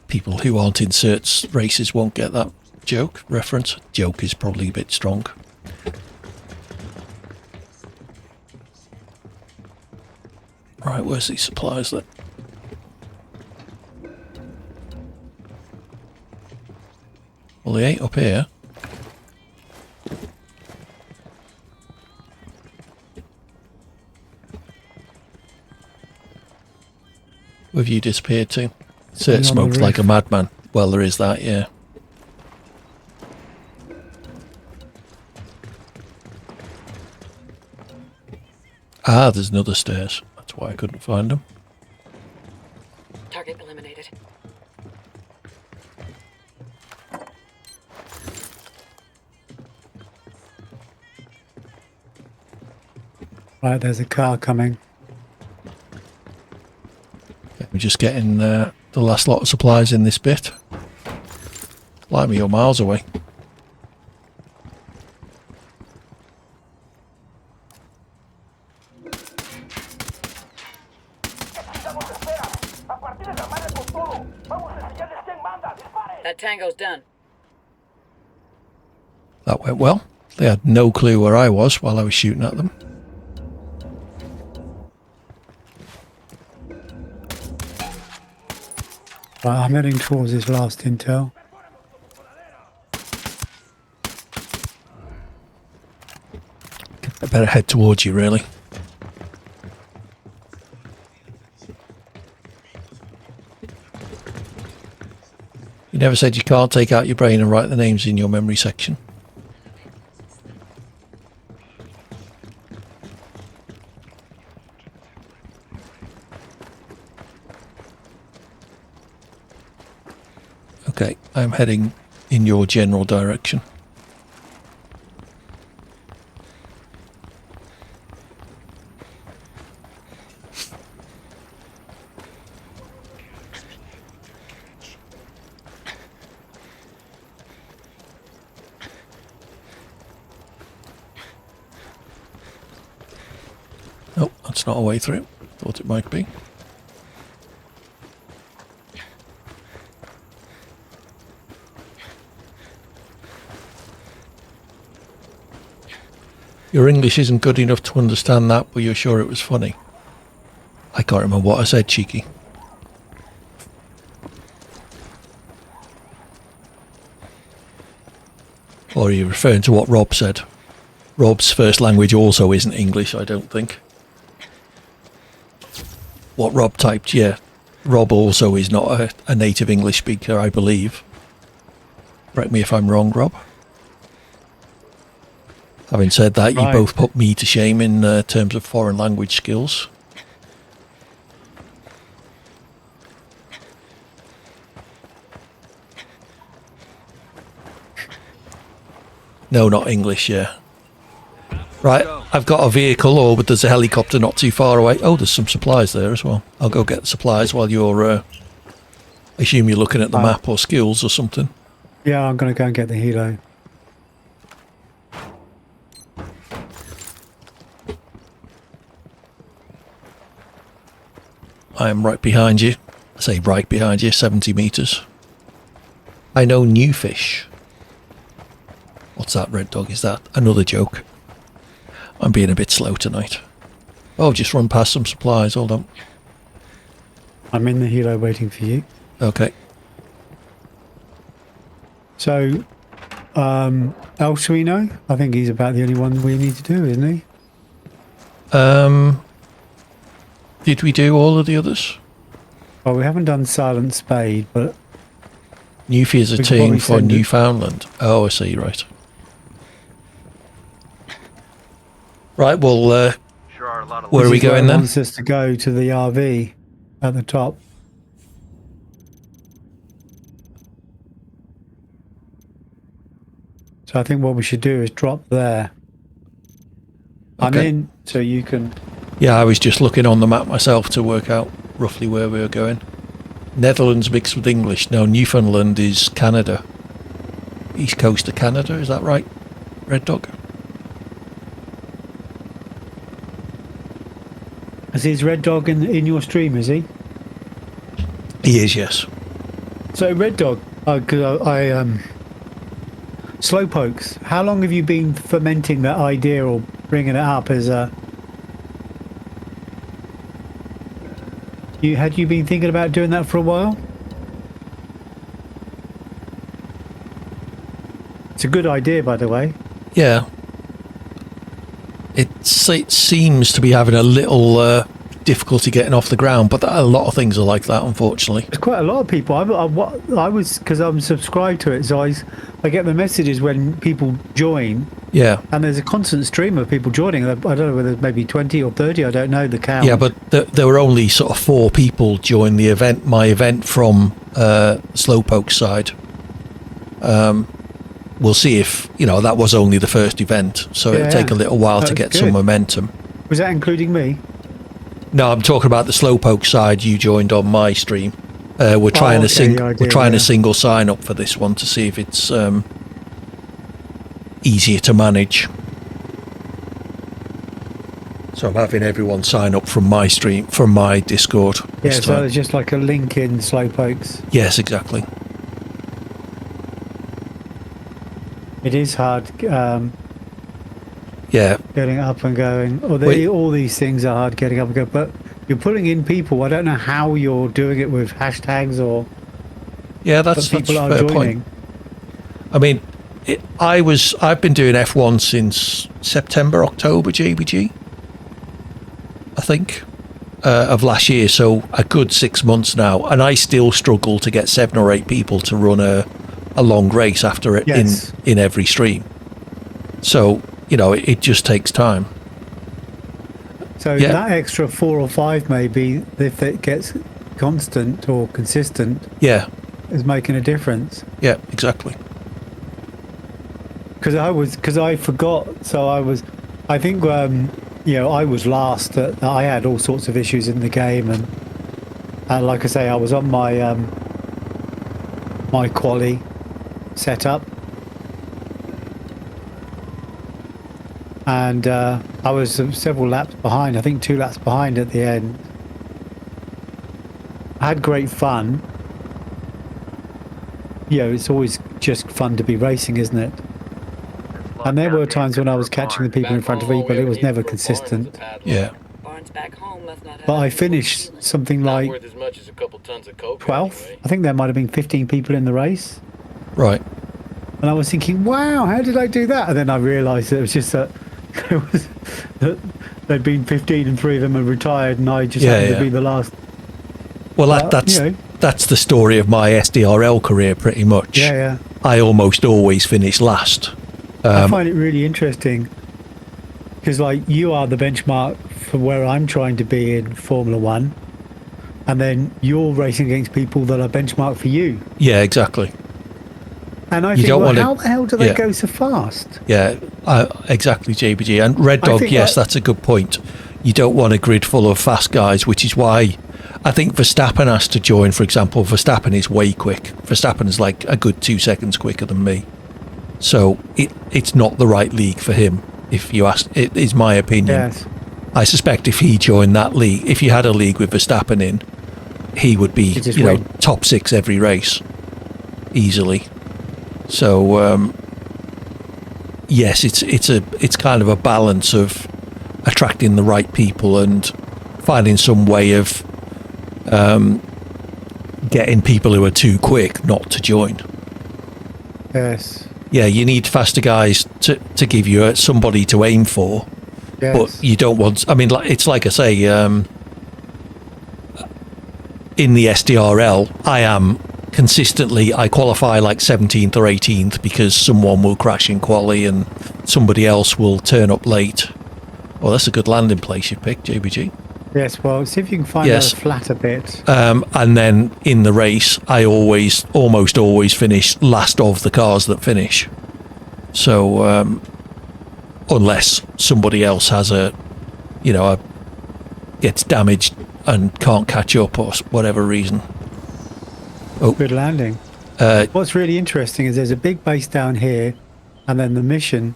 People who aren't in Cert's races won't get that joke reference. Joke is probably a bit strong. Right, where's these supplies then? Well, they ain't up here. Where have you disappeared to? Cert smoked like a madman. Well, there is that, yeah. Ah, there's another stairs. That's why I couldn't find them. Target eliminated. Right, there's a car coming. We're just getting the last lot of supplies in this bit. Blimey, you're miles away. That tango's done. That went well. They had no clue where I was while I was shooting at them. Right, I'm heading towards this last intel. I better head towards you, really. You never said you can't take out your brain and write the names in your memory section. Okay, I'm heading in your general direction. Oh, that's not a way through. Thought it might be. Your English isn't good enough to understand that, but you're sure it was funny. I can't remember what I said, cheeky. Or are you referring to what Rob said? Rob's first language also isn't English, I don't think. What Rob typed, yeah. Rob also is not a native English speaker, I believe. Correct me if I'm wrong, Rob. Having said that, you both put me to shame in terms of foreign language skills. No, not English, yeah. Right, I've got a vehicle, or there's a helicopter not too far away. Oh, there's some supplies there as well. I'll go get the supplies while you're... I assume you're looking at the map or skills or something. Yeah, I'm going to go and get the helo. I am right behind you. I say right behind you, 70 metres. I know new fish. What's that, Red Dog? Is that another joke? I'm being a bit slow tonight. Oh, just run past some supplies, hold on. I'm in the helo waiting for you. Okay. So, El Suino, I think he's about the only one we need to do, isn't he? Did we do all of the others? Well, we haven't done Silent Spade, but... Newfie is a team for Newfoundland. Oh, I see, right. Right, well, where are we going then? Wants us to go to the RV at the top. So I think what we should do is drop there. I'm in, so you can... Yeah, I was just looking on the map myself to work out roughly where we were going. Netherlands mixed with English. No, Newfoundland is Canada. East coast of Canada, is that right, Red Dog? Is Red Dog in your stream, is he? He is, yes. So Red Dog, Slowpokes, how long have you been fermenting that idea or bringing it up as a... Had you been thinking about doing that for a while? It's a good idea, by the way. Yeah. It seems to be having a little difficulty getting off the ground, but a lot of things are like that, unfortunately. There's quite a lot of people. I was, because I'm subscribed to it, so I get the messages when people join. Yeah. And there's a constant stream of people joining. I don't know whether maybe 20 or 30, I don't know the count. Yeah, but there were only sort of 4 people join the event, my event from Slowpoke's side. We'll see if, that was only the first event, so it'll take a little while to get some momentum. Was that including me? No, I'm talking about the Slowpoke side you joined on my stream. We're trying a single sign up for this one to see if it's easier to manage. So I'm having everyone sign up from my stream, from my Discord. Yeah, so it's just like a link in Slowpokes. Yes, exactly. It is hard. Yeah. Getting up and going. All these things are hard getting up and going. But you're pulling in people. I don't know how you're doing it with hashtags or. Yeah, that's a fair point. I mean, I've been doing F1 since September, October, JBG. I think, of last year, so a good 6 months now, and I still struggle to get 7 or 8 people to run a long race after it in every stream. So, you know, it just takes time. So that extra 4 or 5 maybe, if it gets constant or consistent, is making a difference. Yeah, exactly. Because I forgot, so I think you know, I was last. I had all sorts of issues in the game, and like I say, I was on my my quali setup, and I was several laps behind. I think 2 laps behind at the end. I had great fun. You know, it's always just fun to be racing, isn't it? And there were times when I was catching the people in front of me, but it was never consistent. Yeah. But I finished something like 12th. I think there might have been 15 people in the race. Right. And I was thinking, wow, how did I do that? And then I realised that it was just that there'd been 15 and 3 of them had retired, and I just happened to be the last. Well, that's the story of my SDRL career, pretty much. Yeah. I almost always finish last. I find it really interesting because, like, you are the benchmark for where I'm trying to be in Formula One, and then you're racing against people that are benchmarked for you. Yeah, exactly. And I think, well, how the hell do they go so fast? Yeah, exactly, JBG. And Red Dog, yes, that's a good point. You don't want a grid full of fast guys, which is why I think Verstappen has to join, for example. Verstappen is way quick. Verstappen is like a good 2 seconds quicker than me. So it's not the right league for him, if you ask. It is my opinion. Yes. I suspect if he joined that league, if you had a league with Verstappen in, he would be, top 6 every race, easily. So yes, it's kind of a balance of attracting the right people and finding some way of getting people who are too quick not to join. Yes. Yeah, you need faster guys to give you somebody to aim for, but you don't want. I mean, it's like I say, in the SDRL, I am consistently. I qualify like 17th or 18th because someone will crash in quali and somebody else will turn up late. Well, that's a good landing place you picked, JBG. Yes, well, see if you can find out flat a bit. And then in the race, I almost always finish last of the cars that finish. So, unless somebody else has gets damaged and can't catch up or whatever reason. Oh. Good landing. What's really interesting is there's a big base down here, and then the mission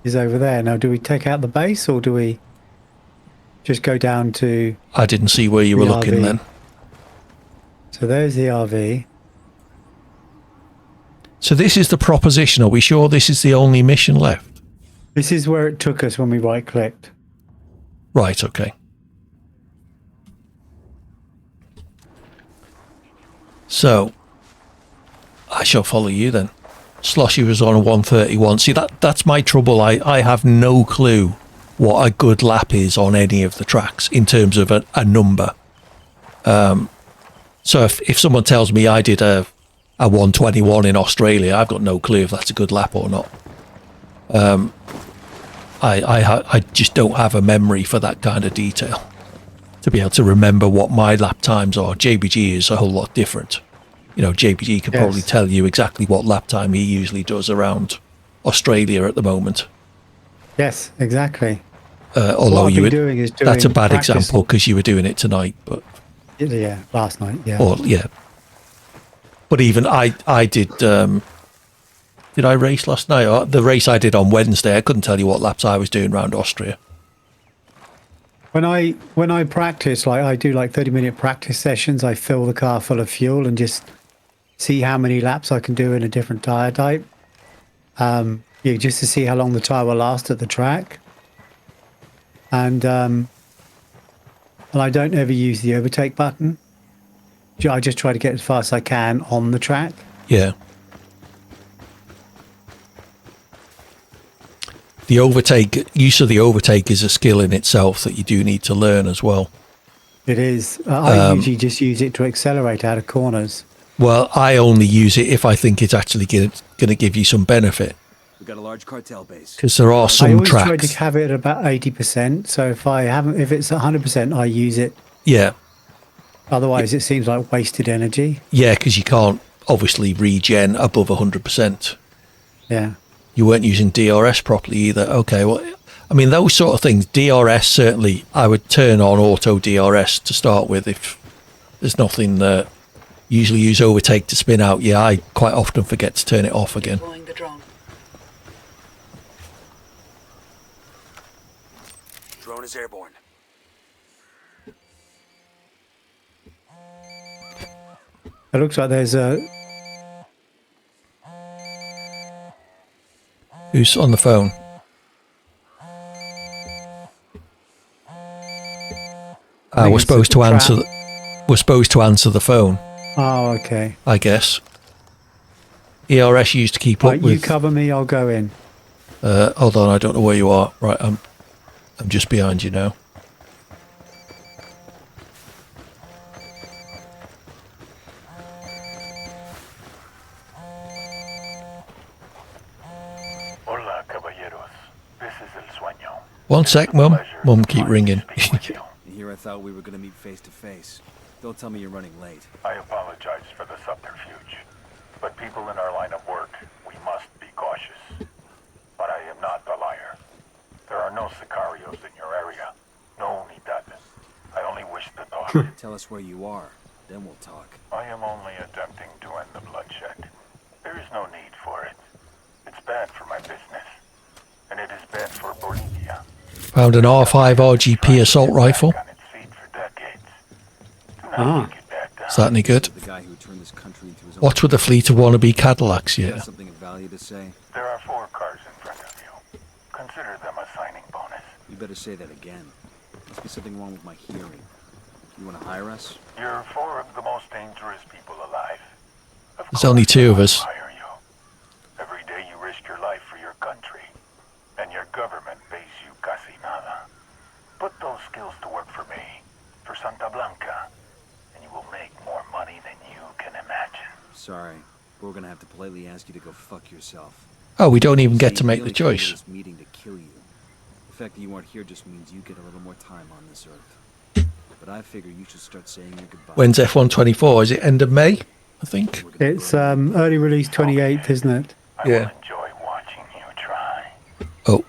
is over there. Now, do we take out the base, or do we just go down to... I didn't see where you were looking then. So there's the RV. So this is the proposition. Are we sure this is the only mission left? This is where it took us when we right-clicked. Right, okay. So, I shall follow you then. Sloshy was on 131. See, that's my trouble. I have no clue what a good lap is on any of the tracks in terms of a number. So if someone tells me I did a 121 in Australia, I've got no clue if that's a good lap or not. I just don't have a memory for that kind of detail to be able to remember what my lap times are. JBG is a whole lot different. You know, JBG could probably tell you exactly what lap time he usually does around Australia at the moment. Yes, exactly. Although What I've you been would, doing is that's a doing bad practice. example because you were doing it tonight. But Yeah, last night. Yeah. or yeah. But even I did. Did I race last night? The race I did on Wednesday, I couldn't tell you what laps I was doing around Austria. When I practice, like I do like 30-minute practice sessions, I fill the car full of fuel and just see how many laps I can do in a different tire type. Yeah, just to see how long the tire will last at the track. And I don't ever use the overtake button. I just try to get as fast as I can on the track. Yeah. The use of the overtake is a skill in itself that you do need to learn as well. It is. I usually just use it to accelerate out of corners. Well, I only use it if I think it's actually going to give you some benefit. We got a large cartel base. Because there are some I always tracks. try to have it at about 80%. So if it's 100%, I use it. Yeah. Otherwise, it seems like wasted energy. Yeah, because you can't obviously regen above 100%. Yeah. You weren't using DRS properly either. Okay, well, I mean, those sort of things, DRS certainly, I would turn on auto DRS to start with if there's nothing. Usually use overtake to spin out. Yeah, I quite often forget to turn it off again. Deploying the drone. Drone is airborne. It looks like there's a... Who's on the phone? We're supposed to answer. We're supposed to answer the phone. Oh, okay. I guess. ERS used to keep up Right, with. you cover me, I'll go in. Hold on, I don't know where you are. Right, I'm just behind you now. Hola, caballeros. This is El Sueño. One sec, Mum. Mum, keep ringing. Here I thought we were going to meet face to face. Don't tell me you're running late. I apologize for the subterfuge, but people in our line of work, we must be cautious. But I am not the liar. There are no sicarios in your area. No unidad. I only wish to talk. Tell us where you are, then we'll talk. I am only attempting to end the bloodshed. There is no need for it. It's bad for my business, and it is bad for Bolivia. Found an R5 RGP assault rifle. Ah. Is that any good? The guy who turned this country into his own. What's with the fleet of wannabe Cadillacs? You Yeah. got something of value to say? There are 4 cars in front of you. Consider them a signing bonus. You better say that again. Must be something wrong with my hearing. You want to hire us? You're 4 of the most dangerous people alive. There's only 2 of us. Hire you. Every day you risk your life for your country, and your government pays you casi nada. Put those skills to work for me, for Santa Blanca, and you will make more money than you can imagine. Sorry, but we're gonna have to politely ask you to go fuck yourself. Oh, we don't even get See, to make we the only came to choice. this meeting to kill you. The fact that you aren't here just means you get a little more time on this earth. But I figure you should start saying your goodbyes. When's F124? Is it end of May? I think. It's early release 28th, isn't it? Yeah. Enjoy watching you try. Oh.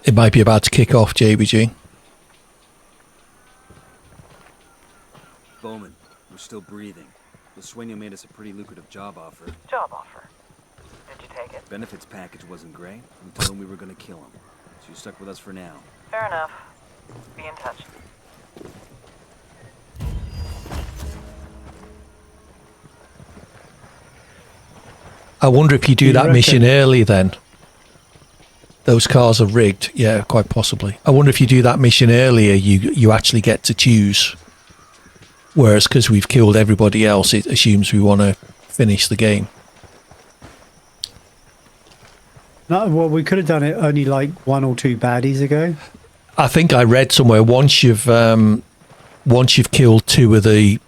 It might be about to kick off, JBG. Bowman, we're still breathing. The Sueño made us a pretty lucrative job offer. Job offer. Did you take it? Benefits package wasn't great. We told him we were gonna kill him. So you're stuck with us for now. Fair enough. Be in touch. I wonder if you do that mission early then. Those cars are rigged. Yeah, quite possibly. I wonder if you do that mission earlier, you actually get to choose. Whereas because we've killed everybody else, it assumes we want to finish the game. No, well, we could have done it only like 1 or 2 baddies ago. I think I read somewhere once you've killed 2 of the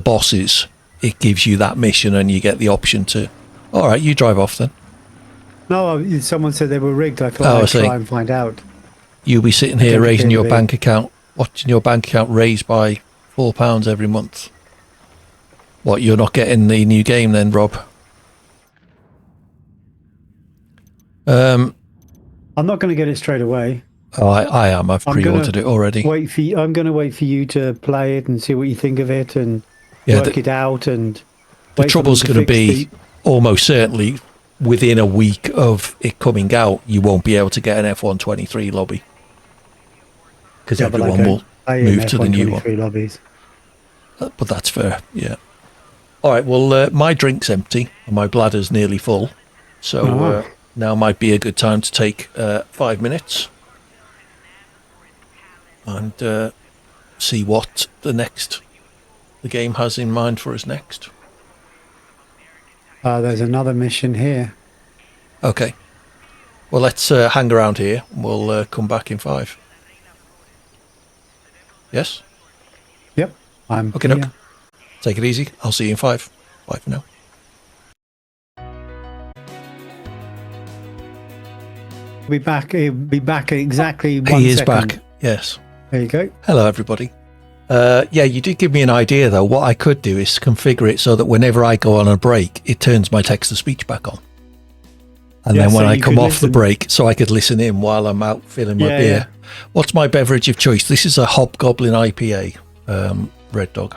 bosses, it gives you that mission and you get the option to. All right, you drive off then. No, someone said they were rigged. I Oh, thought I I'd see. try and find out. You'll be sitting here raising your bank account, watching your bank account raise by £4 every month. What, you're not getting the new game then, Rob? I'm not going to get it straight away. Oh, I am. I've pre-ordered it already. I'm going to wait for you to play it and see what you think of it and work it out. And the trouble's going to be almost certainly within a week of it coming out, you won't be able to get an F123 lobby because everyone will move to the new one. Lobbies. But that's fair. Yeah. All right. Well, my drink's empty and my bladder's nearly full, so now might be a good time to take 5 minutes. And see what the game has in mind for us next. There's another mission here. Okay. Well, let's hang around here. And we'll come back in 5. Yes? Yep. I'm okay. Nope. Take it easy. I'll see you in 5. Bye for now. He'll be back in exactly 1 second. He is back. Yes. There you go. Hello, everybody. Yeah, you did give me an idea, though. What I could do is configure it so that whenever I go on a break, it turns my text-to-speech back on. And then when I come off the break, so I could listen in while I'm out filling my beer. Yeah. What's my beverage of choice? This is a Hobgoblin IPA, Red Dog.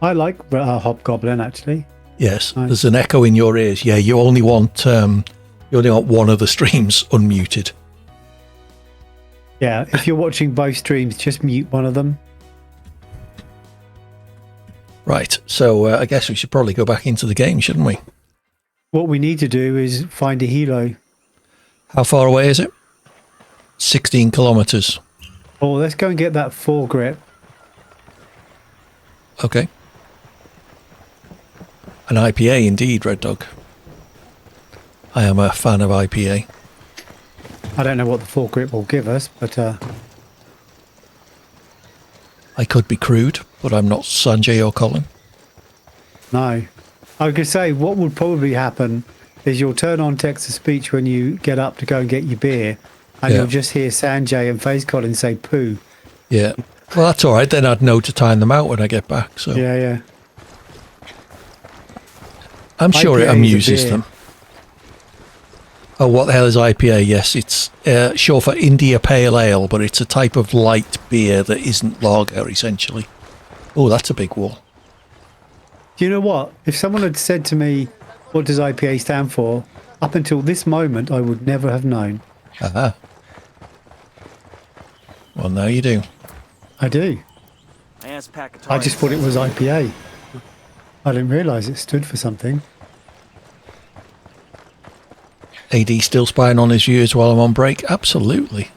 I like Hobgoblin, actually. Yes, nice. There's an echo in your ears. Yeah, you only want one of the streams unmuted. Yeah, if you're watching both streams, just mute one of them. Right, so I guess we should probably go back into the game, shouldn't we? What we need to do is find a helo. How far away is it? 16 kilometers. Oh, let's go and get that foregrip. Okay. An IPA indeed, Red Dog. I am a fan of IPA. I don't know what the foregrip will give us, but... I could be crude, but I'm not Sanjay or Colin. No. I could say what would probably happen is you'll turn on text-to-speech when you get up to go and get your beer, and you'll just hear Sanjay and Face Colin say poo. Yeah. Well, that's all right. Then I'd know to time them out when I get back. So yeah. I'm sure it amuses them. Oh, what the hell is IPA? Yes, it's short for India Pale Ale, but it's a type of light beer that isn't lager, essentially. Oh, that's a big wall. Do you know what? If someone had said to me, what does IPA stand for? Up until this moment, I would never have known. Aha. Well, now you do. I do. I just thought it was IPA. I didn't realise it stood for something. AD still spying on his viewers while I'm on break? Absolutely.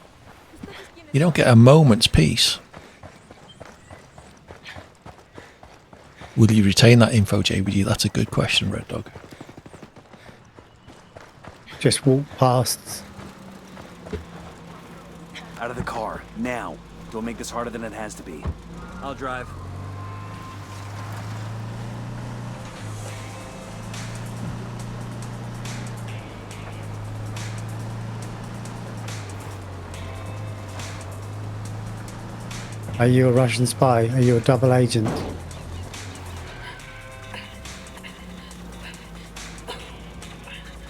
You don't get a moment's peace. Will you retain that info, JBD? That's a good question, Red Dog. Just walk past. Out of the car, now. Don't make this harder than it has to be. I'll drive. Are you a Russian spy? Are you a double agent?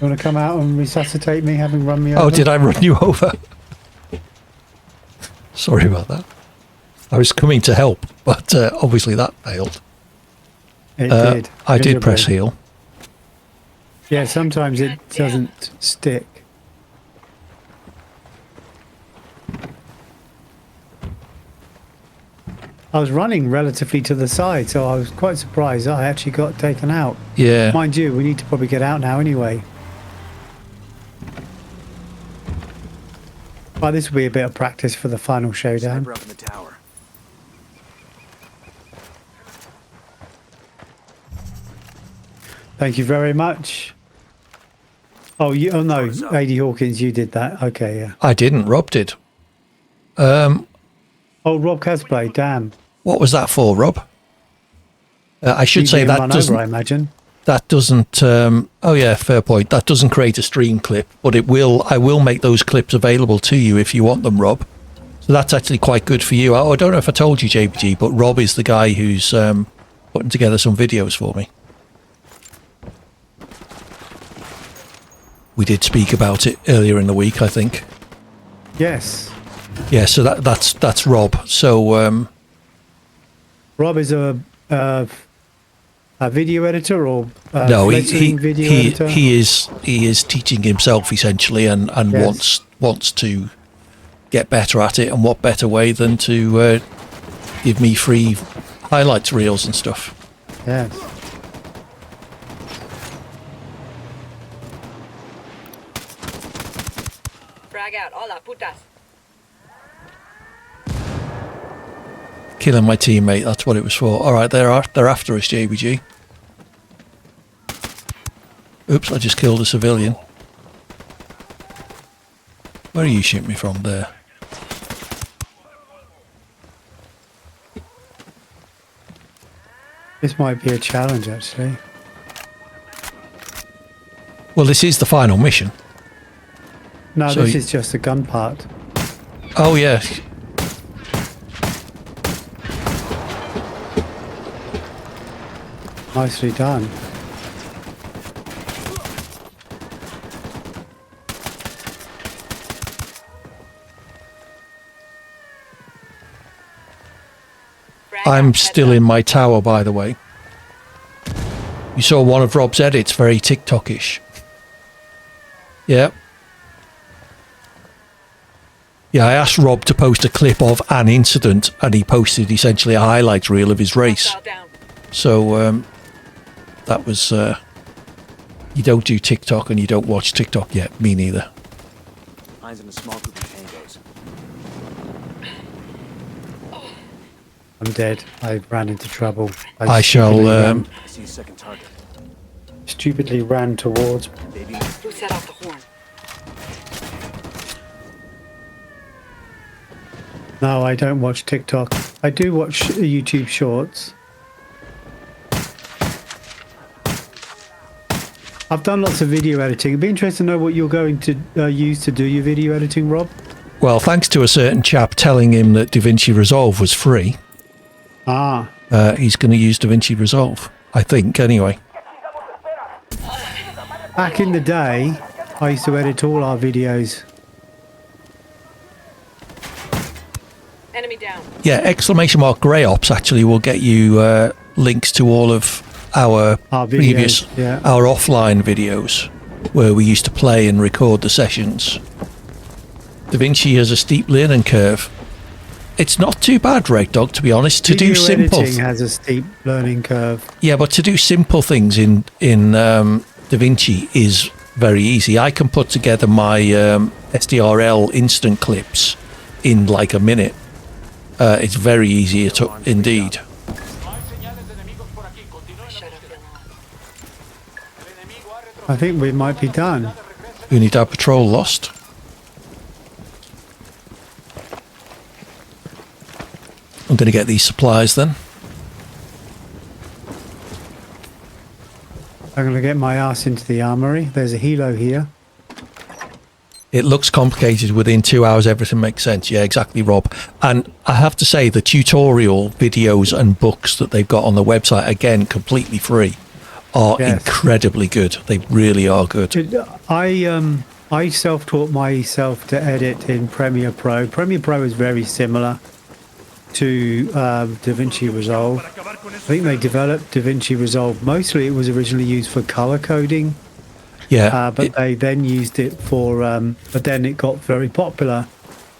You want to come out and resuscitate me, having run me over? Oh, did I run you over? Sorry about that. I was coming to help, but obviously that failed. It did. I did press heal. Yeah, sometimes it doesn't stick. I was running relatively to the side, so I was quite surprised that I actually got taken out. Yeah. Mind you, we need to probably get out now anyway. But this will be a bit of practice for the final showdown. Sniper up in the tower. Thank you very much. Oh, oh no, AD Hawkins, you did that. Okay, yeah. I didn't. Rob did. Oh, Rob Casplay, damn. What was that for, Rob? I should say that doesn't. Over, I imagine. That doesn't. Oh yeah, fair point. That doesn't create a stream clip, but it will. I will make those clips available to you if you want them, Rob. So that's actually quite good for you. I don't know if I told you, JPG, but Rob is the guy who's putting together some videos for me. We did speak about it earlier in the week, I think. Yes. Yeah, so that's Rob. So Rob is a video editor or no, video editor? he is teaching himself essentially, and Yes. wants to get better at it. And what better way than to give me free highlights reels and stuff? Yes. Frag out. Hola, putas. Killing my teammate, that's what it was for. All right, they're after us, JBG. Oops, I just killed a civilian. Where are you shooting me from? There. This might be a challenge, actually. Well, this is the final mission. No, So this is just a gun part. Oh, yeah. Nicely done. I'm still in my tower, by the way. You saw one of Rob's edits, very TikTok-ish. Yeah. Yeah, I asked Rob to post a clip of an incident, and he posted essentially a highlight reel of his race. So, that was... you don't do TikTok and you don't watch TikTok yet. Me neither. Mine's in a small group of tangos. I'm dead. I ran into trouble. I shall... See a second target. Stupidly ran towards... Who set off the horn? No, I don't watch TikTok. I do watch YouTube Shorts. I've done lots of video editing. It'd be interesting to know what you're going to use to do your video editing, Rob. Well, thanks to a certain chap telling him that DaVinci Resolve was free. Ah. He's going to use DaVinci Resolve, I think, anyway. Back in the day, I used to edit all our videos. Enemy down. Yeah, !GreyOps actually will get you links to all of our videos, previous, yeah. our offline videos, where we used to play and record the sessions. DaVinci has a steep learning curve. It's not too bad, Red Dog, to be honest. To do simple, editing has a steep learning curve. yeah, but to do simple things in DaVinci is very easy. I can put together my SDRL instant clips in like a minute. It's very easy indeed. I think we might be done. We need our patrol lost. I'm going to get these supplies then. I'm going to get my ass into the armory. There's a helo here. It looks complicated. Within 2 hours, everything makes sense. Yeah, exactly, Rob. And I have to say, the tutorial videos and books that they've got on the website, again, completely free, are incredibly good. They really are good. I self-taught myself to edit in Premiere Pro. Premiere Pro is very similar to DaVinci Resolve. I think they developed DaVinci Resolve. Mostly it was originally used for color coding. Yeah. But they then used it for... but then it got very popular.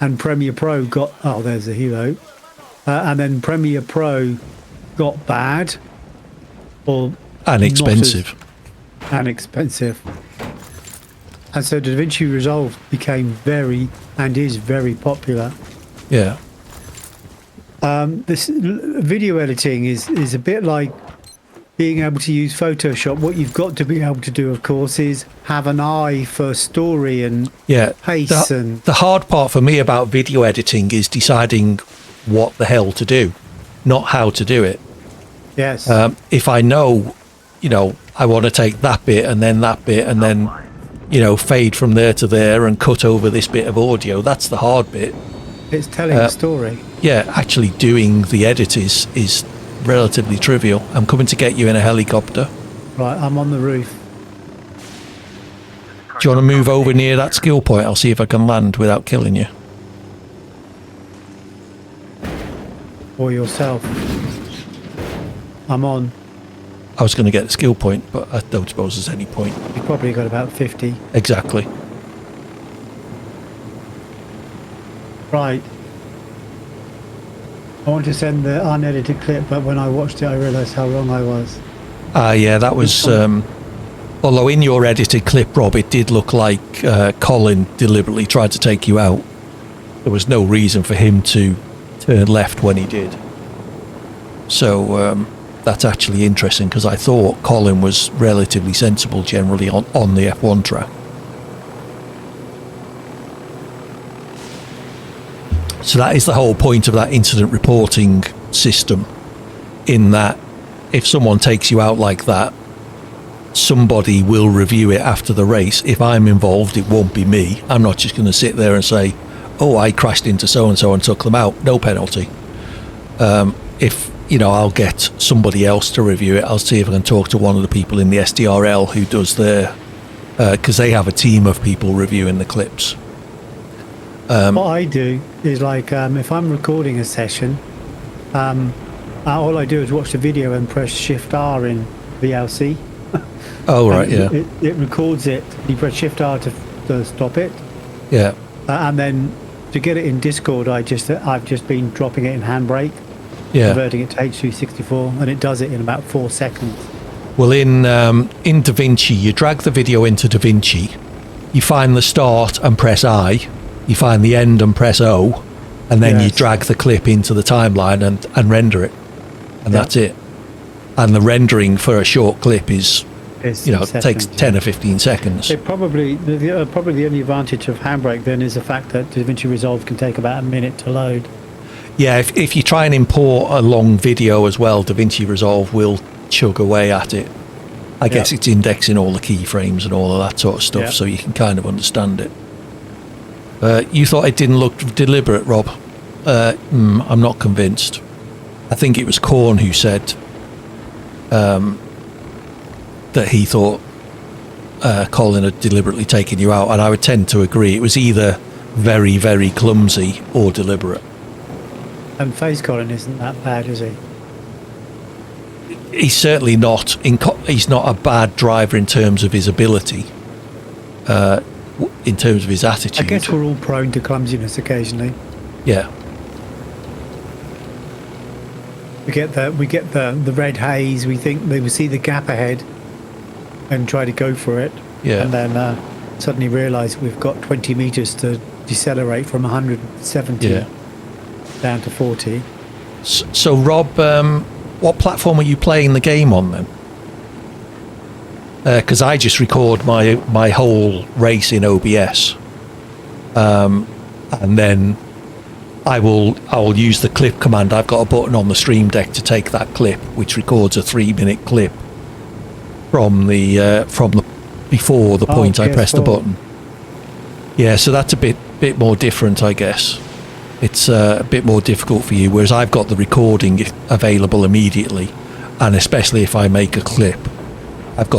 And Premiere Pro got... Oh, there's a helo. And then Premiere Pro got bad. Or... And expensive. And expensive. And so DaVinci Resolve became very... and is very popular. Yeah. This video editing is a bit like being able to use Photoshop. What you've got to be able to do, of course, is have an eye for story and pace. The hard part for me about video editing is deciding what the hell to do, not how to do it. Yes. If I know, I want to take that bit and then that bit and then, fade from there to there and cut over this bit of audio, that's the hard bit. It's telling a story. Yeah, actually doing the edit is relatively trivial. I'm coming to get you in a helicopter. Right, I'm on the roof. Do you want to move over near that skill point? I'll see if I can land without killing you. or yourself. I'm on. I was going to get the skill point, but I don't suppose there's any point. You've probably got about 50. Exactly. Right. I want to send the unedited clip, but when I watched it, I realised how wrong I was. Yeah, that was... although in your edited clip, Rob, it did look like Colin deliberately tried to take you out. There was no reason for him to turn left when he did. So that's actually interesting, because I thought Colin was relatively sensible generally on the F1 track. So that is the whole point of that incident reporting system, in that if someone takes you out like that, somebody will review it after the race. If I'm involved, it won't be me. I'm not just going to sit there and say, oh, I crashed into so-and-so and took them out. No penalty. If, you know, I'll get somebody else to review it. I'll see if I can talk to one of the people in the SDRL who does their... because they have a team of people reviewing the clips. What I do is, like, if I'm recording a session, all I do is watch the video and press Shift R in VLC. Oh, right, yeah. It records it. You press Shift R to stop it. Yeah. And then to get it in Discord, I've just been dropping it in Handbrake, converting it to H.264, and it does it in about 4 seconds. Well, in DaVinci, you drag the video into DaVinci, you find the start and press I, you find the end and press O, and then you drag the clip into the timeline and render it, and that's it. And the rendering for a short clip is you know, it takes 10 or 15 seconds. It probably the only advantage of Handbrake then is the fact that DaVinci Resolve can take about a minute to load. Yeah, if you try and import a long video as well, DaVinci Resolve will chug away at it. I guess it's indexing all the keyframes and all of that sort of stuff, so you can kind of understand it. You thought it didn't look deliberate, Rob. I'm not convinced. I think it was Korn who said that he thought Colin had deliberately taken you out, and I would tend to agree. It was either very, very clumsy or deliberate. And Face Colin isn't that bad, is he? He's certainly not. He's not a bad driver in terms of his ability. In terms of his attitude. I guess we're all prone to clumsiness occasionally. Yeah. We get the red haze. We see the gap ahead, and try to go for it. Yeah. And then suddenly realise we've got 20 meters to decelerate from 170 down to 40. So Rob, what platform are you playing the game on then? Because I just record my whole race in OBS, and then I will use the clip command. I've got a button on the Stream Deck to take that clip, which records a 3-minute clip from the before the point I press the button. Yeah, so that's a bit more different, I guess. It's a bit more difficult for you, whereas I've got the recording available immediately, and especially if I make a clip, I've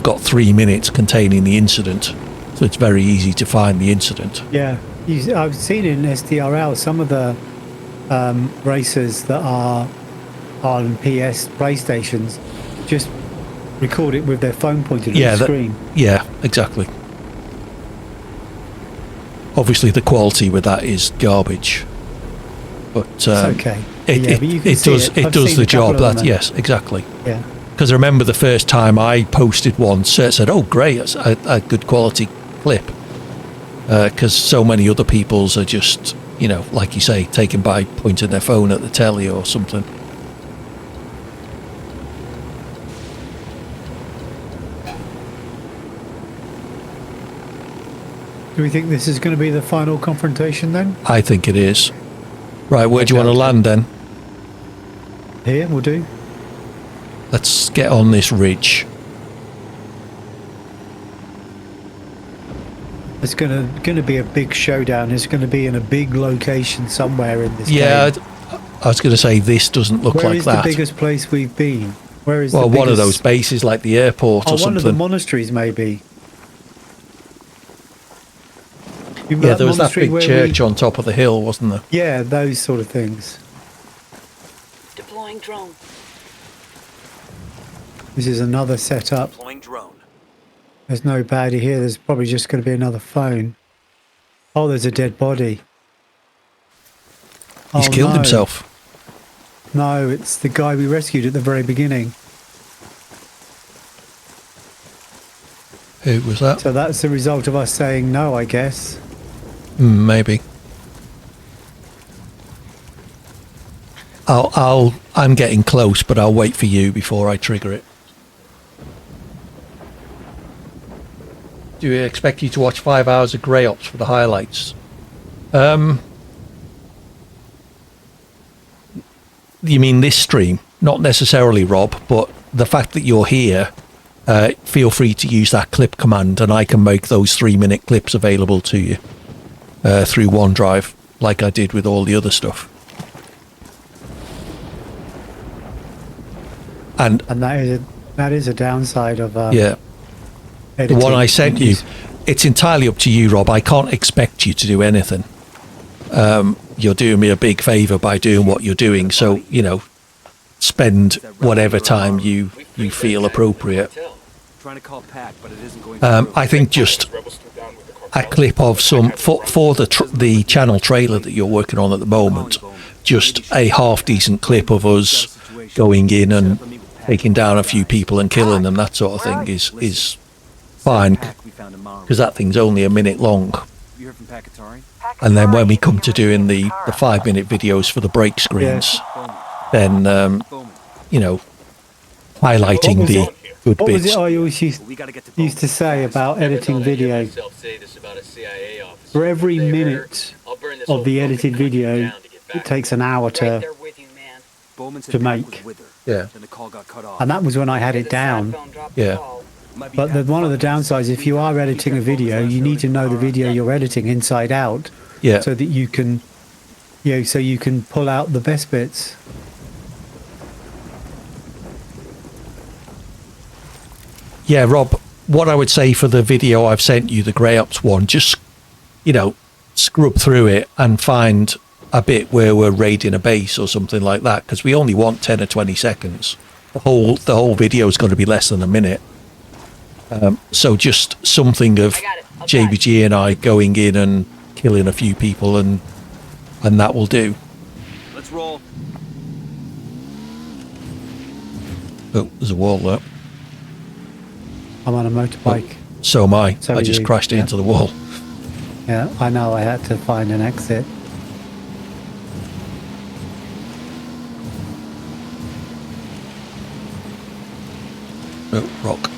got 3 minutes containing the incident, so it's very easy to find the incident. Yeah, I've seen in SDRL some of the racers that are on PS PlayStations just record it with their phone pointed at the screen. Yeah, exactly. Obviously, the quality with that is garbage, but it's okay. It does the job. Yes, exactly. Yeah. Because I remember the first time I posted one, it said, "Oh, great, it's a good quality clip." Because so many other people's are just, you know, like you say, taken by pointing their phone at the telly or something. Do we think this is going to be the final confrontation then? I think it is. Right, where do you want to land then? Here, we'll do. Let's get on this ridge. It's going to be a big showdown. It's going to be in a big location somewhere in this game. I was going to say this doesn't look like that. Where is the biggest place we've been? Where is one of those bases like the airport or something. One of the monasteries maybe. Yeah, there was that big church on top of the hill, wasn't there? Yeah, those sort of things. Deploying drone. This is another setup. Deploying drone. There's no baddie here. There's probably just going to be another phone. Oh, there's a dead body. He's killed himself. No, it's the guy we rescued at the very beginning. Who was that? So that's the result of us saying no, I guess. Maybe. I'm getting close, but I'll wait for you before I trigger it. Do we expect you to watch 5 hours of GreyOps for the highlights? You mean this stream? Not necessarily, Rob, but the fact that you're here, feel free to use that clip command and I can make those 3-minute clips available to you through OneDrive, like I did with all the other stuff. And that is a downside of yeah. editing. The one I sent you, it's entirely up to you, Rob. I can't expect you to do anything. You're doing me a big favour by doing what you're doing, so, you know, spend whatever time you feel appropriate. Trying to call Pac, but it isn't going I think just a clip of some, for the channel trailer that you're working on at the moment, just a half-decent clip of us going in and taking down a few people and killing them, that sort of thing is fine, because that thing's only a minute long. And then when we come to doing the 5-minute videos for the break screens, then you know, highlighting the good what bits. was it I always used to say about editing video? For every minute of the edited video, it takes an hour to make. Yeah. And that was when I had it down. Yeah. But one of the downsides, if you are editing a video, you need to know the video you're editing inside out. Yeah. So that you can, so you can pull out the best bits. Yeah, Rob, what I would say for the video I've sent you, the GreyOps one, just, you know, scrub through it and find a bit where we're raiding a base or something like that, because we only want 10 or 20 seconds. The whole video is going to be less than a minute. So just something of JBG and I going in and killing a few people, and that will do. Let's roll. Oh, there's a wall there. I'm on a motorbike. So am I. So I just crashed into the wall. Yeah, I know. I had to find an exit. Oh, rock.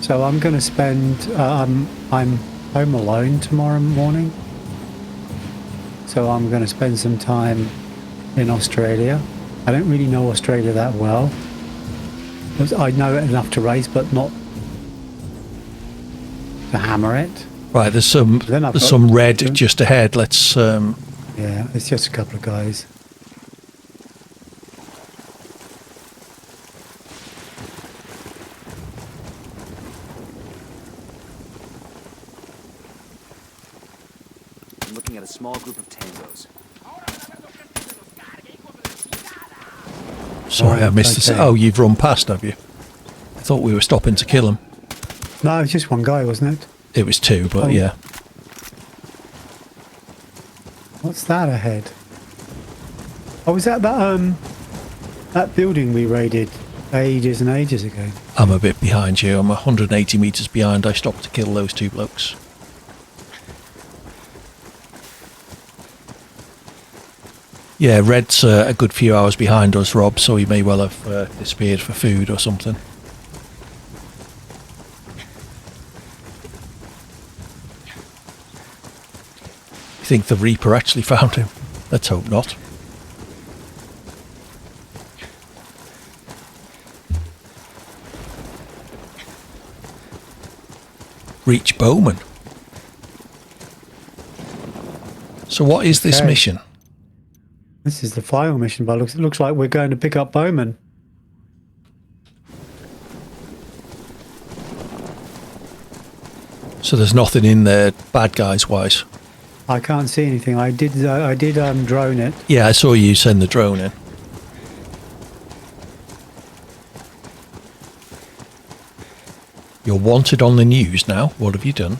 So I'm going to spend, I'm home alone tomorrow morning. So I'm going to spend some time in Australia. I don't really know Australia that well. I know it enough to race, but not to hammer it. Right, there's some red just ahead. Let's yeah, it's just a couple of guys. I'm looking at a small group of tangos. Sorry, I missed this. Oh, you've run past, have you? I thought we were stopping to kill him. No, it was just one guy, wasn't it? It was two, but yeah. What's that ahead? Oh, was that that building we raided ages and ages ago? I'm a bit behind you. I'm 180 metres behind. I stopped to kill those two blokes. Yeah, Red's a good few hours behind us, Rob, so he may well have disappeared for food or something. You think the Reaper actually found him? Let's hope not. Reach Bowman. So what is this mission? This is the final mission, but it looks like we're going to pick up Bowman. So there's nothing in there bad guys wise? I can't see anything. I did drone it. Yeah, I saw you send the drone in. You're wanted on the news now. What have you done?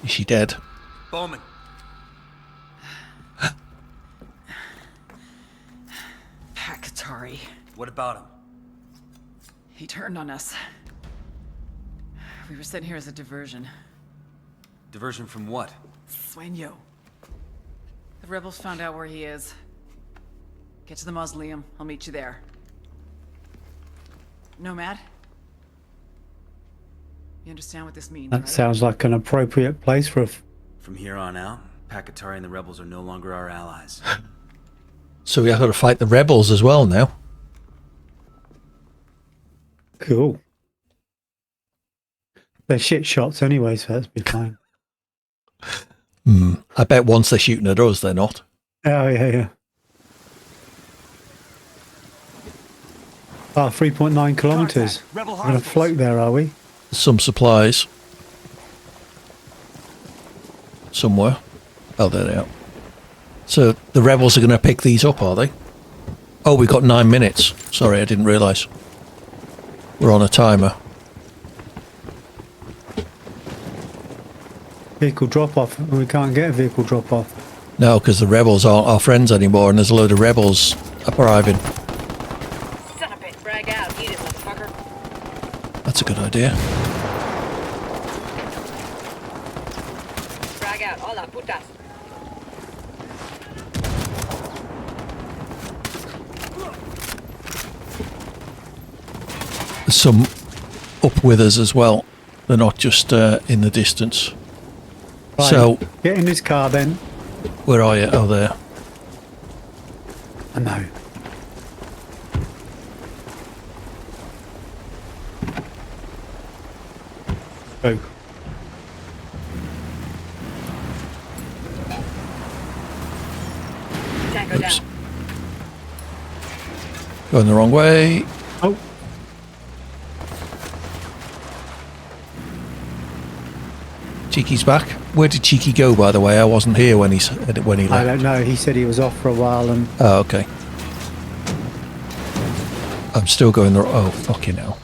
Is she dead? Bowman. Pakatari. What about him? He turned on us. We were sent here as a diversion. Diversion from what? Sueño. The rebels found out where he is. Get to the mausoleum. I'll meet you there. Nomad? You understand what this means, That right? sounds like an appropriate place for a... From here on out, Pakatari and the rebels are no longer our allies. So we have got to fight the rebels as well now. Cool. They're shit shots anyway, so that's be fine. I bet once they're shooting at us, they're not. Oh, yeah. Oh, 3.9 kilometers. We're going to float there, are we? Some supplies. Somewhere. Oh, there they are. So the rebels are going to pick these up, are they? Oh, we've got 9 minutes. Sorry, I didn't realise. We're on a timer. Vehicle drop-off. We can't get a vehicle drop-off. No, because the rebels aren't our friends anymore, and there's a load of rebels arriving. Son of a bitch, brag out. Eat it, motherfucker. That's a good idea. Brag out. Hola, putas. There's some up with us as well. They're not just in the distance. Right, so get in this car then. Where are you? Oh, there. I know. Go. Tango down. Going the wrong way. Oh. Cheeky's back. Where did Cheeky go, by the way? I wasn't here when he left. I don't know. He said he was off for a while and... Oh, okay. I'm still going the... Oh, fucking hell.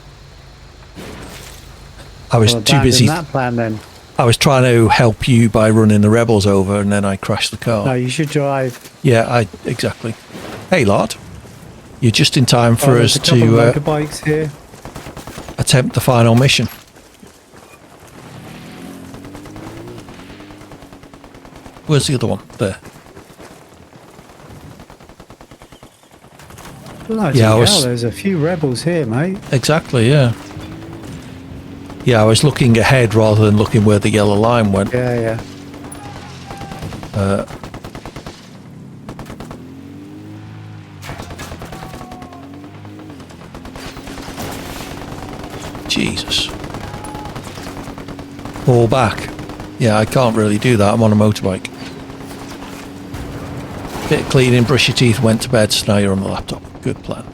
I was too busy... that plan then. I was trying to help you by running the rebels over, and then I crashed the car. No, you should drive. Yeah, exactly. Hey, lad. You're just in time for us there's a couple to of motorbikes here. attempt the final mission. Where's the other one? There. Bloody hell, there's a few rebels here, mate. Exactly, yeah. Yeah, I was looking ahead rather than looking where the yellow line went. Yeah. Jesus. Fall back. Yeah, I can't really do that. I'm on a motorbike. Bit of cleaning, brush your teeth, went to bed, so now you're on the laptop. Good plan.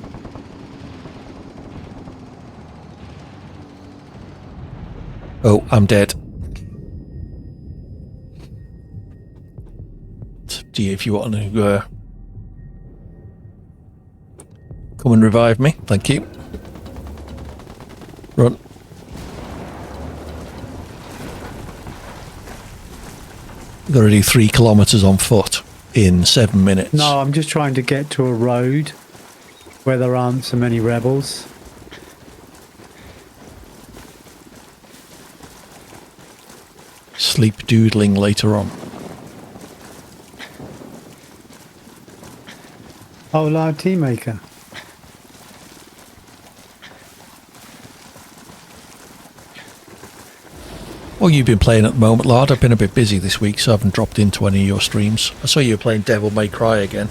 Oh, I'm dead. It's up to you if you want to come and revive me. Thank you. Run. Got to do 3 kilometers on foot in 7 minutes. No, I'm just trying to get to a road where there aren't so many rebels. Sleep doodling later on. Oh, live tea maker. Well, you've been playing at the moment, lad. I've been a bit busy this week, so I haven't dropped into any of your streams. I saw you were playing Devil May Cry again.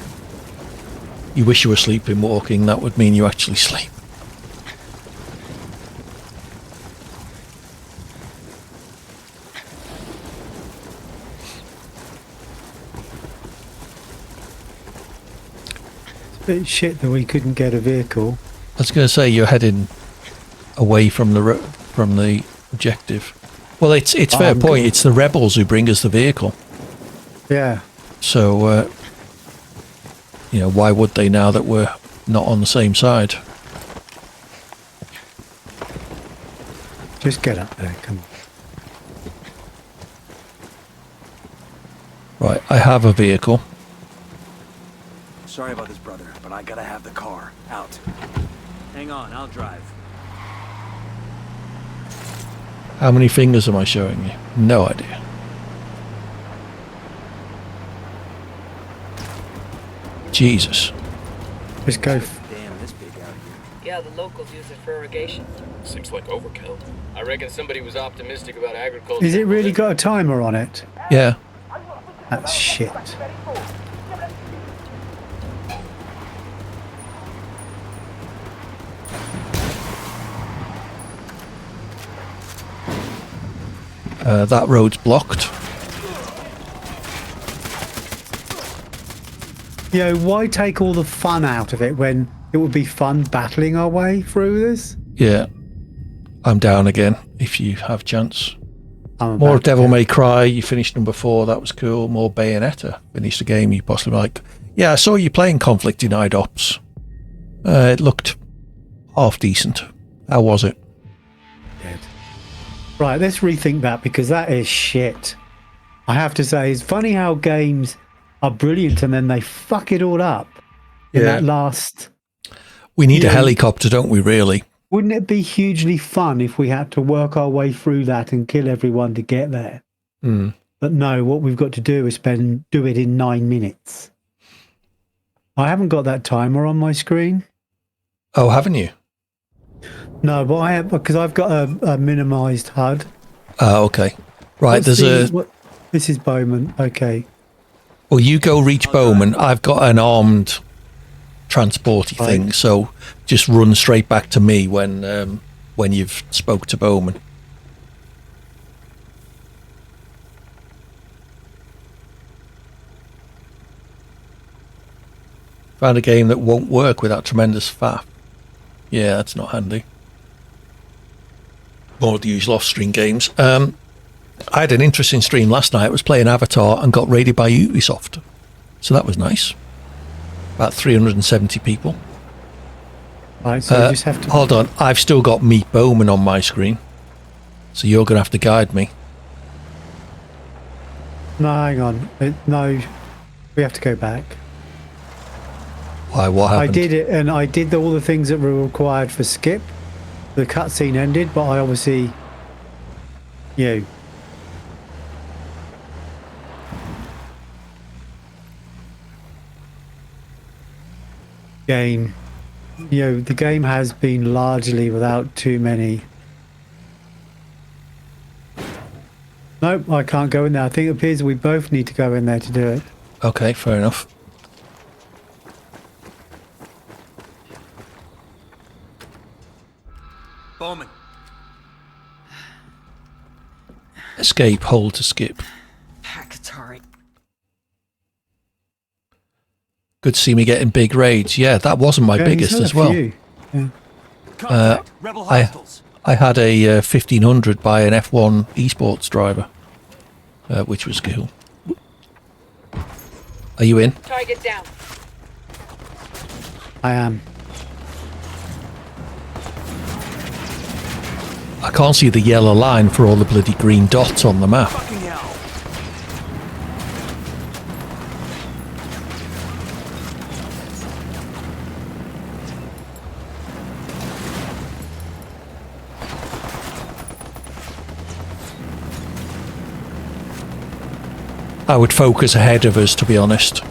You wish you were sleeping walking. That would mean you actually sleep. bit shit that we couldn't get a vehicle. I was going to say you're heading away from the objective. Well, it's fair point. It's the rebels who bring us the vehicle. Yeah. So, why would they now that we're not on the same side? Just get up there, come on. Right, I have a vehicle. Sorry about this, brother, but I gotta have the car. Out. Hang on, I'll drive. How many fingers am I showing you? No idea. Jesus. Just go. Damn, this big out here. Yeah, the locals use it for irrigation. Seems like overkill. I reckon somebody was optimistic about agriculture. Is it really got a timer on it? Yeah. That's shit. That road's blocked. Why take all the fun out of it when it would be fun battling our way through this? Yeah. I'm down again, if you have chance. More Devil May Cry, you finished number 4, that was cool. More Bayonetta, finished the game you possibly like. Yeah, I saw you playing Conflict Denied Ops. It looked half decent. How was it? Dead. Right, let's rethink that because that is shit. I have to say, it's funny how games are brilliant and then they fuck it all up in that last... We need a helicopter, don't we, really? Wouldn't it be hugely fun if we had to work our way through that and kill everyone to get there? Mm. But no, what we've got to do is do it in 9 minutes. I haven't got that timer on my screen. Oh, haven't you? No, but I have, because I've got a minimized HUD. Oh, okay. Right, this is Bowman. Okay. Well, you go reach Bowman. I've got an armed transporty thing, so just run straight back to me when you've spoke to Bowman. Found a game that won't work without tremendous faff. Yeah, that's not handy. More of the usual off-stream games. I had an interesting stream last night. I was playing Avatar and got raided by Ubisoft. So that was nice. About 370 people. Right, so you just have to... Hold on, I've still got Meet Bowman on my screen. So you're going to have to guide me. No, hang on. No, we have to go back. Why, what happened? I did it, and I did all the things that were required for skip. The cutscene ended, but I obviously... Game. The game has been largely without too many... Nope, I can't go in there. I think it appears we both need to go in there to do it. Okay, fair enough. Bowman. Escape, hold to skip. Packatari. Good to see me getting big raids. Yeah, that wasn't my biggest as well. Yeah. I had a 1500 by an F1 esports driver, which was cool. Are you in? Target down. I am. I can't see the yellow line for all the bloody green dots on the map. I would focus ahead of us, to be honest.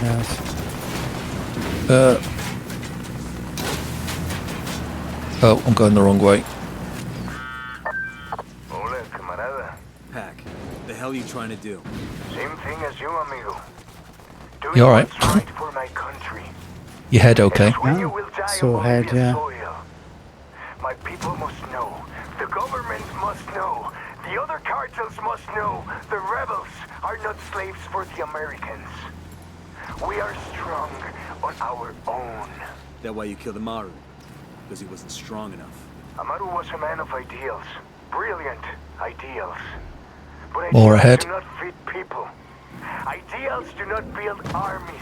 Yes. Oh, I'm going the wrong way. Hola, camarada. Pack, the hell are you trying to do? Same thing as you, amigo. You alright? Right for my country. Your head okay? Sore head, yeah. My people must know. The government must know. The other cartels must know. The rebels are not slaves for the Americans. We are strong, on our own. That why you killed Amaru? Because he wasn't strong enough. Amaru was a man of ideals. Brilliant ideals. But More ideals ahead. do not feed people. Ideals do not build armies.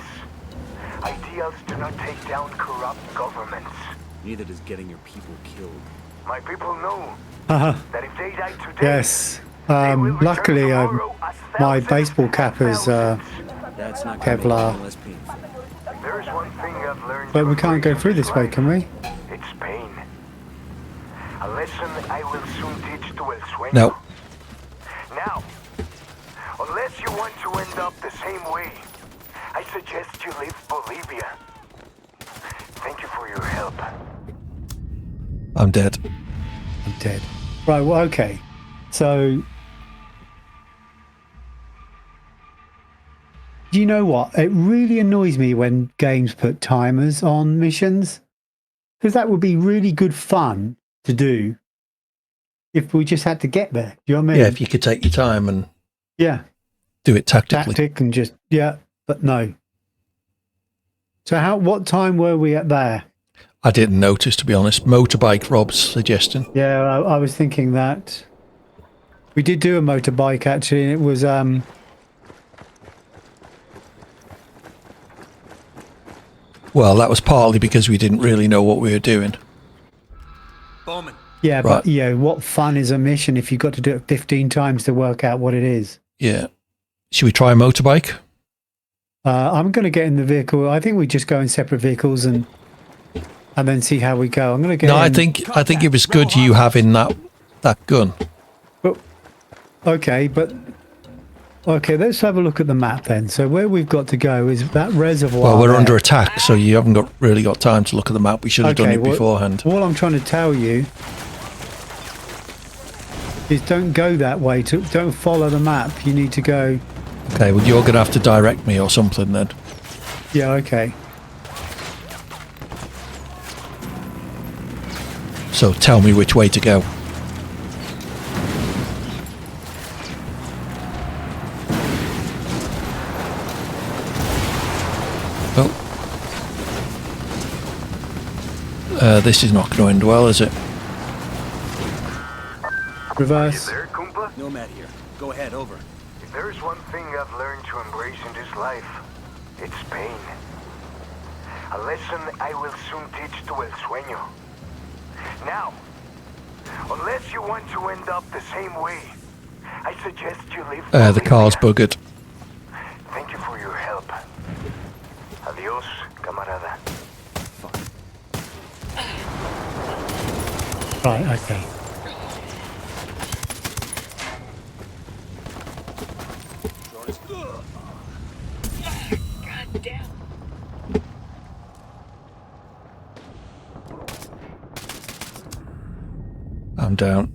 Ideals do not take down corrupt governments. Neither does getting your people killed. My people know Haha. that if they die today, Yes. Luckily, my baseball cap is That's not gonna make it Kevlar. any less painful. there is one thing I've learned. But we to can't go embrace through in this way, life. can we? It's pain. A lesson I will soon teach to El Sueño. No. Now, unless you want to end up the same way, I suggest you leave Bolivia. Thank you for your help. I'm dead. I'm dead. Right, well, okay. So, do you know what? It really annoys me when games put timers on missions. Because that would be really good fun to do if we just had to get there. Do you know what I mean? Yeah, if you could take your time and Yeah. do it tactically. Tactic and just, yeah, but no. So what time were we at there? I didn't notice, to be honest. Motorbike, Rob's suggestion. Yeah, I was thinking that. We did do a motorbike actually, and it was Well, that was partly because we didn't really know what we were doing. Bowman. yeah, Right. but yeah, what fun is a mission if you've got to do it 15 times to work out what it is? Yeah. Should we try a motorbike? I'm going to get in the vehicle. I think we just go in separate vehicles and then see how we go. I'm going to get No, in. I think it was good you having that gun. Okay, let's have a look at the map then. So where we've got to go is that reservoir. Well, we're there. under attack, so you haven't really got time to look at the map. We should have done it well, beforehand. All I'm trying to tell you is don't go that way. Don't follow the map. You need to go. Okay, well, you're going to have to direct me or something then. Yeah, okay. So tell me which way to go. This is not going to end well, is it? Reverse. There, Kumpa? Nomad here. Go ahead, over. If there's one thing I've learned to embrace in this life, it's pain. A lesson I will soon teach to El Sueño. Now, unless you want to end up the same way, I suggest you leave. The car's buggered. Thank you for your help. Adios, camarada. Right, okay. God damn. I'm down.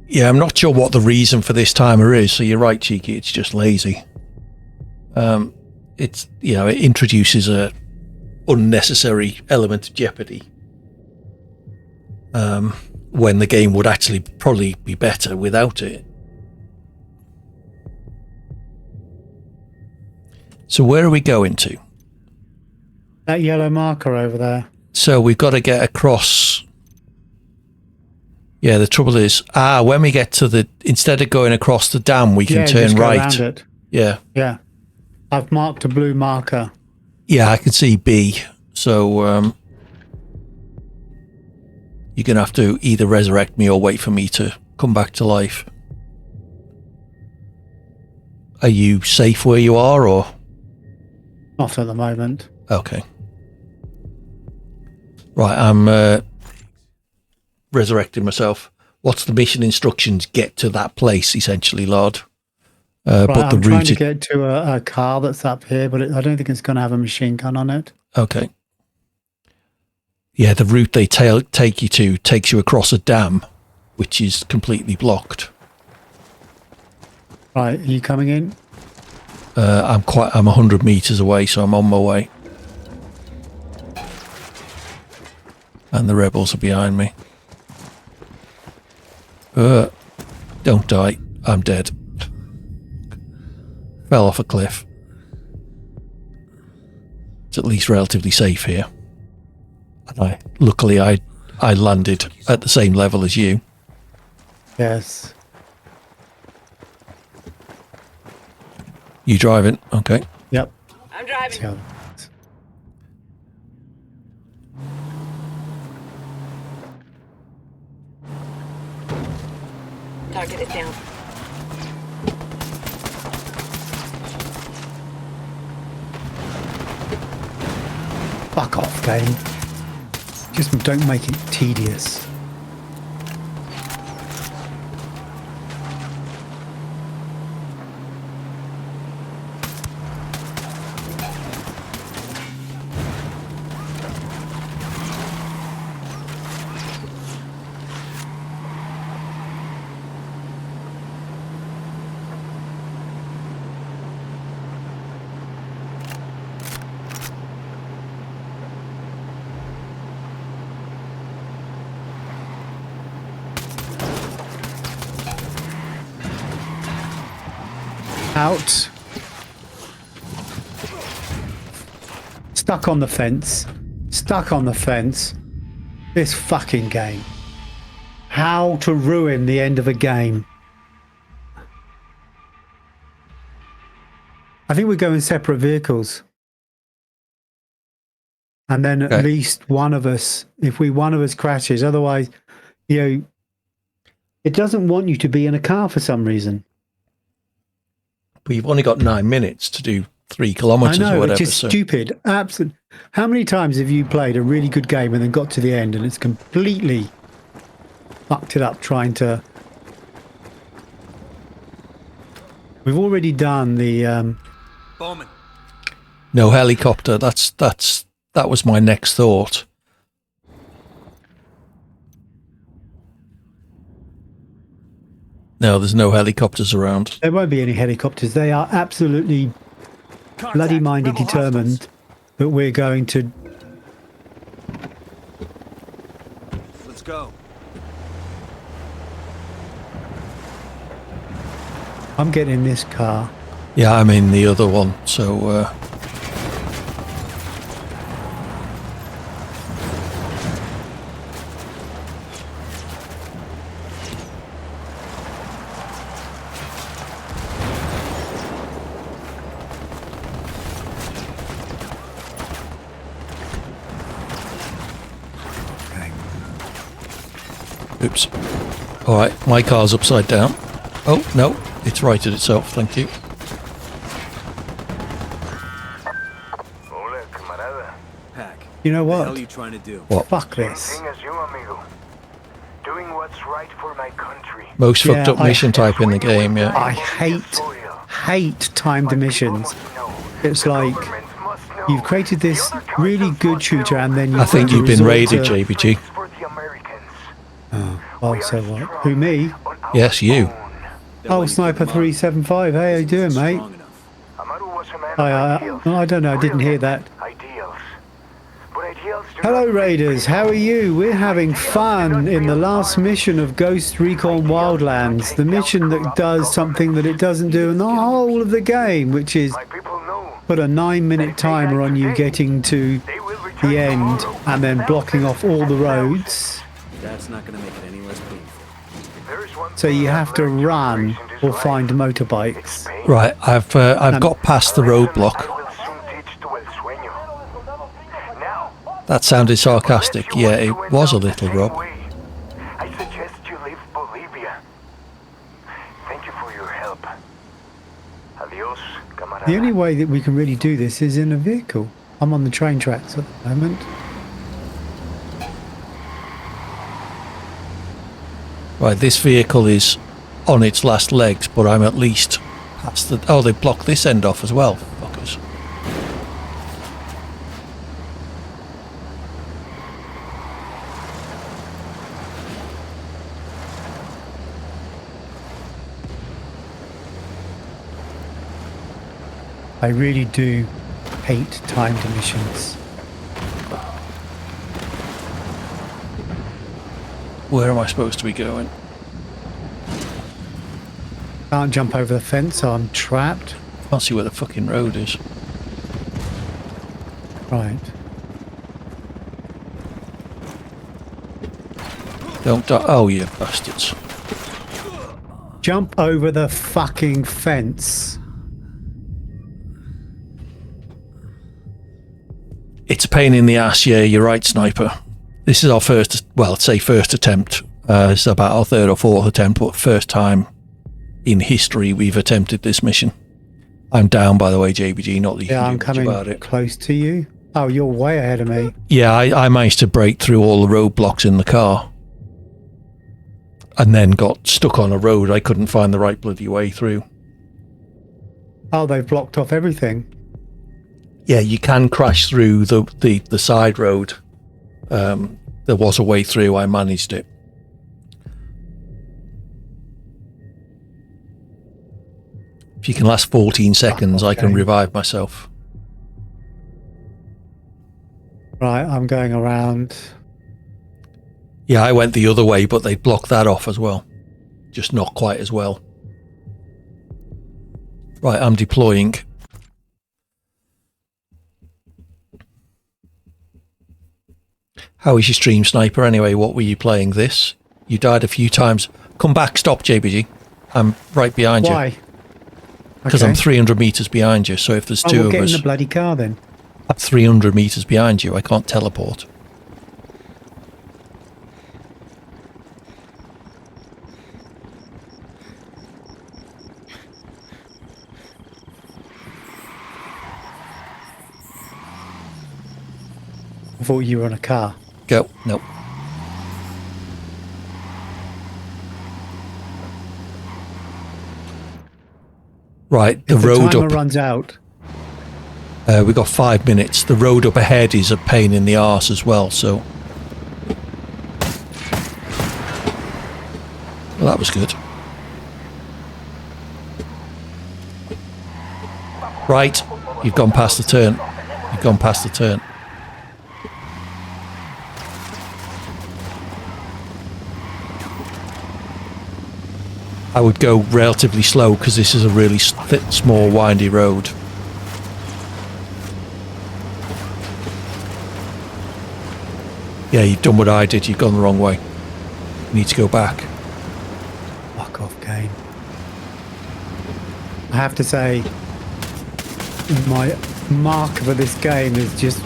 Yeah, I'm not sure what the reason for this timer is, so you're right, Cheeky, it's just lazy. It's, you know, it introduces a unnecessary element of jeopardy. When the game would actually probably be better without it. So where are we going to? That yellow marker over there. So we've got to get across. Yeah, the trouble is, when we get to instead of going across the dam, we can turn just go right. around it. Yeah. Yeah. I've marked a blue marker. Yeah, I can see B. So you're going to have to either resurrect me or wait for me to come back to life. Are you safe where you are, or? Not at the moment. Okay. Right, I'm resurrecting myself. What's the mission instructions? Get to that place, essentially, Lord. Right, but the I'm trying route. to get to a car that's up here, but I don't think it's going to have a machine gun on it. Okay. Yeah, the route they take you to takes you across a dam, which is completely blocked. Right, are you coming in? I'm 100 meters away, so I'm on my way. And the rebels are behind me. Don't die. I'm dead. fell off a cliff. It's at least relatively safe here. And luckily I landed at the same level as you. Yes. You driving? Okay. Yep. I'm driving. Target is down. Fuck off, game. Just don't make it tedious. Out. Stuck on the fence. Stuck on the fence. This fucking game. How to ruin the end of a game. I think we go in separate vehicles. And then at least one of us, if one of us crashes, otherwise, you know, it doesn't want you to be in a car for some reason. But you've only got 9 minutes to do 3 kilometers I know, or whatever. which is stupid. Absolutely. How many times have you played a really good game and then got to the end and it's completely fucked it up trying to... We've already done the... Bowman. No helicopter. That was my next thought. No, there's no helicopters around. There won't be any helicopters. They are absolutely bloody-minded determined that we're going to... Let's go. I'm getting in this car. Yeah, I'm in the other one, so... Oops. Alright, my car's upside down. Oh, no, it's righted itself, thank you. You know what? What the hell are you trying to do? What? Fuck this. Doing what's right for my country. Most fucked up mission type in the game, yeah. I hate timed missions. It's like you've created this really good shooter and then I think you've been raided, JPG. Oh, well, so what? Who, me? Yes, you. Oh, Sniper 375. Hey, how you doing, mate? I don't know. I didn't hear that. Hello, Raiders. How are you? We're having fun in the last mission of Ghost Recon Wildlands. The mission that does something that it doesn't do in the whole of the game, which is put a 9-minute timer on you getting to the end and then blocking off all the roads. That's not going to make it any less painful. So you have to run or find motorbikes. Right, I've got past the roadblock. That sounded sarcastic. Yeah, it was a little, Rob. I suggest you leave Bolivia. Thank you for your help. Adios, camarada. The only way that we can really do this is in a vehicle. I'm on the train tracks at the moment. Right, this vehicle is on its last legs, but I'm at least past the... Oh, they blocked this end off as well, fuckers. I really do hate timed missions. Where am I supposed to be going? Can't jump over the fence, so I'm trapped. Can't see where the fucking road is. Right. Don't die. Oh, you bastards. Jump over the fucking fence. It's a pain in the ass, yeah, you're right, Sniper. This is our first, well, I'd say first attempt. It's about our third or fourth attempt, but first time in history we've attempted this mission. I'm down, by the way, JBG, not that you Yeah, can I'm do much coming about it. close to you. Oh, you're way ahead of me. Yeah, I managed to break through all the roadblocks in the car. And then got stuck on a road. I couldn't find the right bloody way through. Oh, they've blocked off everything. Yeah, you can crash through the side road. There was a way through. I managed it. If you can last 14 seconds, I can revive myself. Right, I'm going around. Yeah, I went the other way, but they blocked that off as well. Just not quite as well. Right, I'm deploying. How is your stream, Sniper? Anyway, what were you playing this? You died a few times. Come back, stop, JBG. I'm right behind you. Why? Because I'm 300 meters behind you, so if there's two we'll of get us... in the bloody car then. I'm 300 meters behind you. I can't teleport. I thought you were on a car. Go. Nope. Right, the If road timer up... runs out. We've got 5 minutes. The road up ahead is a pain in the arse as well, so... Well, that was good. Right, you've gone past the turn. You've gone past the turn. I would go relatively slow because this is a really small, windy road. Yeah, you've done what I did. You've gone the wrong way. You need to go back. Fuck off, game. I have to say, my mark for this game is just...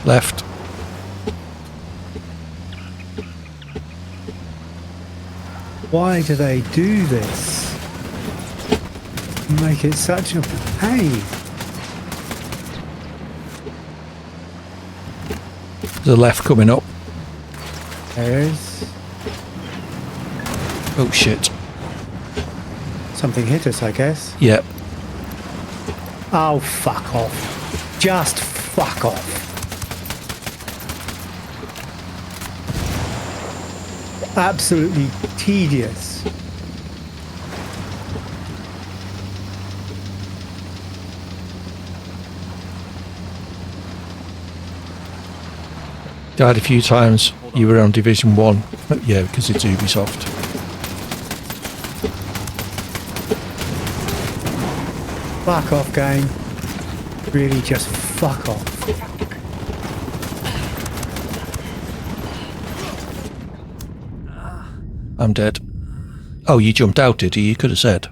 Left. Why do they do this? Make it such a pain. There's a left coming up. There is. Oh shit. Something hit us, I guess. Yep. Oh, fuck off. Just fuck off. Absolutely tedious. Died a few times. You were on Division 1. Yeah, because it's Ubisoft. Fuck off, game. Really, just fuck off. I'm dead. Oh, you jumped out, did you? You could have said.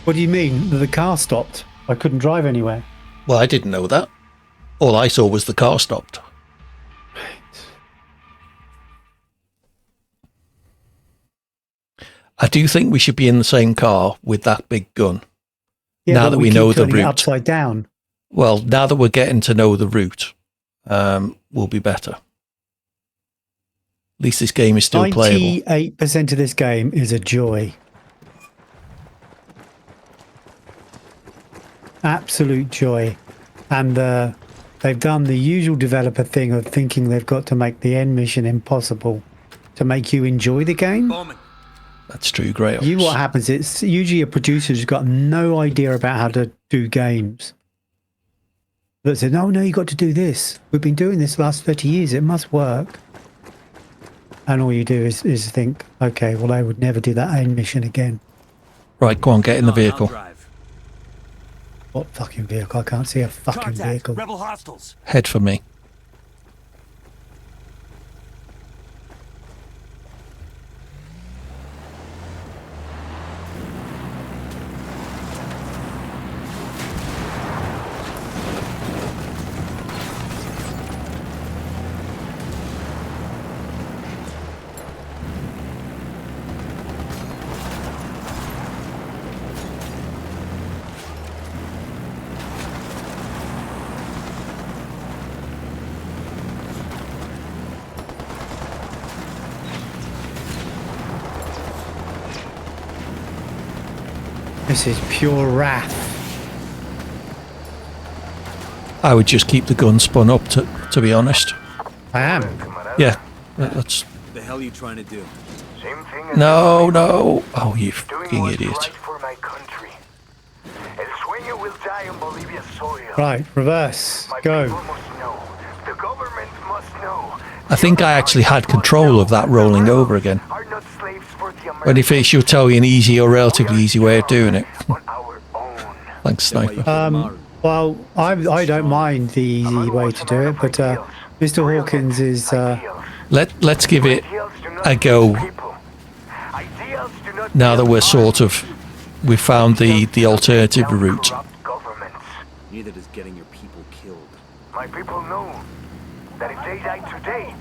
What do you mean? The car stopped. I couldn't drive anywhere. Well, I didn't know that. All I saw was the car stopped. I do think we should be in the same car with that big gun. Yeah, now that we know the route. Upside down. Well, now that we're getting to know the route, we'll be better. At least this game is still playable. 98% of this game is a joy. Absolute joy. And they've done the usual developer thing of thinking they've got to make the end mission impossible to make you enjoy the game. That's true, GreyOps. What happens, it's usually a producer who's got no idea about how to do games. That said, no, you got to do this. We've been doing this the last 30 years. It must work. And all you do is think, okay, well, I would never do that end mission again. Right, go on, get in the vehicle. What fucking vehicle? I can't see a fucking vehicle. Rebel hostiles. Head for me. This is pure wrath. I would just keep the gun spun up, to be honest. I am. Yeah, that's... The hell are you trying to do? No, no. Oh, you fucking idiot. For my country. El Sueño will die on Bolivia's soil. Right, reverse. Go. The government must know. I think I actually had control of that rolling over again. When you finish, you'll tell you an easy or relatively easy way of doing it. Thanks, Sniper. Well, I don't mind the easy way to do it, but Mr. Hawkins is... Let's give it a go. Now that we're sort of... we found the alternative route. Neither does getting your people killed. My people know that if they die today,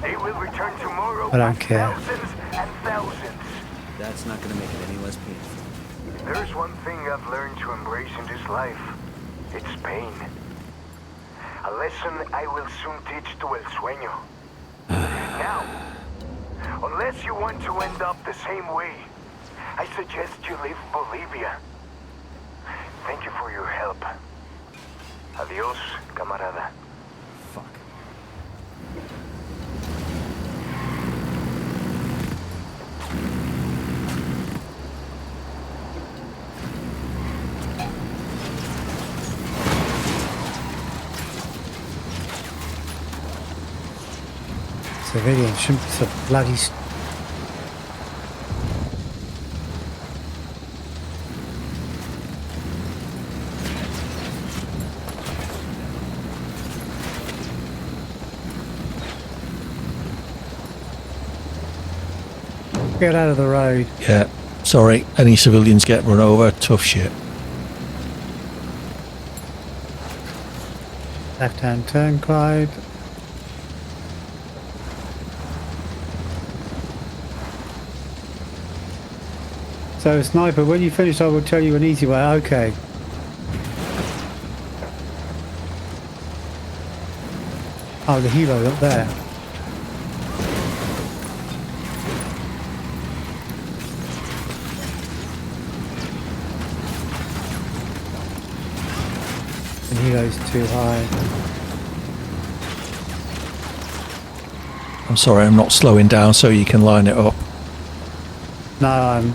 they will return tomorrow. I don't care. Thousands and thousands. That's not going to make it any less painful. There's one thing I've learned to embrace in this life. It's pain. A lesson I will soon teach to El Sueño. Now, unless you want to end up the same way, I suggest you leave Bolivia. Thank you for your help. Adios, camarada. Fuck. Civilian shouldn't be so bloody... Get out of the road. Yeah, sorry. Any civilians get run over, tough shit. Left-hand turn, Clyde. So, Sniper, when you finish, I will tell you an easy way. Okay. Oh, the helo up there. The helo's too high. I'm sorry, I'm not slowing down so you can line it up. No, I'm...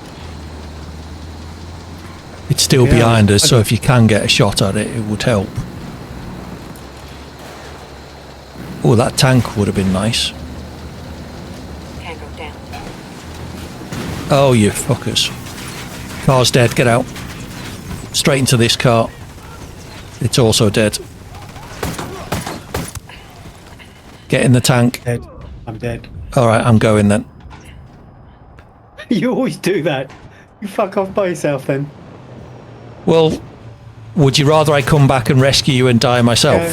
It's still behind us, so if you can get a shot at it, it would help. Oh, that tank would have been nice. Tango down. Oh, you fuckers. Car's dead, get out. Straight into this car. It's also dead. Get in the tank. Dead. I'm dead. Alright, I'm going then. You always do that. You fuck off by yourself then. Well, would you rather I come back and rescue you and die myself?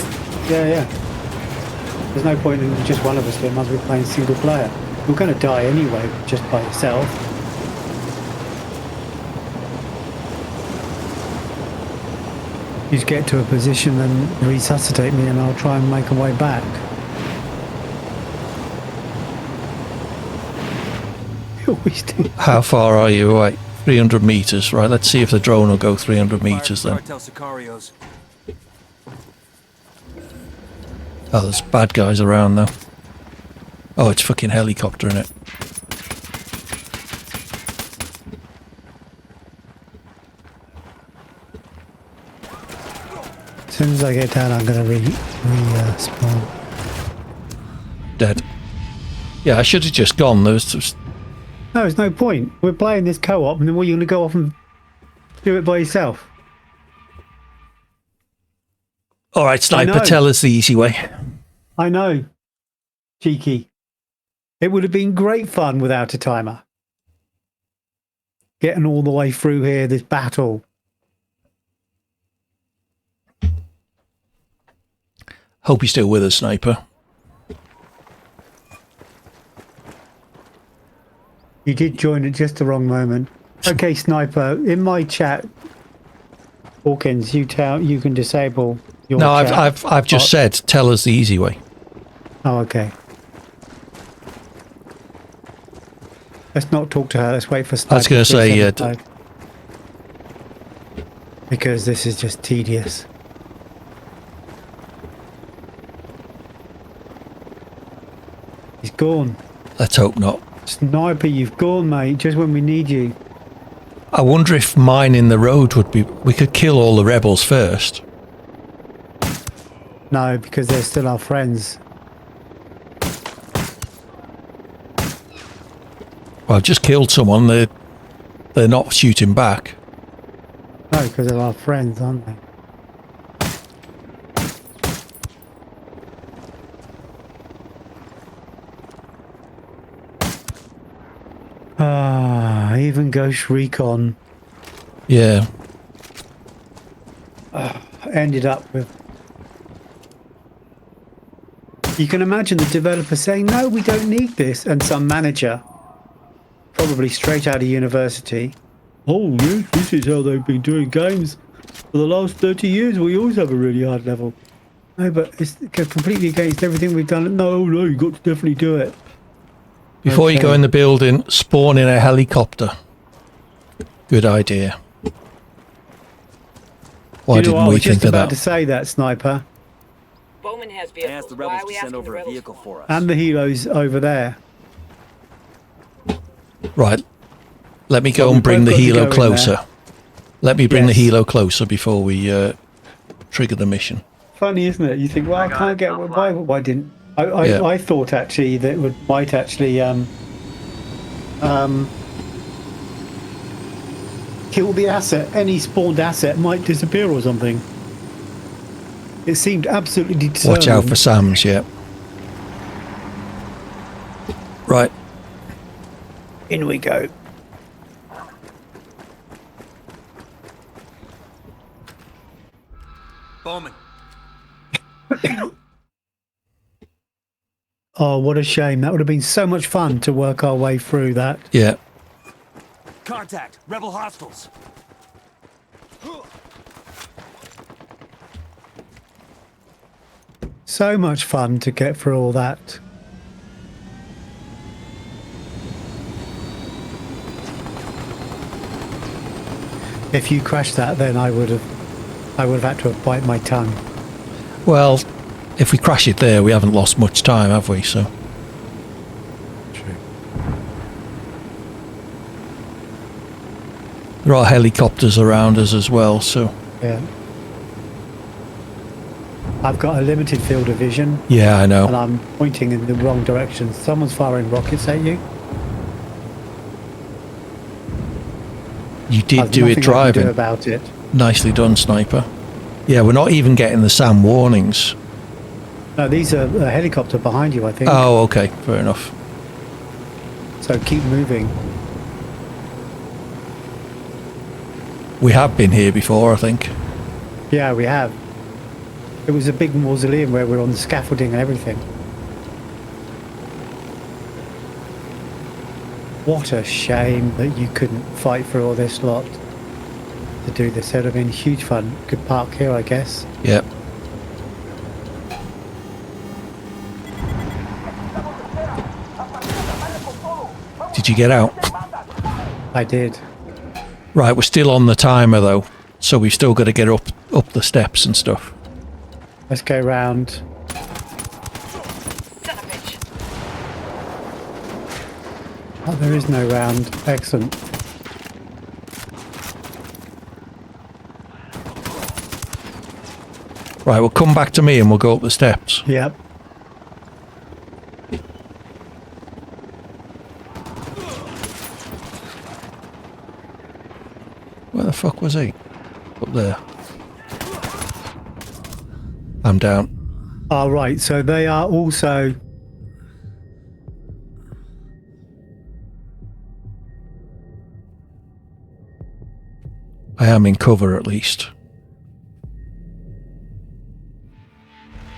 Yeah. There's no point in just one of us doing. Might as well be playing single player. You're going to die anyway, just by yourself. You just get to a position and resuscitate me, and I'll try and make a way back. You always do. How far are you? Right, 300 meters. Right, let's see if the drone will go 300 meters then. Cartel Sicarios. Oh, there's bad guys around though. Oh, it's fucking helicopter in it. As soon as I get down, I'm going to respawn. Dead. Yeah, I should have just gone. There was just No, there's no point. We're playing this co-op, and then what, you're going to go off and do it by yourself? All right, Sniper, tell us the easy way. I know. Cheeky. It would have been great fun without a timer. Getting all the way through here, this battle. Hope you're still with us, Sniper. You did join at just the wrong moment. Okay, Sniper, in my chat, Hawkins, you can disable your No, chat. I've just said, tell us the easy way. Oh, okay. Let's not talk to her. Let's wait for Sniper. I was going to say, because this is just tedious. He's gone. Let's hope not. Sniper, you've gone, mate, just when we need you. I wonder if mining the road would be... We could kill all the rebels first. No, because they're still our friends. Well, I've just killed someone. They're not shooting back. No, because they're our friends, aren't they? Even Ghost Recon. Yeah. Ended up with... You can imagine the developer saying, no, we don't need this. And some manager, probably straight out of university. Oh, yes, this is how they've been doing games for the last 30 years. We always have a really hard level. No, but it's completely against everything we've done. No, you've got to definitely do it. Before you go in the building, spawn in a helicopter. Good idea. Why didn't we think of that? I was just about to say that, Sniper. Bowman has I vehicles. asked the Why rebels are we to send asking over the a rebels vehicle for? for us. And the helos over there. Right. Let me go and bring the helo closer. Let me bring the helo closer before we trigger the mission. Funny, isn't it? You think, well, I can't get... Why didn't... I thought actually that might actually kill the asset. Any spawned asset might disappear or something. It seemed absolutely determined. Watch out for SAMs, yeah. Right. In we go. Bowman. Oh, what a shame. That would have been so much fun to work our way through that. Yeah. Contact! Rebel hostiles! So much fun to get through all that. If you crashed that, then I would have had to have bite my tongue. Well, if we crash it there, we haven't lost much time, have we? So. True. There are helicopters around us as well, so. Yeah. I've got a limited field of vision. Yeah, I know. And I'm pointing in the wrong direction. Someone's firing rockets at you. You did do it driving. Do about it. Nicely done, Sniper. Yeah, we're not even getting the SAM warnings. No, these are a helicopter behind you, I think. Oh, okay. Fair enough. So keep moving. We have been here before, I think. Yeah, we have. It was a big mausoleum where we're on the scaffolding and everything. What a shame that you couldn't fight for all this lot to do this. It would have been huge fun. Could park here, I guess. Yep. Did you get out? I did. Right, we're still on the timer though, so we've still got to get up the steps and stuff. Let's go round. Oh, there is no round. Excellent. Right, we'll come back to me and we'll go up the steps. Yep. was he? Up there. I'm down. Oh, right. So they are also... I am in cover at least.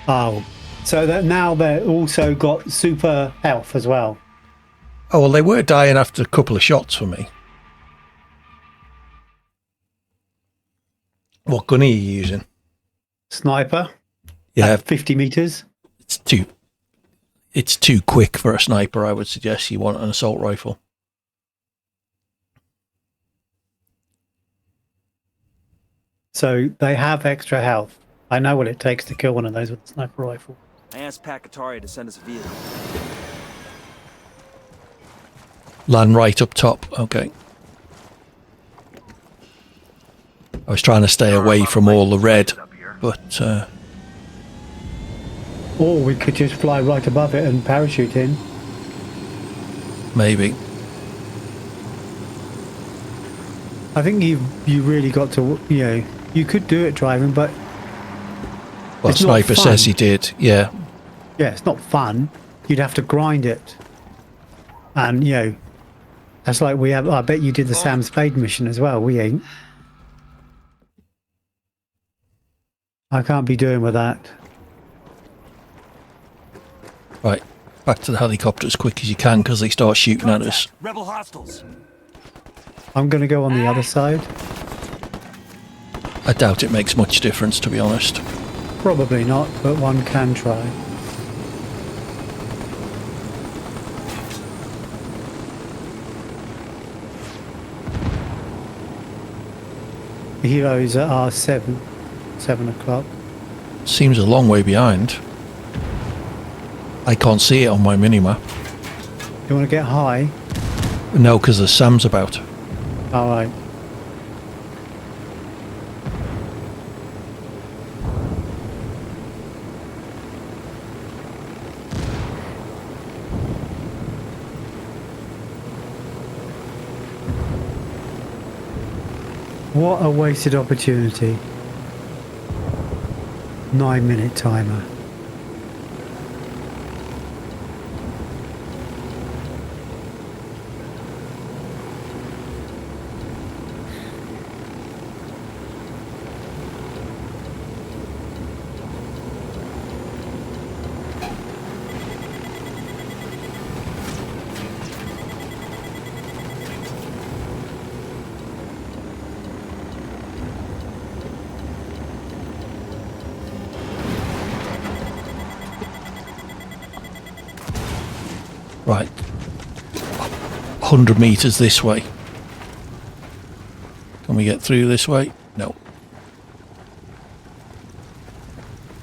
Oh, so that now they're also got super health as well. Oh, well, they were dying after a couple of shots for me. What gun are you using? Sniper. Yeah, At 50 meters. It's too quick for a sniper. I would suggest you want an assault rifle. So they have extra health. I know what it takes to kill one of those with a sniper rifle. I asked Pakatari to send us a vehicle. Land right up top. Okay. I was trying to stay away from all the red, but... Or we could just fly right above it and parachute in. Maybe. I think you really got to, you could do it driving, but... Well, Sniper says he did, yeah. Yeah, it's not fun. You'd have to grind it. And, that's like we have... I bet you did the Sam Spade mission as well. We ain't. I can't be doing with that. Right, back to the helicopter as quick as you can because they start shooting at us. Rebel hostiles. I'm going to go on the other side. I doubt it makes much difference, to be honest. Probably not, but one can try. The heroes are 7 o'clock. Seems a long way behind. I can't see it on my minimap. You want to get high? No, because there's Sam's about. Alright. What a wasted opportunity. 9-minute timer. Right. 100 metres this way. Can we get through this way? No.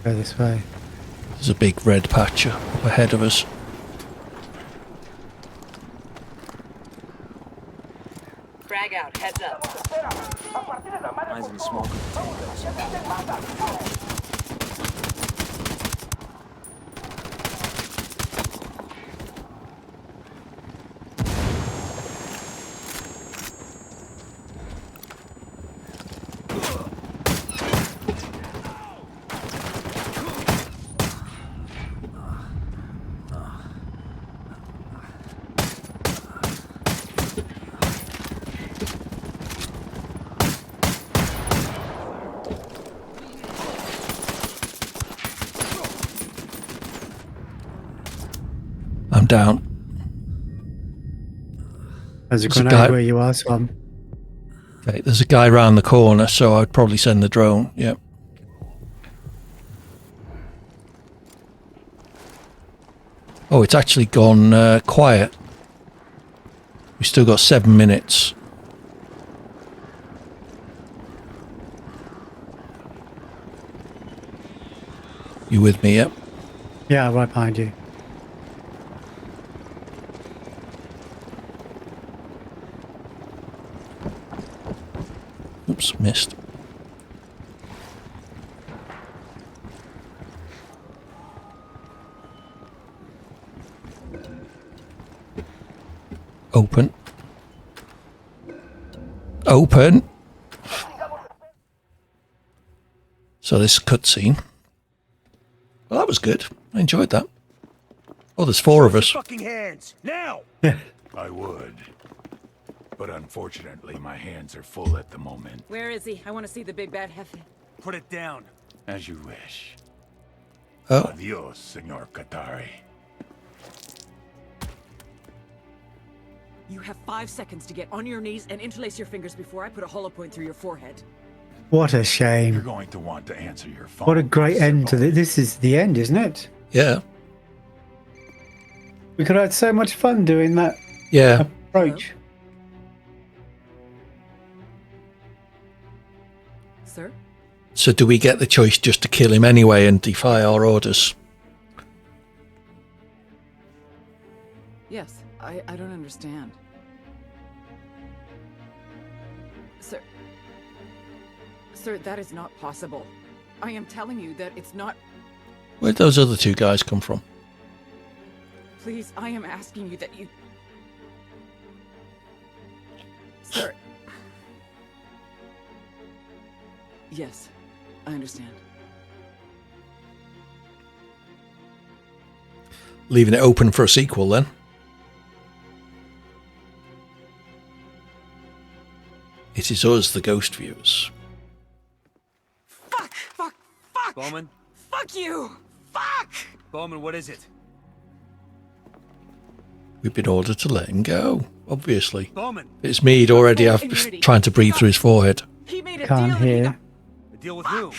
Go this way. There's a big red patch up ahead of us. Frag out, heads up. Eyes on the smoke. I'm down. There's a grenade where you are, Sam. Okay, there's a guy round the corner, so I'd probably send the drone. Yep. Oh, it's actually gone quiet. We've still got 7 minutes. You with me, yep? Yeah, right behind you. Oops, missed. Open. Open. So this cutscene. Well, that was good. I enjoyed that. Oh, there's 4 of us. Fucking hands now. I would. But unfortunately, my hands are full at the moment. Where is he? I want to see the big bad Jefe. Put it down. As you wish. Oh. Adios, Senor Qatari. You have 5 seconds to get on your knees and interlace your fingers before I put a hollow point through your forehead. What a shame. You're going to want to answer your phone. What a great end to this. This is the end, isn't it? Yeah. We could have had so much fun doing that Yeah. approach. Sir? So do we get the choice just to kill him anyway and defy our orders? Yes, I don't understand. Sir, that is not possible. I am telling you that it's not... Where'd those other 2 guys come from? Please, I am asking you that you... Sir. Yes, I understand. Leaving it open for a sequel then. It is us, the ghost viewers. Fuck! Bowman? Fuck you! Fuck! Bowman, what is it? We've been ordered to let him go, obviously. Bowman! It's me, he'd already have trying to breathe through his forehead. He made a Can't deal. hear. A deal with who?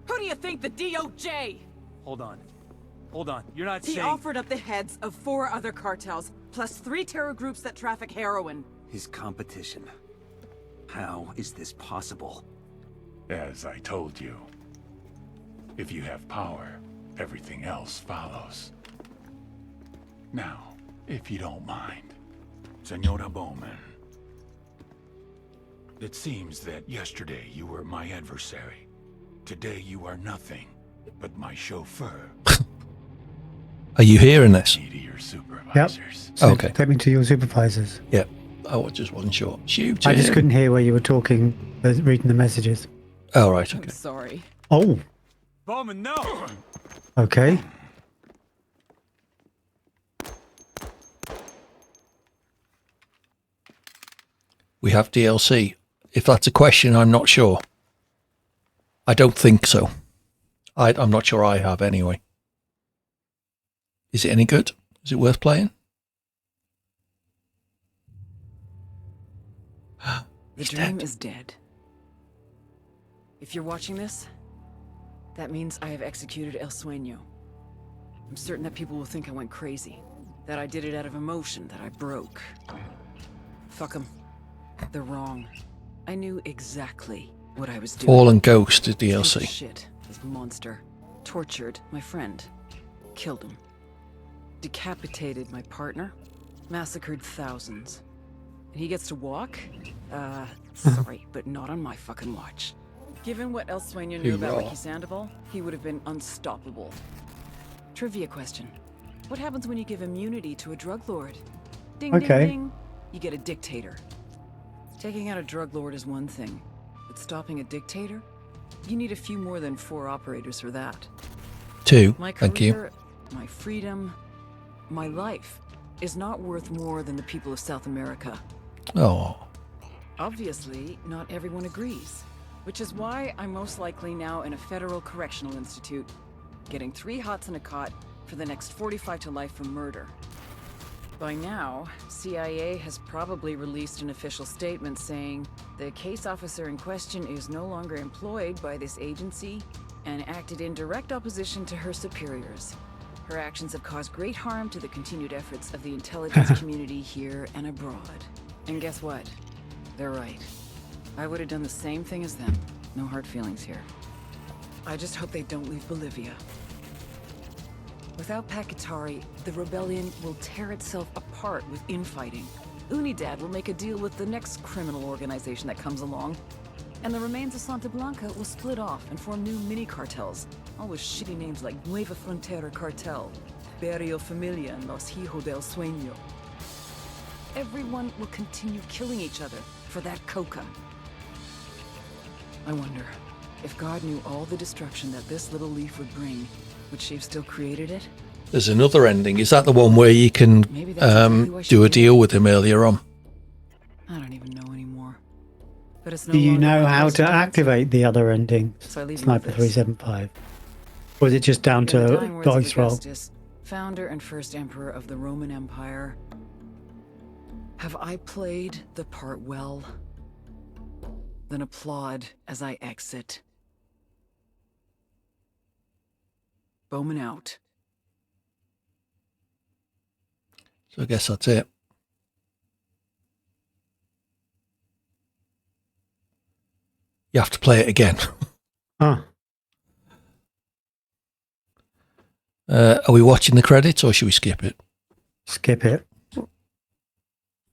Who do you think, the DOJ? Hold on. Hold on. You're not He saying... offered up the heads of 4 other cartels, plus 3 terror groups that traffic heroin. His competition. How is this possible? As I told you, if you have power, everything else follows. Now, if you don't mind, Senora Bowman. It seems that yesterday you were my adversary. Today you are nothing but my chauffeur. Are you hearing this? To your Yep. supervisors. So Okay. take me to your supervisors. Yep. I just wasn't sure. Shoot I just him. couldn't hear where you were talking, reading the messages. Oh, right, okay. I'm sorry. Oh, Bowman, no! okay. We have DLC. If that's a question, I'm not sure. I don't think so. I'm not sure I have anyway. Is it any good? Is it worth playing? The dream is dead. If you're watching this, that means I have executed El Sueño. I'm certain that people will think I went crazy, that I did it out of emotion, that I broke. Fuck them. They're wrong. I knew exactly what I was doing. Fallen Ghost is Piece of DLC. Shit. This monster tortured my friend, killed him, decapitated my partner, massacred thousands. And he gets to walk? Sorry, but not on my fucking watch. Given what El Sueño knew about Ricky Sandoval, he would have been unstoppable. Trivia question. What happens when you give immunity to a drug lord? Ding, Okay. ding, ding. You get a dictator. Taking out a drug lord is one thing, but stopping a dictator? You need a few more than 4 operators for that. 2, My thank you. career, my freedom, my life is not worth more than the people of South America. Oh, Obviously, not everyone agrees, which is why I'm most likely now in a federal correctional institute, getting 3 hots in a cot for the next 45 to life for murder. By now, CIA has probably released an official statement saying the case officer in question is no longer employed by this agency and acted in direct opposition to her superiors. Her actions have caused great harm to the continued efforts of the intelligence community here and abroad. And guess what? They're right. I would have done the same thing as them. No hard feelings here. I just hope they don't leave Bolivia. Without Pakatari, the rebellion will tear itself apart with infighting. Unidad will make a deal with the next criminal organization that comes along, and the remains of Santa Blanca will split off and form new mini-cartels, all with shitty names like Nueva Frontera Cartel, Barrio Familia, and Los Hijos del Sueño. Everyone will continue killing each other for that coca. I wonder, If God knew all the destruction that this little leaf would bring, would she have still created it? There's another ending. Is that the one where you can do a deal with him earlier on? I don't even know anymore. But it's no Do you longer know my how place to dance. activate the other ending? So I leave you Sniper with this. 375. Or is it just down In the to dying words of dice roll? Augustus, founder and first emperor of the Roman Empire, have I played the part well? Then applaud as I exit. Bowman out. So I guess that's it. You have to play it again. Ah. Are we watching the credits or should we skip it? Skip it.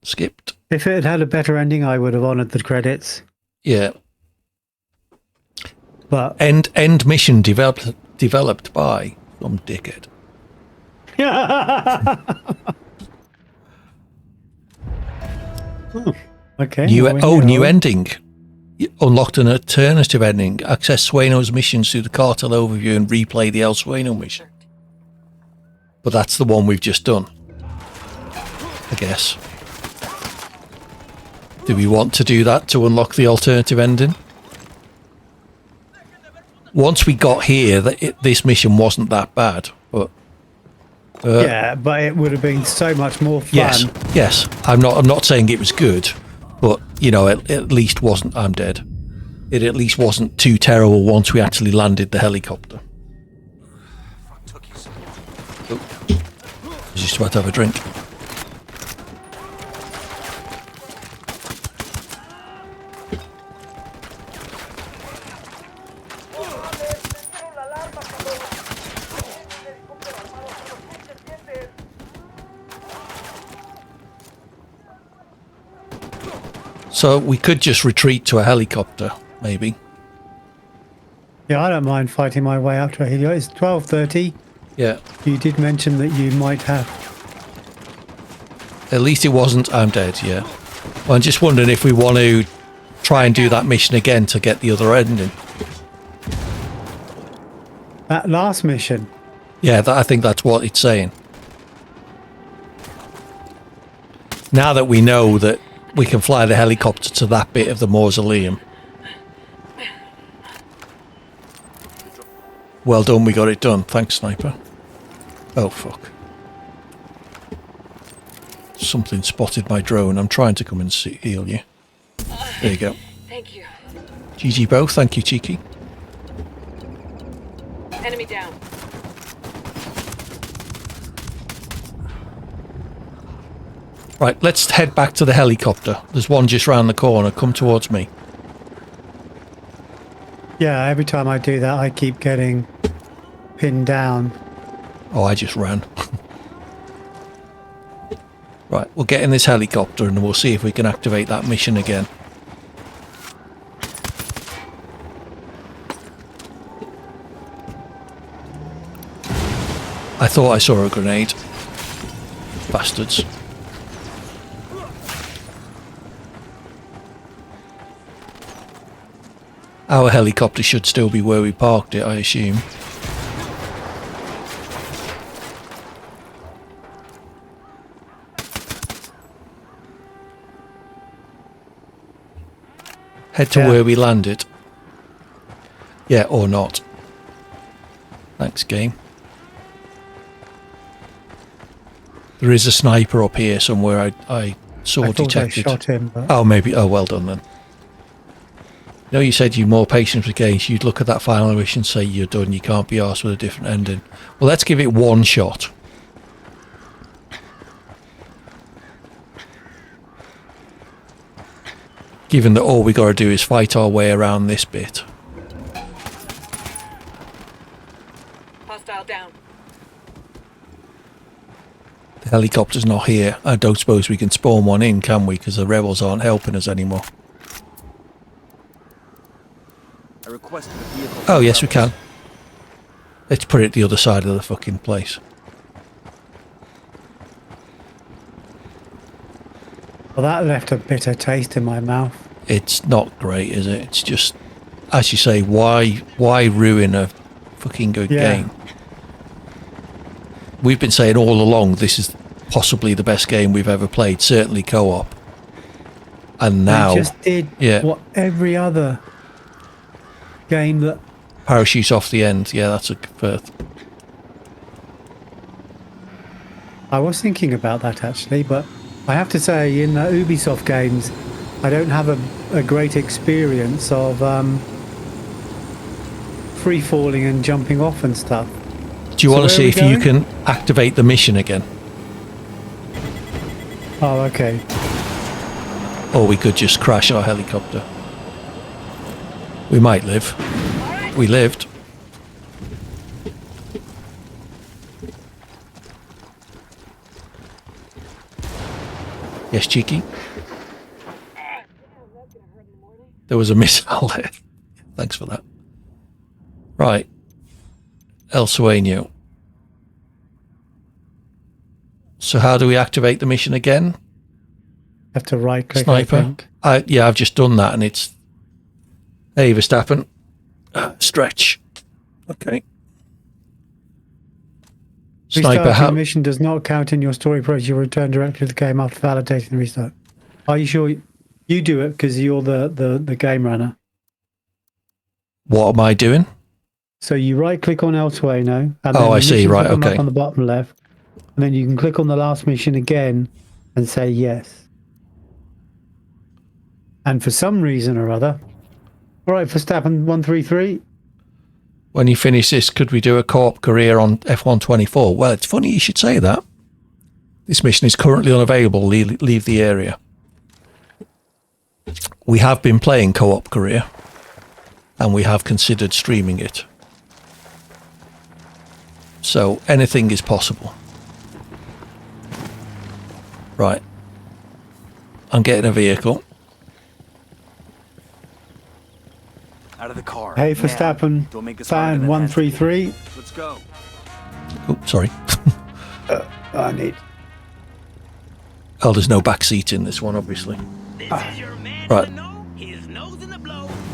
Skipped. If it had had a better ending, I would have honoured the credits. Yeah. But end mission developed by some dickhead. Okay. New ending. You unlocked an alternative ending. Access Sueno's missions through the cartel overview and replay the El Sueno mission. But that's the one we've just done, I guess. Do we want to do that to unlock the alternative ending? Once we got here, this mission wasn't that bad, but yeah, but it would have been so much more fun. Yes. I'm not saying it was good, but you know, at least wasn't. I'm dead. It at least wasn't too terrible once we actually landed the helicopter. Oh, I was just about to have a drink. So we could just retreat to a helicopter, maybe. Yeah, I don't mind fighting my way up to a helio. It's 12:30. Yeah. You did mention that you might have. At least it wasn't I'm dead, yeah. Well, I'm just wondering if we want to try and do that mission again to get the other ending. That last mission. Yeah, I think that's what it's saying. Now that we know that we can fly the helicopter to that bit of the mausoleum. Well done, we got it done. Thanks, Sniper. Oh, fuck. Something spotted my drone. I'm trying to come and heal you. There you go. Thank you. GG both. Thank you, Cheeky. Enemy down. Right, let's head back to the helicopter. There's one just round the corner. Come towards me. Yeah, every time I do that, I keep getting pinned down. Oh, I just ran. Right, we'll get in this helicopter and we'll see if we can activate that mission again. I thought I saw a grenade. Bastards. Our helicopter should still be where we parked it, I assume. Head to where we landed. Yeah, or not. Thanks, game. There is a sniper up here somewhere I saw I thought detected. I shot him, but... Oh, maybe. Oh, well done then. You know, you said you're more patient with games. You'd look at that final wish and say you're done. You can't be arsed with a different ending. Well, let's give it one shot. Given that all we got to do is fight our way around this bit. Hostile down. The helicopter's not here. I don't suppose we can spawn one in, can we? Because the rebels aren't helping us anymore. I requested a vehicle. Oh, yes, we can. Let's put it the other side of the fucking place. Well, that left a bitter taste in my mouth. It's not great, is it? It's just as you say, why ruin a fucking good game? We've been saying all along this is possibly the best game we've ever played, certainly co-op. And now they just did what every other game that parachutes off the end. Yeah, that's a first. I was thinking about that actually, but I have to say in the Ubisoft games I don't have a great experience of free falling and jumping off and stuff. Do you want to see if you can activate the mission again? Oh, okay. Or we could just crash our helicopter. We might live. We lived. Yes, cheeky. There was a missile there. Thanks for that. Right. El Sueño. So how do we activate the mission again? Have to right click. Sniper. Yeah, I've just done that, and it's. Hey, Verstappen. Stretch. Okay. Sniper. Restarting mission does not count in your story progress. You return directly to the game after validating the restart. Are you sure you do it because you're the game runner? What am I doing? So you right click on El Sueño. And I see. Right. Okay. Up on the bottom left, and then you can click on the last mission again and say yes. And for some reason or other, all right, Verstappen 133. When you finish this, could we do a co-op career on F124? Well, it's funny you should say that. This mission is currently unavailable. Leave the area. We have been playing co-op career, and we have considered streaming it. So anything is possible. Right. I'm getting a vehicle. Out of the car. Hey, Verstappen, fan 133. Let's go. Oh, sorry. I need. Oh, there's no back seat in this one, obviously. Right.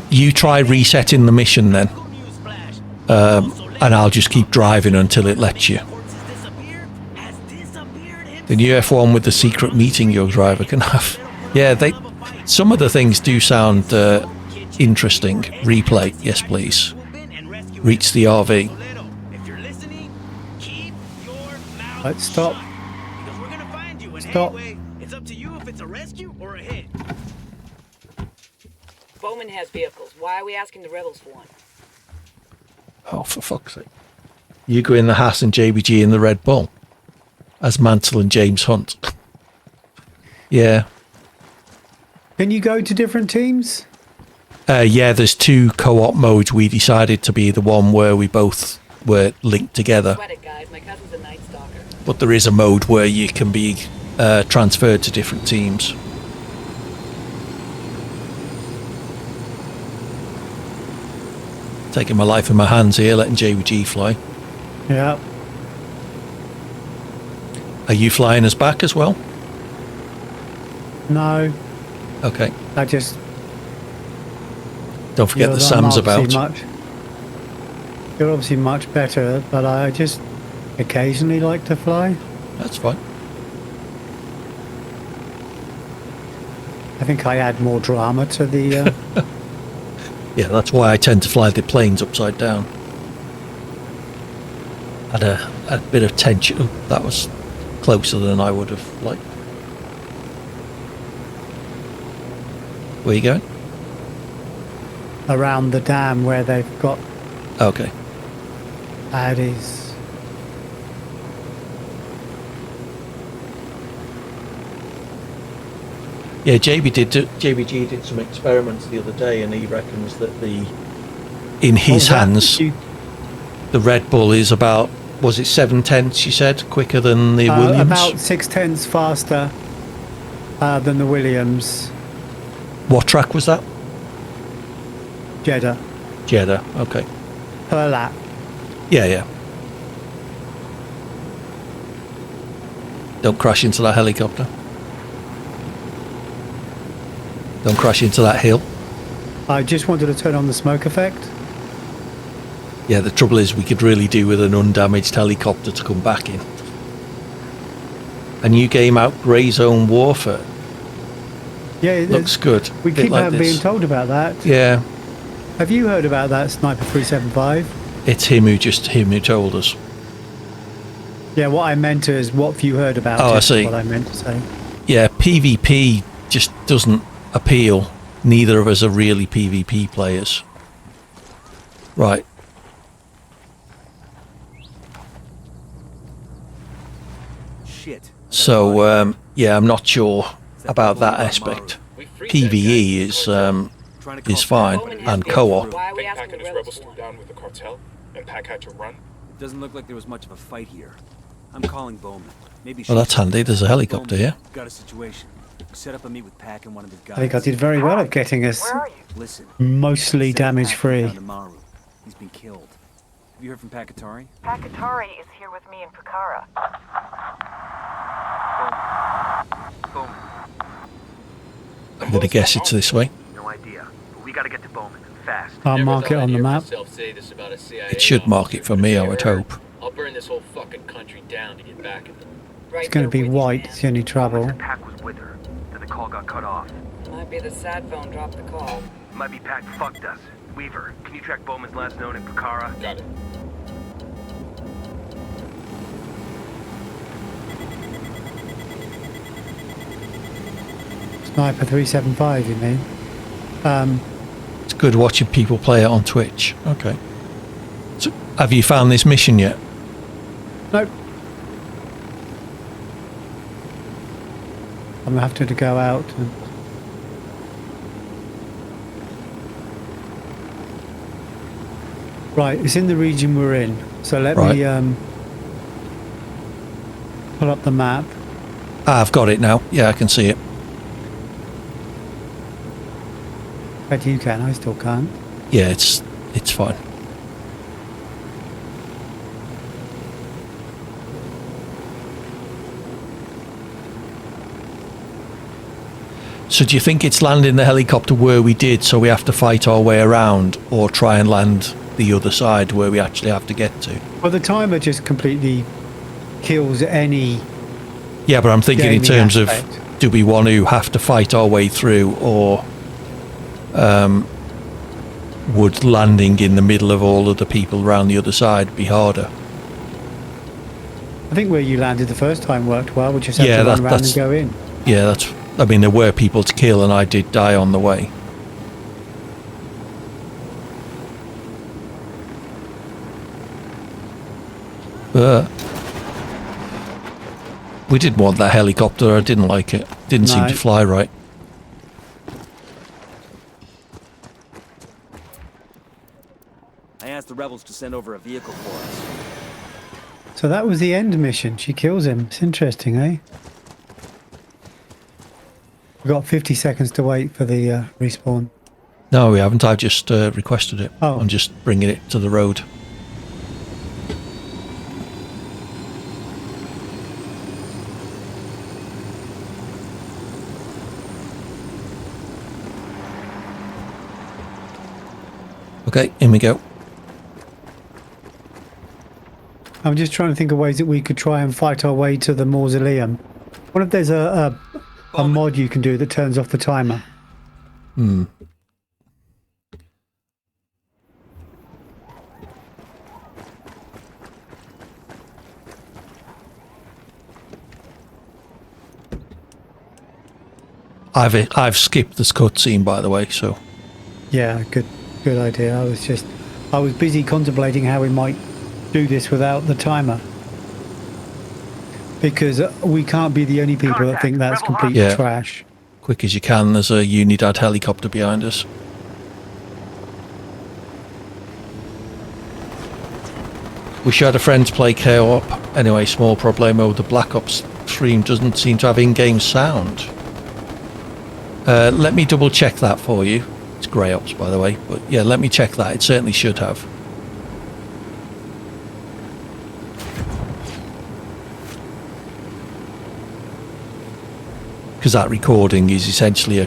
You try resetting the mission then. And I'll just keep driving until it lets you. The new F1 with the secret meeting your driver can have. Yeah, some of the things do sound interesting. Replay, yes please. Reach the RV. Right, stop. Stop. It's up to you if it's a rescue or a hit. Bowman has vehicles. Why are we asking the rebels for one? Oh, for fuck's sake. You go in the Haas and JBG in the Red Bull. As Mansell and James Hunt. Yeah. Can you go to different teams? Yeah, there's 2 co-op modes. We decided to be the one where we both were linked together. Sweat it, guys. My cousin's a Night Stalker. But there is a mode where you can be transferred to different teams. Taking my life in my hands here, letting JBG fly. Yeah. Are you flying us back as well? No. Okay. I just... Don't forget the Sam's about. You're obviously much better, but I just occasionally like to fly. That's fine. I think I add more drama to the... Yeah, that's why I tend to fly the planes upside down. Had a bit of tension. Oh, that was closer than I would have liked. Where are you going? Around the dam where they've got... Okay. Baddies. Yeah, JBG did some experiments the other day, and he reckons that in his hands, the Red Bull is about, was it 7/10? You said quicker than the Williams. About 6/10 faster than the Williams. What track was that? Jeddah. Jeddah. Okay. Per lap. Yeah, yeah. Don't crash into that helicopter. Don't crash into that hill. I just wanted to turn on the smoke effect. Yeah, the trouble is we could really do with an undamaged helicopter to come back in. A new game out, Grey Zone Warfare. Yeah, it looks good. We keep being told about that. Yeah. Have you heard about that, Sniper 375? It's him who told us. Yeah, what I meant is what have you heard about it? I see. What I meant to say. Yeah, PvP just doesn't appeal. Neither of us are really PvP players. Right. Shit. So, yeah, I'm not sure about that aspect. PvE is fine, and co-op. Pack and his rebels threw down with the cartel, and Pack had to run. It doesn't look like there was much of a fight here. I'm calling Bowman. Maybe. Well, that's handy. There's a helicopter here. Got a situation. Set up a meet with Pack and one of his guys. I think I did very well at getting us mostly damage free. He's been killed. Have you heard from Pakatari? Pakatari is here with me in Pucara. Bowman. I'm going to guess it's this way. No idea. But we gotta get to Bowman, fast. I'll mark it on the map. It should mark it for me, I would hope. I'll burn this whole fucking country down to get back at them. It's going to be white. It's the only trouble. Pack was with her. Then the call got cut off. Might be the sad phone dropped the call. Might be Pack fucked us. Weaver, can you track Bowman's last known in Pucara? Got it. Sniper 375, you mean? It's good watching people play it on Twitch. Okay. So, have you found this mission yet? Nope. I'm going to have to go out and... Right, it's in the region we're in. So let me pull up the map. I've got it now. Yeah, I can see it. Bet you can, I still can't. Yeah, it's fine. So do you think it's landing the helicopter where we did, so we have to fight our way around, or try and land the other side where we actually have to get to? Well, the timer just completely kills any... Yeah, but I'm thinking in terms of, do we want to have to fight our way through, or would landing in the middle of all of the people around the other side be harder? I think where you landed the first time worked well. We just have to run around and go in. Yeah, I mean, there were people to kill, and I did die on the way. We didn't want that helicopter. I didn't like it. Didn't seem to fly right. I asked the rebels to send over a vehicle for us. So that was the end mission. She kills him. It's interesting, eh? We've got 50 seconds to wait for the respawn. No, we haven't. I've just requested it. Oh. I'm just bringing it to the road. Okay, in we go. I'm just trying to think of ways that we could try and fight our way to the mausoleum. What if there's a mod you can do that turns off the timer? Hmm. I've skipped this cutscene, by the way, so... Yeah, good idea. I was busy contemplating how we might do this without the timer. Because we can't be the only people that think that's complete trash. Quick as you can, there's a Unidad helicopter behind us. Wish I had a friend to play co-op. Anyway, small problemo with the Black Ops stream doesn't seem to have in-game sound. Let me double check that for you. It's GreyOps, by the way, but yeah, let me check that. It certainly should have. because that recording is essentially a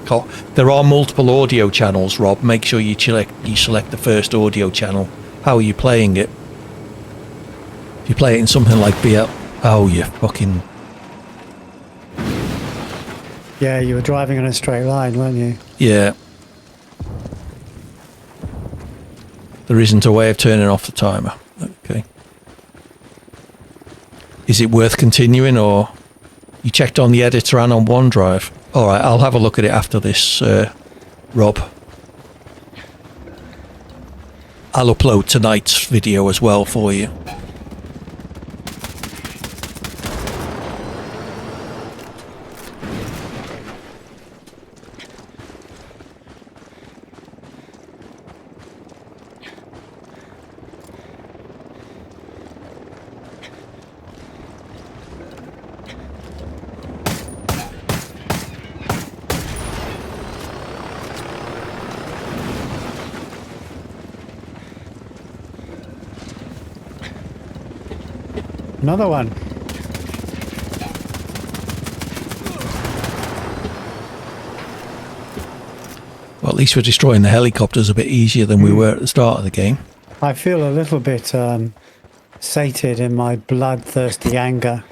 there are multiple audio channels, Rob. Make sure you select the first audio channel. How are you playing it? If you play it in something like BL... Oh, you fucking... Yeah, you were driving on a straight line, weren't you? Yeah. There isn't a way of turning off the timer. Okay. Is it worth continuing, or you checked on the editor and on OneDrive? All right, I'll have a look at it after this, Rob. I'll upload tonight's video as well for you. Another one. Well, at least we're destroying the helicopters a bit easier than we were at the start of the game. I feel a little bit sated in my bloodthirsty anger.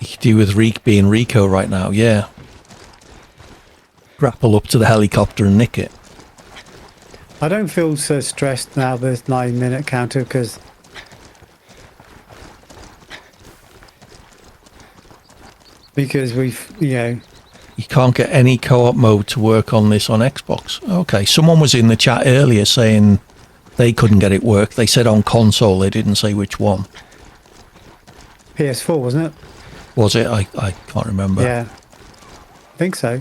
You could do with being Rico right now, yeah. Grapple up to the helicopter and nick it. I don't feel so stressed now there's 9-minute counter because we've, you know... You can't get any co-op mode to work on this on Xbox. Okay, someone was in the chat earlier saying they couldn't get it work. They said on console, they didn't say which one. PS4, wasn't it? Was it? I can't remember. Yeah. I think so.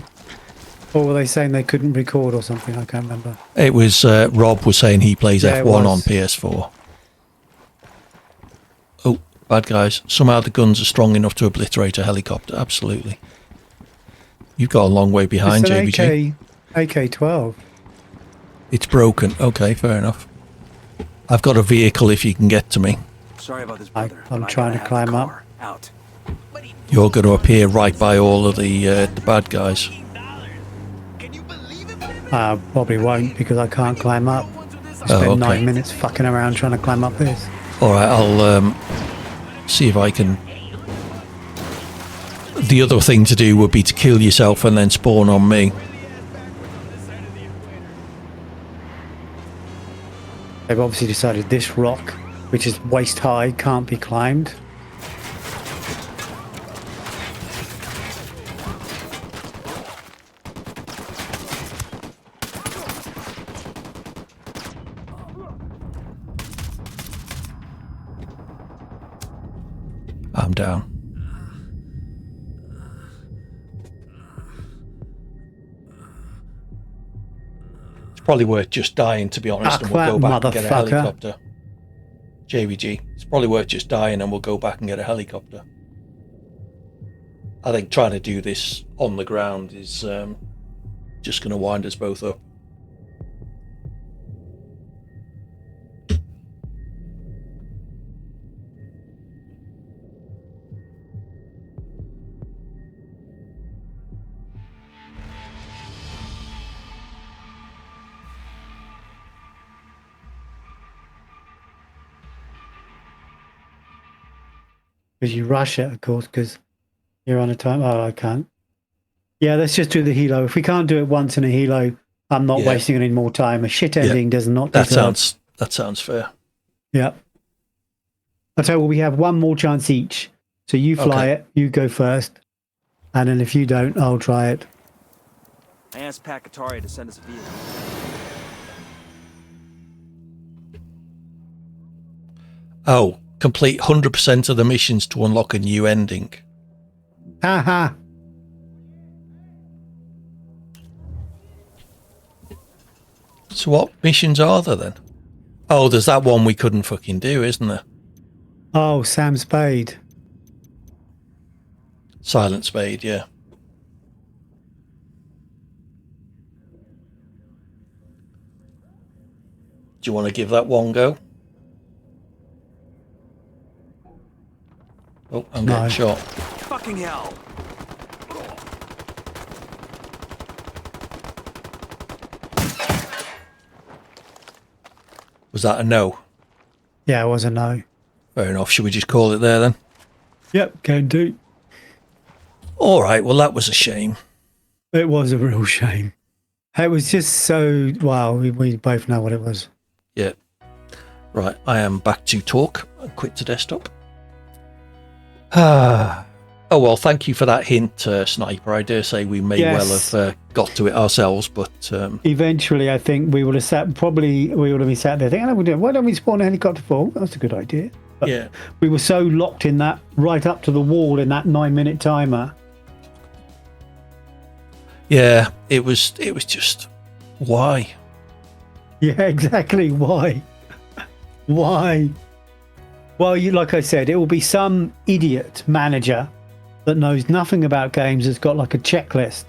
Or were they saying they couldn't record or something? I can't remember. It was, Rob was saying he plays F1 on PS4. Oh, bad guys. Somehow the guns are strong enough to obliterate a helicopter. Absolutely. You've got a long way behind, it's an JBG. AK-12. It's broken. Okay, fair enough. I've got a vehicle if you can get to me. Sorry about this, brother. I'm trying to climb up. Out. You're going to appear right by all of the bad guys. Probably won't because I can't climb up. I spent 9 minutes fucking around trying to climb up this. All right, I'll see if I can. The other thing to do would be to kill yourself and then spawn on me. They've obviously decided this rock, which is waist high, can't be climbed. I'm down. It's probably worth just dying, to be honest, and we'll go back and get a helicopter. JVG. It's probably worth just dying and we'll go back and get a helicopter. I think trying to do this on the ground is just going to wind us both up. Because you rush it, of course, because you're on a time. Oh, I can't. Yeah, let's just do the helo. If we can't do it once in a helo, I'm not wasting any more time. A shit ending does not deserve. That sounds fair. Yeah. I'll tell you what, we have one more chance each. So you fly it, you go first. And then if you don't, I'll try it. I asked Pakatari to send us a vehicle. Oh, complete 100% of the missions to unlock a new ending. Haha. So what missions are there then? Oh, there's that one we couldn't fucking do, isn't there? Oh, Sam Spade. Silent Spade, yeah. Do you want to give that one go? Oh, I'm getting shot. Fucking hell! Was that a no? Yeah, it was a no. Fair enough. Should we just call it there then? Yep, can do. All right. Well, that was a shame. It was a real shame. It was just so... Wow, we both know what it was. Yeah. Right. I am back to talk. I quit to desktop. Oh, well, thank you for that hint, Sniper. I dare say we may well have got to it ourselves, but... Eventually, I think we would have sat... Probably, we would have been sat there thinking, why don't we spawn a helicopter for? That's a good idea. But yeah. We were so locked in that, right up to the wall in that 9-minute timer. Yeah, it was just... Why? Yeah, exactly. Why? Why? Well, like I said, it will be some idiot manager that knows nothing about games has got like a checklist.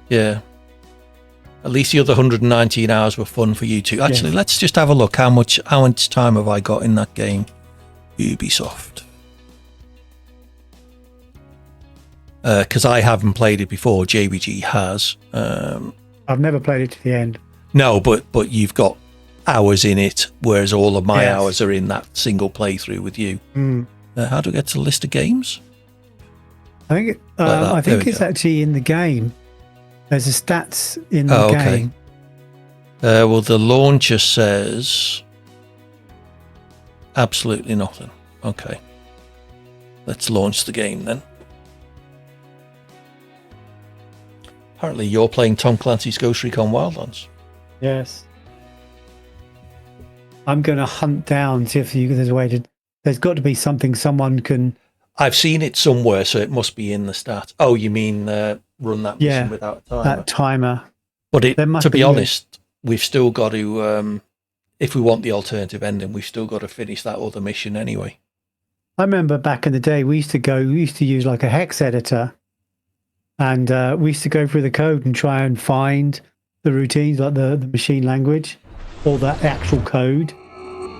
Yeah. At least the other 119 hours were fun for you too. Actually, let's just have a look. How much time have I got in that game? Ubisoft. Because I haven't played it before. JBG has. I've never played it to the end. No, but you've got hours in it, whereas all of my hours are in that single playthrough with you. How do I get to the list of games? I think it's actually in the game. There's a stats in the game. Well, the launcher says absolutely nothing. Okay. Let's launch the game then. Apparently you're playing Tom Clancy's Ghost Recon Wildlands. Yes. I'm going to hunt down, see if there's a way to... There's got to be something someone can... I've seen it somewhere, so it must be in the stats. Oh, you mean run that mission without a timer? That timer. But to be honest, we've still got to... if we want the alternative ending, we've still got to finish that other mission anyway. I remember back in the day, we used to use like a hex editor, and we used to go through the code and try and find the routines, like the machine language or the actual code.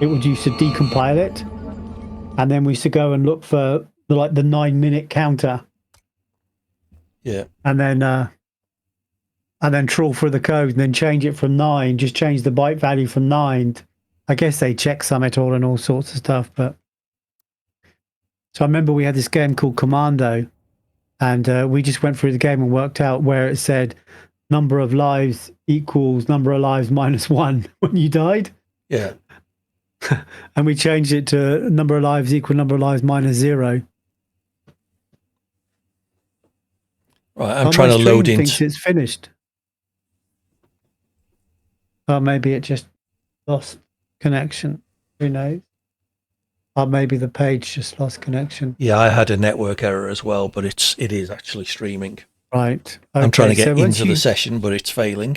It would used to decompile it, and then we used to go and look for the 9-minute counter. Yeah. And then trawl through the code and then change it from 9, just change the byte value from 9. I guess they checksum it all and all sorts of stuff. But so I remember we had this game called Commando, and we just went through the game and worked out where it said number of lives equals number of lives minus 1 when you died. Yeah. And we changed it to number of lives equal number of lives minus 0. Right, I'm trying to load in. Thinks it's finished. Or maybe it just lost connection. Who knows? Or maybe the page just lost connection. Yeah, I had a network error as well, but it is actually streaming. Right. Okay, I'm trying to get into the session, but it's failing.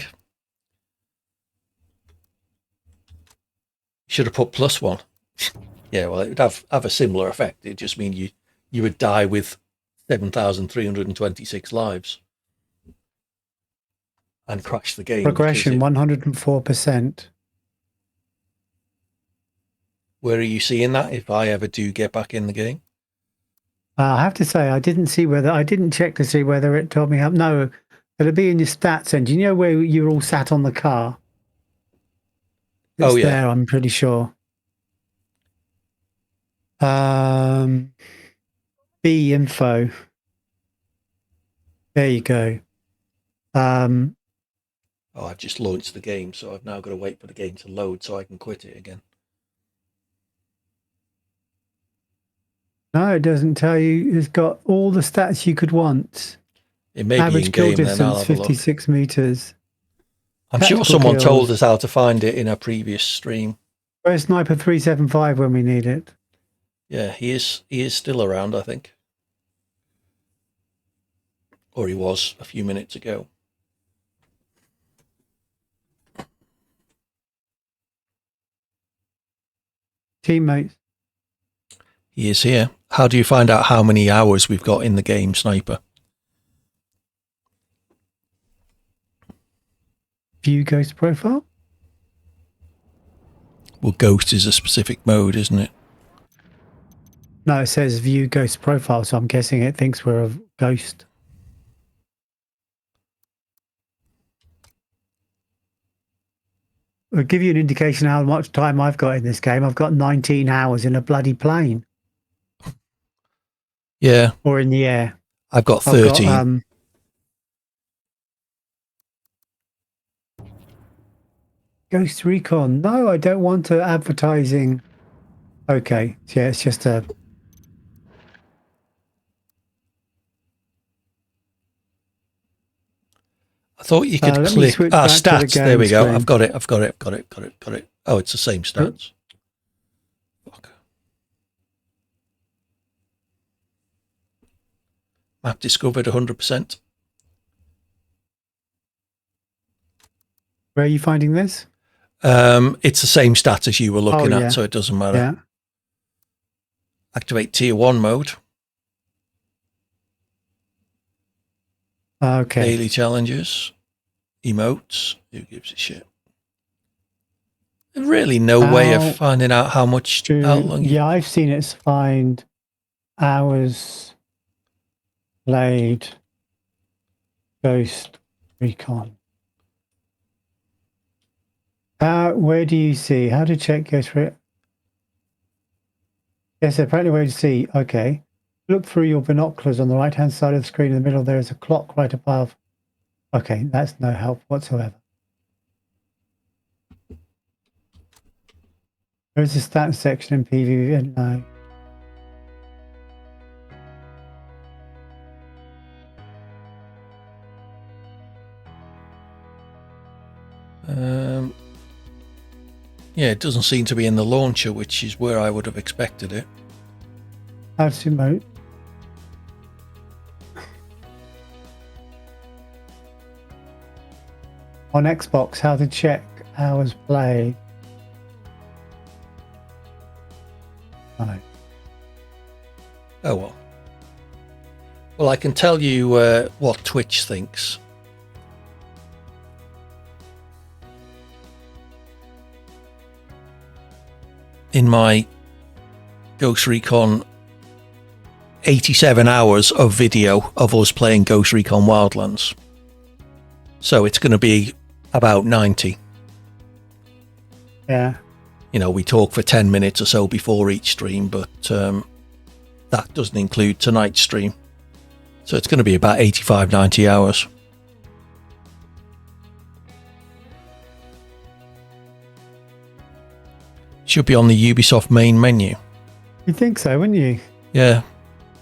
Should have put +1. Yeah, well, it would have a similar effect. It just mean you would die with 7,326 lives and crash the game. Progression 104%. Where are you seeing that? If I ever do get back in the game, I have to say I didn't check to see whether it told me how. No, it'll be in your stats engine. You know where you're all sat on the car. It's there, I'm pretty sure. B info. There you go. I've just launched the game, so I've now got to wait for the game to load so I can quit it again. No, it doesn't tell you. It's got all the stats you could want. It may Average be in kill game, then I'll distance, have a look. 56 meters. I'm sure someone told us how to find it in a previous stream. Where's Sniper 375 when we need it? Yeah, he is still around, I think. Or he was a few minutes ago. Teammates. He is here. How do you find out how many hours we've got in the game, Sniper? View Ghost profile? Well, Ghost is a specific mode, isn't it? No, it says view Ghost profile, so I'm guessing it thinks we're a ghost. I'll give you an indication how much time I've got in this game. I've got 19 hours in a bloody plane. Yeah. Or in the air. I've got 13. Ghost Recon. No, I don't want to advertising. Okay. Yeah, it's just a... I thought you could click stats. There we go. Screen. I've got it. Oh, it's the same stats. Fuck. Map discovered 100%. Where are you finding this? It's the same stats as you were looking at, so it doesn't matter. Yeah. Activate tier 1 mode. Okay. Daily challenges. Emotes. Who gives a shit? There's really no way of finding out how long. Yeah, I've seen it find hours played Ghost Recon. Where do you see? How to check Ghost Recon? Yes, apparently where to see. Okay. Look through your binoculars on the right-hand side of the screen. In the middle, there is a clock right above. Okay, that's no help whatsoever. There is a stats section in PvP. No. Yeah, it doesn't seem to be in the launcher, which is where I would have expected it. How to emote? On Xbox, how to check hours played. No. Oh well. Well, I can tell you what Twitch thinks. In my Ghost Recon 87 hours of video of us playing Ghost Recon Wildlands. So it's going to be about 90. Yeah. You know, we talk for 10 minutes or so before each stream, but that doesn't include tonight's stream. So it's going to be about 85, 90 hours. Should be on the Ubisoft main menu. You think so, wouldn't you? Yeah.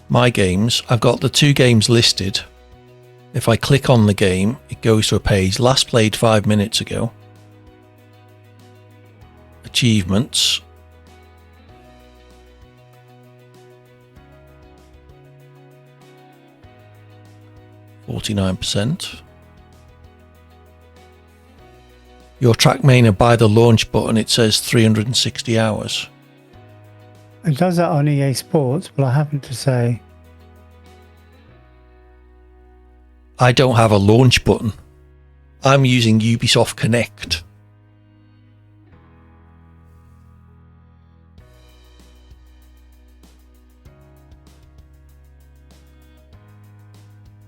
My games. I've got the 2 games listed. If I click on the game, it goes to a page last played 5 minutes ago. Achievements. %. Your track main by the launch button, it says 360 hours. It does that on EA Sports, but I happen to say... I don't have a launch button. I'm using Ubisoft Connect.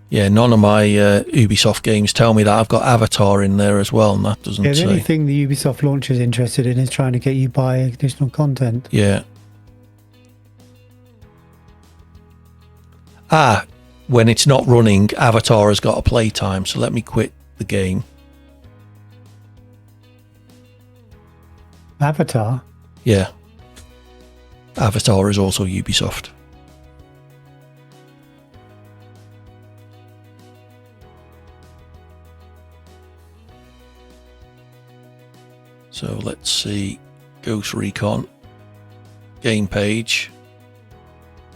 Yeah, none of my Ubisoft games tell me that. I've got Avatar in there as well, and that doesn't Yeah, say. the only thing the Ubisoft launcher is interested in is trying to get you buy additional content. Yeah. When it's not running, Avatar has got a playtime, so let me quit the game. Avatar? Yeah. Avatar is also Ubisoft. So let's see. Ghost Recon. Game page.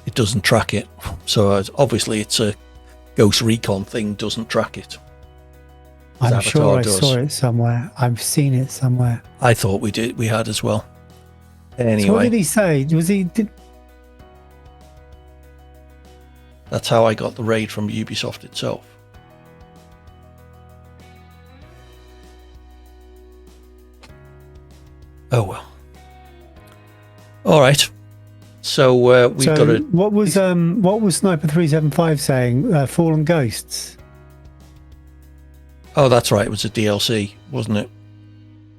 It doesn't track it. So obviously it's a Ghost Recon thing, doesn't track it. I'm sure I saw it somewhere. I've seen it somewhere. I thought we had as well. Anyway. So what did he say? That's how I got the raid from Ubisoft itself. Oh well. All right. So we've got to. What was Sniper 375 saying? Fallen Ghosts. Oh, that's right. It was a DLC, wasn't it?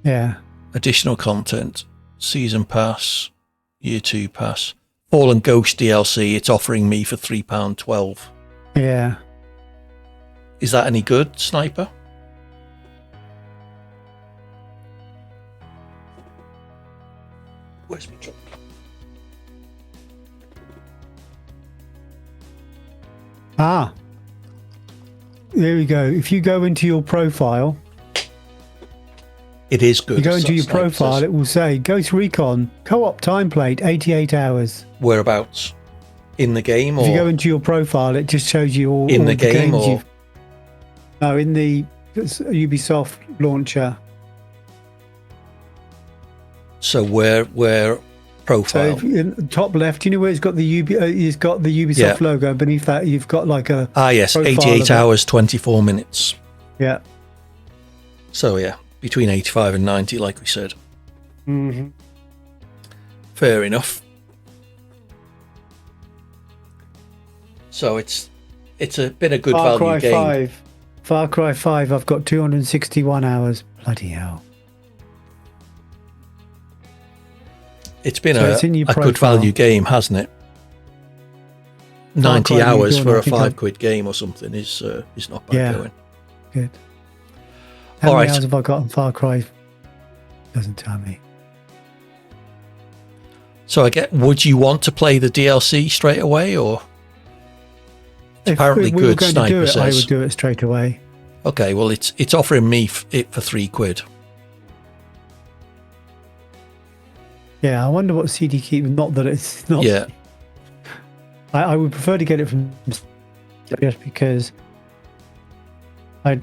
Yeah. Additional content, season pass, year 2 pass, Fallen Ghost DLC. It's offering me for £3.12. Yeah. Is that any good, Sniper? Where's my truck? Ah. There we go. If you go into your profile, it is good. You go into your profile, it will say Ghost Recon co-op time played 88 hours. Whereabouts? In the game, or if you go into your profile, it just shows you all in all the game, games or no, in the Ubisoft launcher. So where profile? So in the top left, you know where it's got the Ubisoft logo. Beneath that, you've got like a yes, 88 hours 24 minutes. Yeah. So yeah, between 85 and 90, like we said. Mm-hmm. Fair enough. So it's a bit of good value game. Far Cry 5. I've got 261 hours. Bloody hell! It's been So it's in a your good profile. value game, hasn't it? Far 90 Cry New hours Dawn, for I a think £5 game or something is not bad going. Good. How All many right. hours have I got on Far Cry? Doesn't tell me. So would you want to play the DLC straight away, or? It's apparently if we were good, going to Sniper do it, I says. would do it straight away. Okay, well it's offering me it for £3. Yeah, I wonder what CD keep. Not that it's not. Yeah. I would prefer to get it from just because I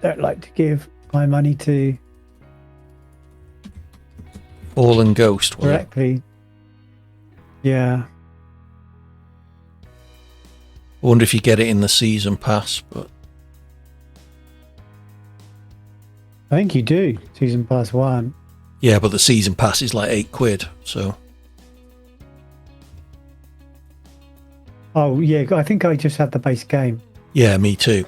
don't like to give my money to Fallen Ghost. Was it? directly. Yeah. I wonder if you get it in the season pass, but I think you do. Season pass 1. yeah, but the season pass is like £8. So Oh, yeah. I think I just have the base game. yeah, me too.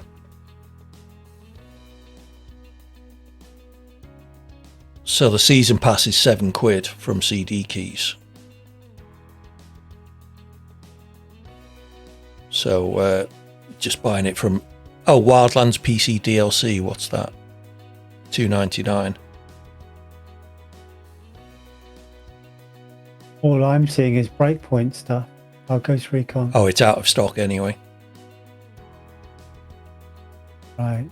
So the season pass is £7 from CD Keys. So just buying it from Wildlands PC DLC. What's that? $2.99. All I'm seeing is Breakpoint stuff. Ghost Recon. Oh, it's out of stock anyway. Right.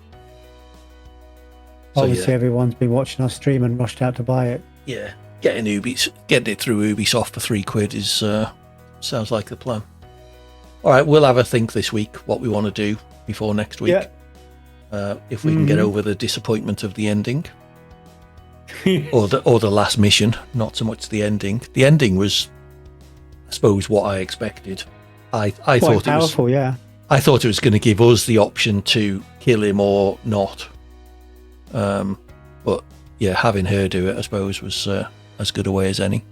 So, Obviously, yeah. everyone's been watching us stream and rushed out to buy it. Yeah, getting it through Ubisoft for £3 is sounds like the plan. All right, we'll have a think this week what we want to do before next week. Yeah. If we can get over the disappointment of the ending, or the last mission, not so much the ending. The ending was, I suppose, what I expected. I Quite thought powerful, it was. yeah. I thought it was going to give us the option to kill him or not. But yeah, having her do it, I suppose, was as good a way as any.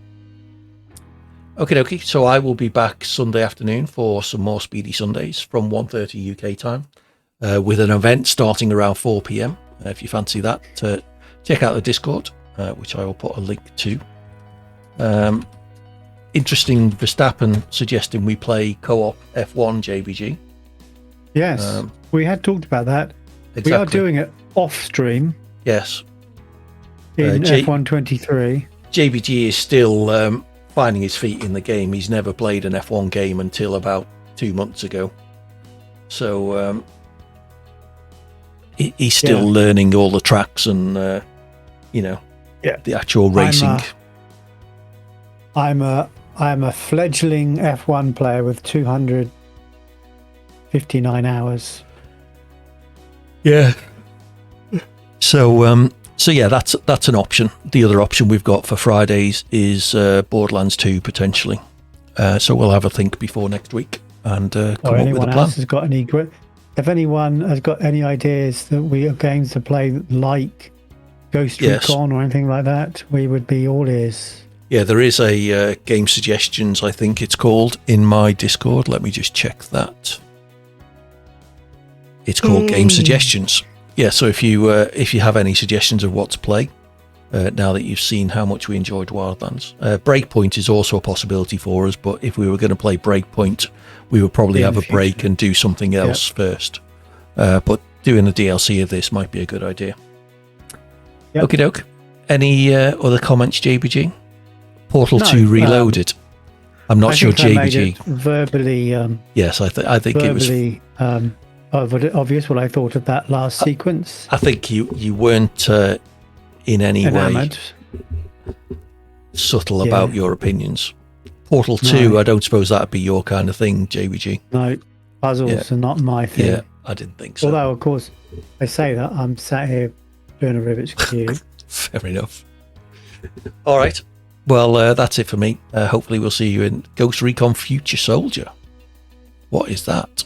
Okay, so I will be back Sunday afternoon for some more Speedy Sundays from 1:30 UK time, with an event starting around 4 p.m. If you fancy that, check out the Discord, which I will put a link to. Interesting, Verstappen suggesting we play co-op F1 JBG. Yes, we had talked about that. Exactly. We are doing it off stream. Yes. In F123. JBG is still finding his feet in the game. He's never played an F1 game until about 2 months ago. So he's still learning all the tracks and, the actual racing. I'm a fledgling F1 player with 259 hours. Yeah. So yeah, that's an option. The other option we've got for Fridays is Borderlands 2 potentially. So we'll have a think before next week and come up with a anyone plan. else has got any? If anyone has got any ideas that we are games to play like Ghost Recon or anything like that, we would be all ears. Yeah, there is a game suggestions, I think it's called, in my Discord. Let me just check that. It's called Game Suggestions. Yeah, so if you have any suggestions of what to play, now that you've seen how much we enjoyed Wildlands. Breakpoint is also a possibility for us, but if we were going to play Breakpoint, we would probably have a break and do something else first. But doing a DLC of this might be a good idea. Okie doke. Any other comments, JBG? Portal 2 Reloaded. I'm not sure, JBG. I made it verbally. Yes, I think it was obvious what I thought of that last sequence. I think you weren't in any way subtle about your opinions. Portal 2, I don't suppose that'd be your kind of thing, JBG. No, puzzles are not my thing. Yeah, I didn't think so. Although, of course, I say that I'm sat here doing a Rubik's Cube. Fair enough. All right. Well, that's it for me. Hopefully we'll see you in Ghost Recon Future Soldier. What is that?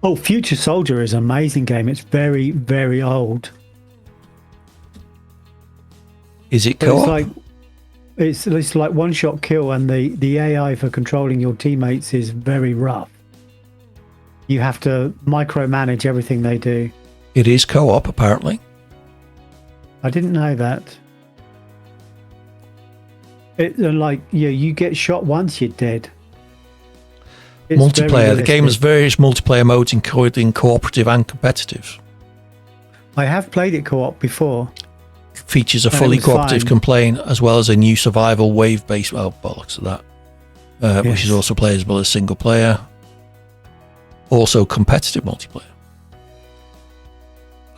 Oh, Future Soldier is an amazing game. It's very, very old. Is it co-op? It's like one-shot kill, and the AI for controlling your teammates is very rough. You have to micromanage everything they do. It is co-op, apparently. I didn't know that. You get shot once, you're dead. It's multiplayer. The game has various multiplayer modes, including cooperative and competitive. I have played it co-op before. Features a fully cooperative campaign as well as a new survival wave-based. Well, bollocks of that. Which is also playable as single player. Also competitive multiplayer.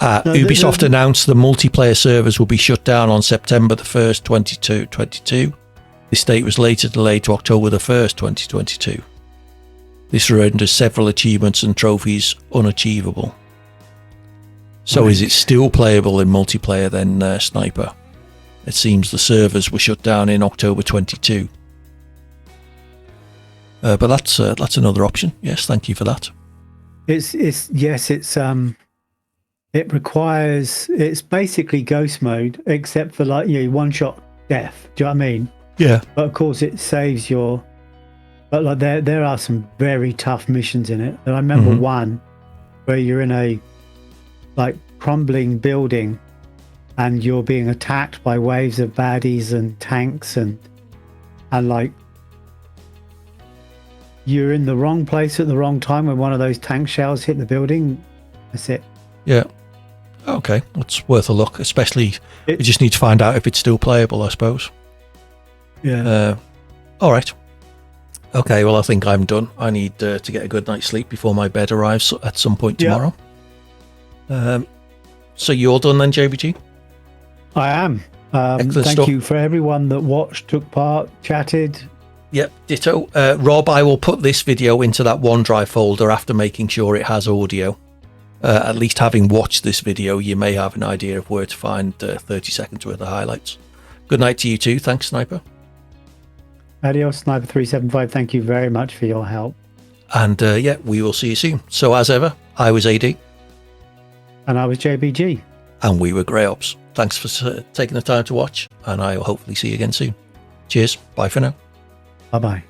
Ubisoft announced the multiplayer servers will be shut down on September the 1st, 2022. This date was later delayed to October the 1st, 2022. This renders several achievements and trophies unachievable. So is it still playable in multiplayer then, Sniper? It seems the servers were shut down in October 22. But that's another option. Yes, thank you for that. It's basically ghost mode, except for one-shot death. Do you know what I mean? Yeah. But of course it saves your... But there are some very tough missions in it. And I remember one where you're in a crumbling building and you're being attacked by waves of baddies and tanks and you're in the wrong place at the wrong time when one of those tank shells hit the building. That's it. Yeah. Okay, it's worth a look, especially we just need to find out if it's still playable, I suppose. Yeah. All right. Okay, well, I think I'm done. I need to get a good night's sleep before my bed arrives at some point tomorrow. So you're done then, JBG? I am. Thank you for everyone that watched, took part, chatted. Yep, ditto. Rob, I will put this video into that OneDrive folder after making sure it has audio. At least having watched this video, you may have an idea of where to find 30 seconds worth of highlights. Good night to you too. Thanks, Sniper. Adios, Sniper375. Thank you very much for your help. And we will see you soon. So as ever, I was AD. And I was JBG. And we were GreyOps. Thanks for taking the time to watch, and I will hopefully see you again soon. Cheers. Bye for now. Bye-bye.